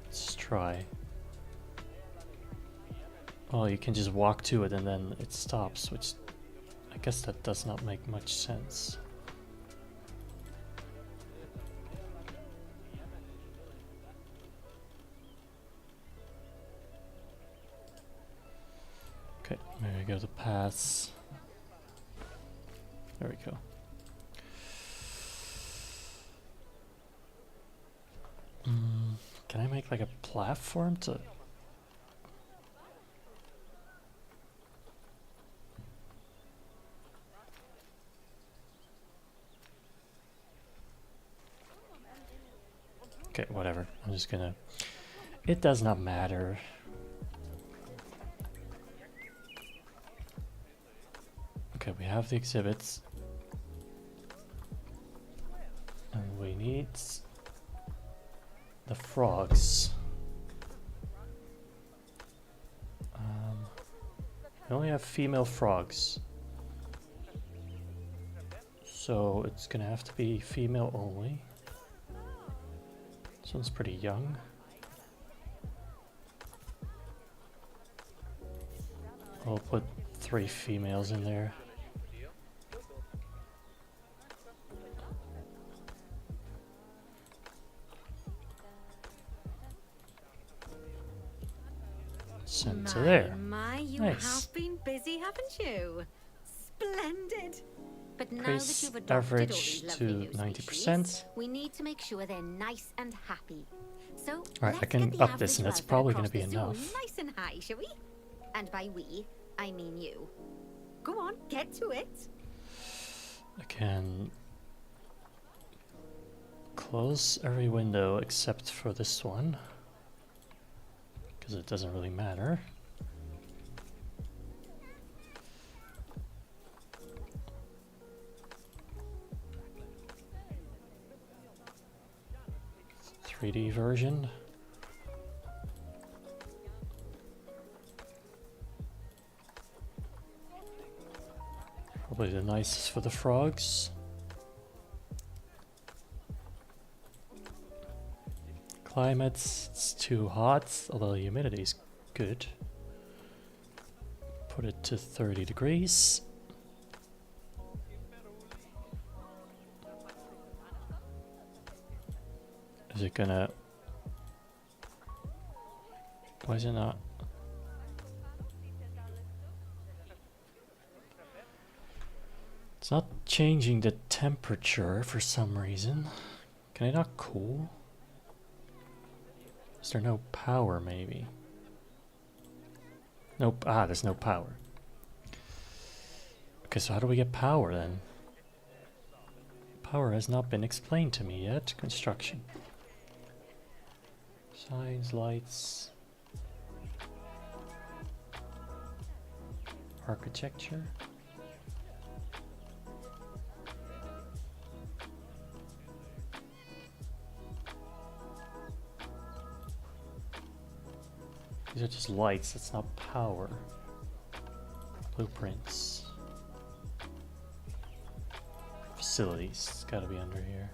let's try. Oh, you can just walk to it and then it stops, which I guess that does not make much sense. Okay, maybe I go to paths. There we go. Can I make like a platform to... Okay, whatever. I'm just gonna... It does not matter. Okay, we have the exhibits. And we need the frogs. We only have female frogs. So it's gonna have to be female only. This one's pretty young. I'll put 3 females in there. Sent to there. My, you Nice. have been busy, haven't you? Splendid. But now that Increase you've adopted all average these to lovely new 90%. species, we need to make sure they're nice and happy. So Alright, let's I can get the up this and average that's welfare probably going to across be the enough. zone nice and high, shall we? And by we, I mean you. Go on, get to it. I can close every window except for this one, because it doesn't really matter. .3D version. Probably the nicest for the frogs. Climate, it's too hot, although the humidity is good. Put it to 30 degrees. Is it gonna... Why is it not? It's not changing the temperature for some reason. Can I not cool? Is there no power maybe? Nope. Ah, there's no power. Okay, so how do we get power then? Power has not been explained to me yet. Construction. Signs, lights. Architecture. These are just lights, that's not power. Blueprints. Facilities, it's gotta be under here.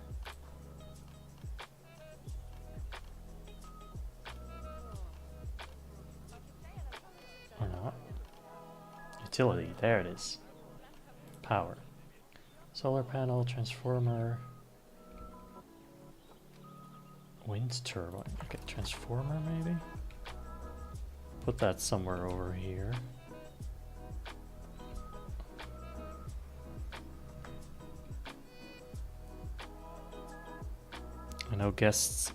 Or not. Utility, there it is. Solar panel, transformer, wind turbine. Okay, transformer maybe? Put that somewhere over here. I know guests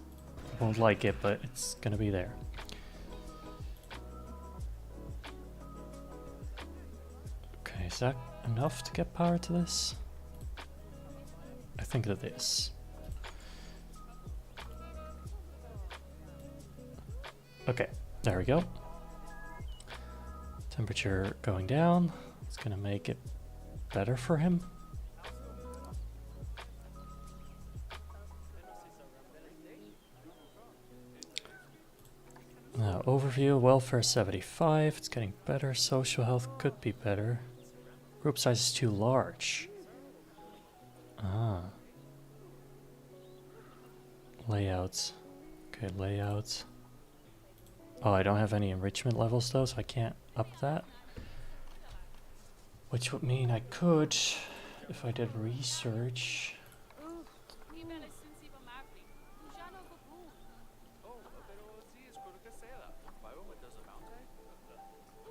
won't like it, but it's gonna be there. Okay, is that enough to get power to this? I think that is. Okay, there we go. Temperature going down. It's gonna make it better for him. Now, overview, welfare 75, it's getting better. Social health could be better. Group size is too large. Ah. Layouts. Okay, layouts. Oh, I don't have any enrichment levels though, so I can't up that. Which would mean I could, if I did research.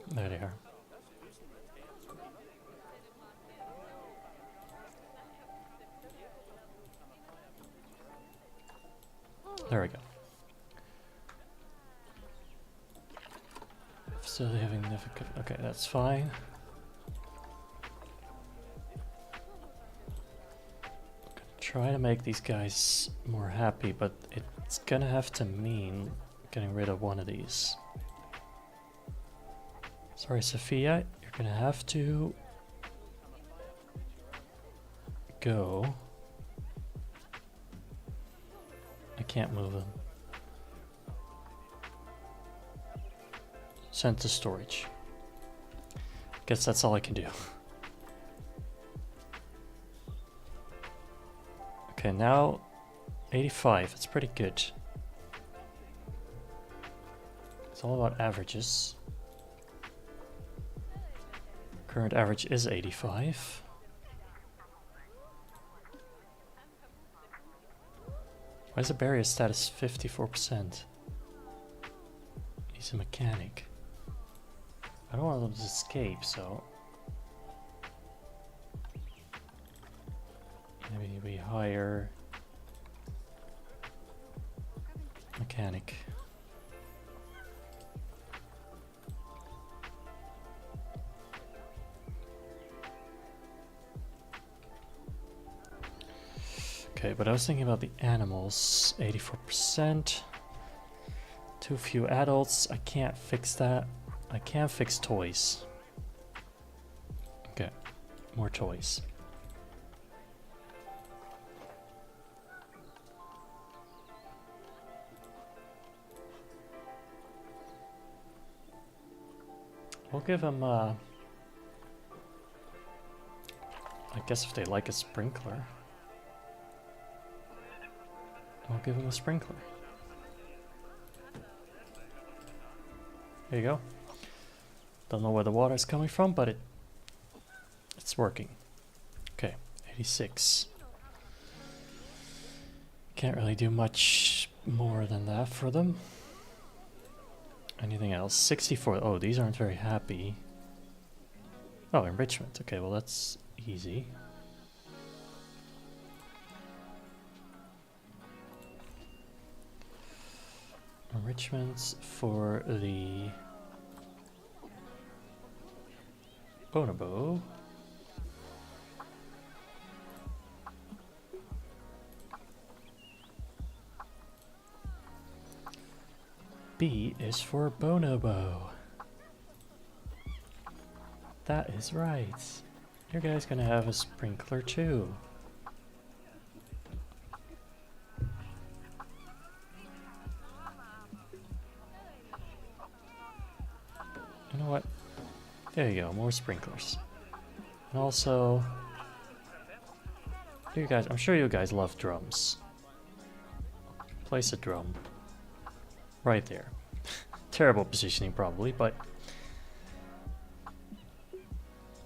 There they are. There we go. Still having difficult. Okay, that's fine. Try to make these guys more happy, but it's gonna have to mean getting rid of one of these. Sorry, Sophia, you're gonna have to go. I can't move them. Sent to storage. Guess that's all I can do. Okay, now 85. It's pretty good. It's all about averages. Current average is 85. Why is the barrier status 54%? He's a mechanic. I don't want them to escape, so maybe we hire mechanic. Okay, but I was thinking about the animals. 84%. Too few adults. I can't fix that. I can't fix toys. Okay, more toys. We'll give them, I guess if they like a sprinkler, I'll give them a sprinkler. There you go. Don't know where the water is coming from, but it's working. Okay, 86. Can't really do much more than that for them. Anything else? 64. Oh, these aren't very happy. Oh, enrichment. Okay, well that's easy. Enrichments for the bonobo. B is for bonobo. That is right. Your guy's gonna have a sprinkler too. You know what? There you go, more sprinklers. And also, you guys, I'm sure you guys love drums. Place a drum. Right there. Terrible positioning probably, but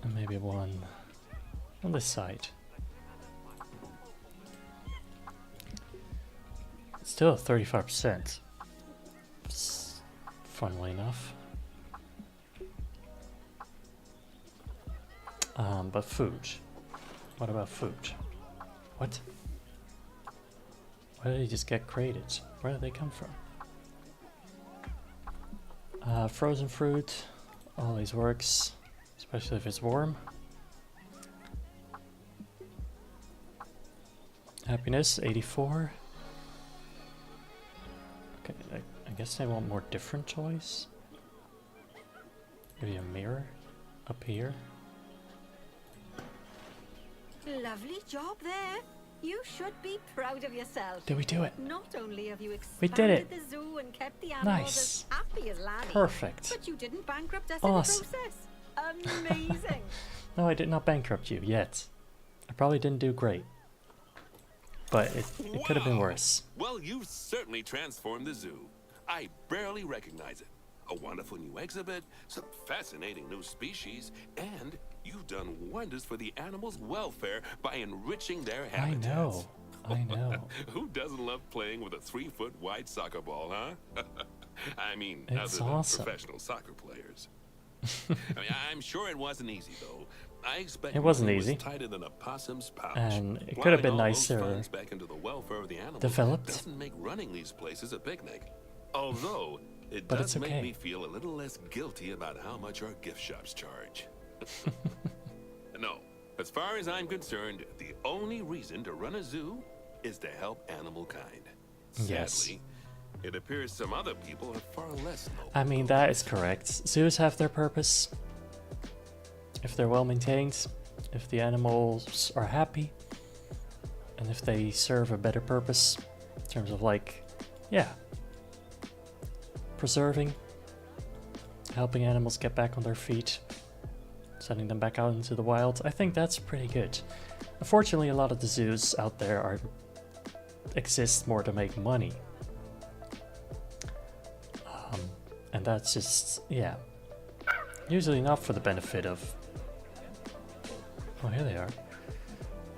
and maybe one on this side. Still 35%. Funnily enough. But food. What about food? What? Why did they just get created? Where did they come from? Frozen fruit always works, especially if it's warm. Happiness, 84. Okay, I guess I want more different toys. Maybe a mirror up here. Lovely job there. You should be proud of yourself. Did we do it? Not only have you We did expanded it. the zoo and kept the animals Nice. as happy as Laddie, Perfect. but you didn't bankrupt us Awesome. in the process. Amazing. No, I did not bankrupt you yet. I probably didn't do great. But it could have been Wow. worse. Well, you've certainly transformed the zoo. I barely recognize it. A wonderful new exhibit, some fascinating new species, and you've done wonders for the animals' welfare by enriching their I habitats. know. I know. Who doesn't love playing with a 3-foot wide soccer ball, huh? I mean, It's other than awesome. professional soccer players. I mean, I'm sure it wasn't easy, though. I expect It wasn't money was easy. tighter than a possum's pouch. And it could have been Plowing all those nicer funds back into the welfare of the animals developed. doesn't make running these places a picnic. Although it But does it's make okay. me feel a little less guilty about how much our gift shops charge. No, as far as I'm concerned, the only reason to run a zoo is to help animal kind. Yes. Sadly, it appears some other people are far less noble. I mean, that is correct. Zoos have their purpose. If they're well maintained, if the animals are happy, and if they serve a better purpose in terms of, like, yeah, preserving, helping animals get back on their feet, sending them back out into the wild, I think that's pretty good. Unfortunately, a lot of the zoos out there exist more to make money. And that's just, yeah, usually not for the benefit of... Oh, here they are.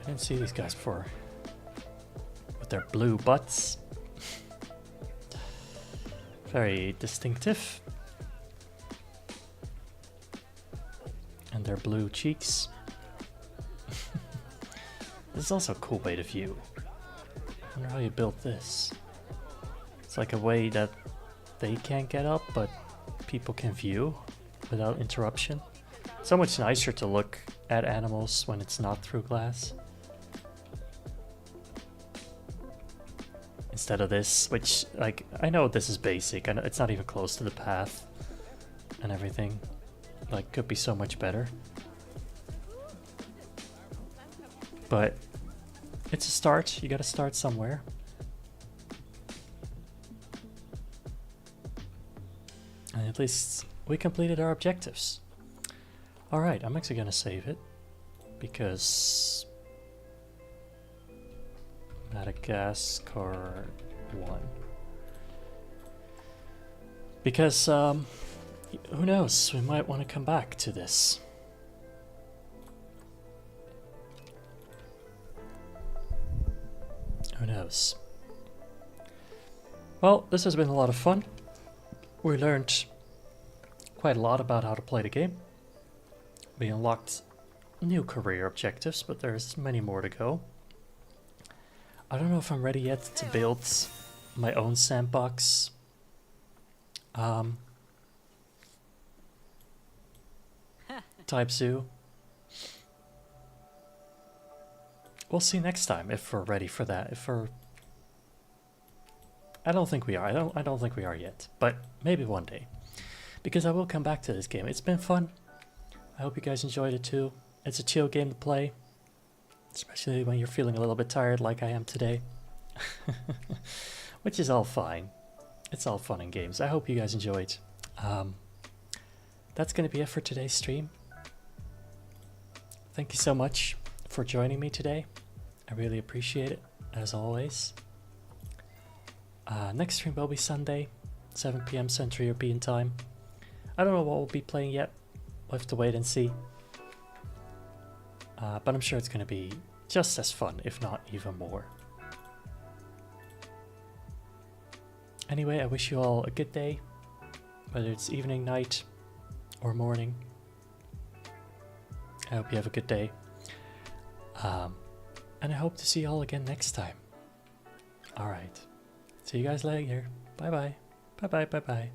I didn't see these guys before. With their blue butts. Very distinctive. And their blue cheeks. This is also a cool way to view. I wonder how you built this. It's like a way that they can't get up, but people can view without interruption. So much nicer to look at animals when it's not through glass. Instead of this, which, like, I know this is basic, and it's not even close to the path and everything. Like, could be so much better. But it's a start. You gotta start somewhere. And at least we completed our objectives. Alright, I'm actually gonna save it. Because... Madagascar 1. Because, who knows? We might want to come back to this. Who knows? Well, this has been a lot of fun. We learned quite a lot about how to play the game. We unlocked new career objectives, but there's many more to go. I don't know if I'm ready yet to build my own sandbox. Type zoo. We'll see next time if we're ready for that. If we're... I don't think we are. I don't think we are yet. But maybe one day. Because I will come back to this game. It's been fun. I hope you guys enjoyed it too. It's a chill game to play. Especially when you're feeling a little bit tired like I am today. Which is all fine. It's all fun and games. I hope you guys enjoyed. That's going to be it for today's stream. Thank you so much for joining me today. I really appreciate it, as always. Next stream will be Sunday, 7 PM Central European Time. I don't know what we'll be playing yet. We'll have to wait and see. But I'm sure it's going to be just as fun, if not even more. Anyway, I wish you all a good day, whether it's evening, night, or morning. I hope you have a good day. And I hope to see you all again next time. Alright. See you guys later. Bye bye. Bye bye. Bye bye.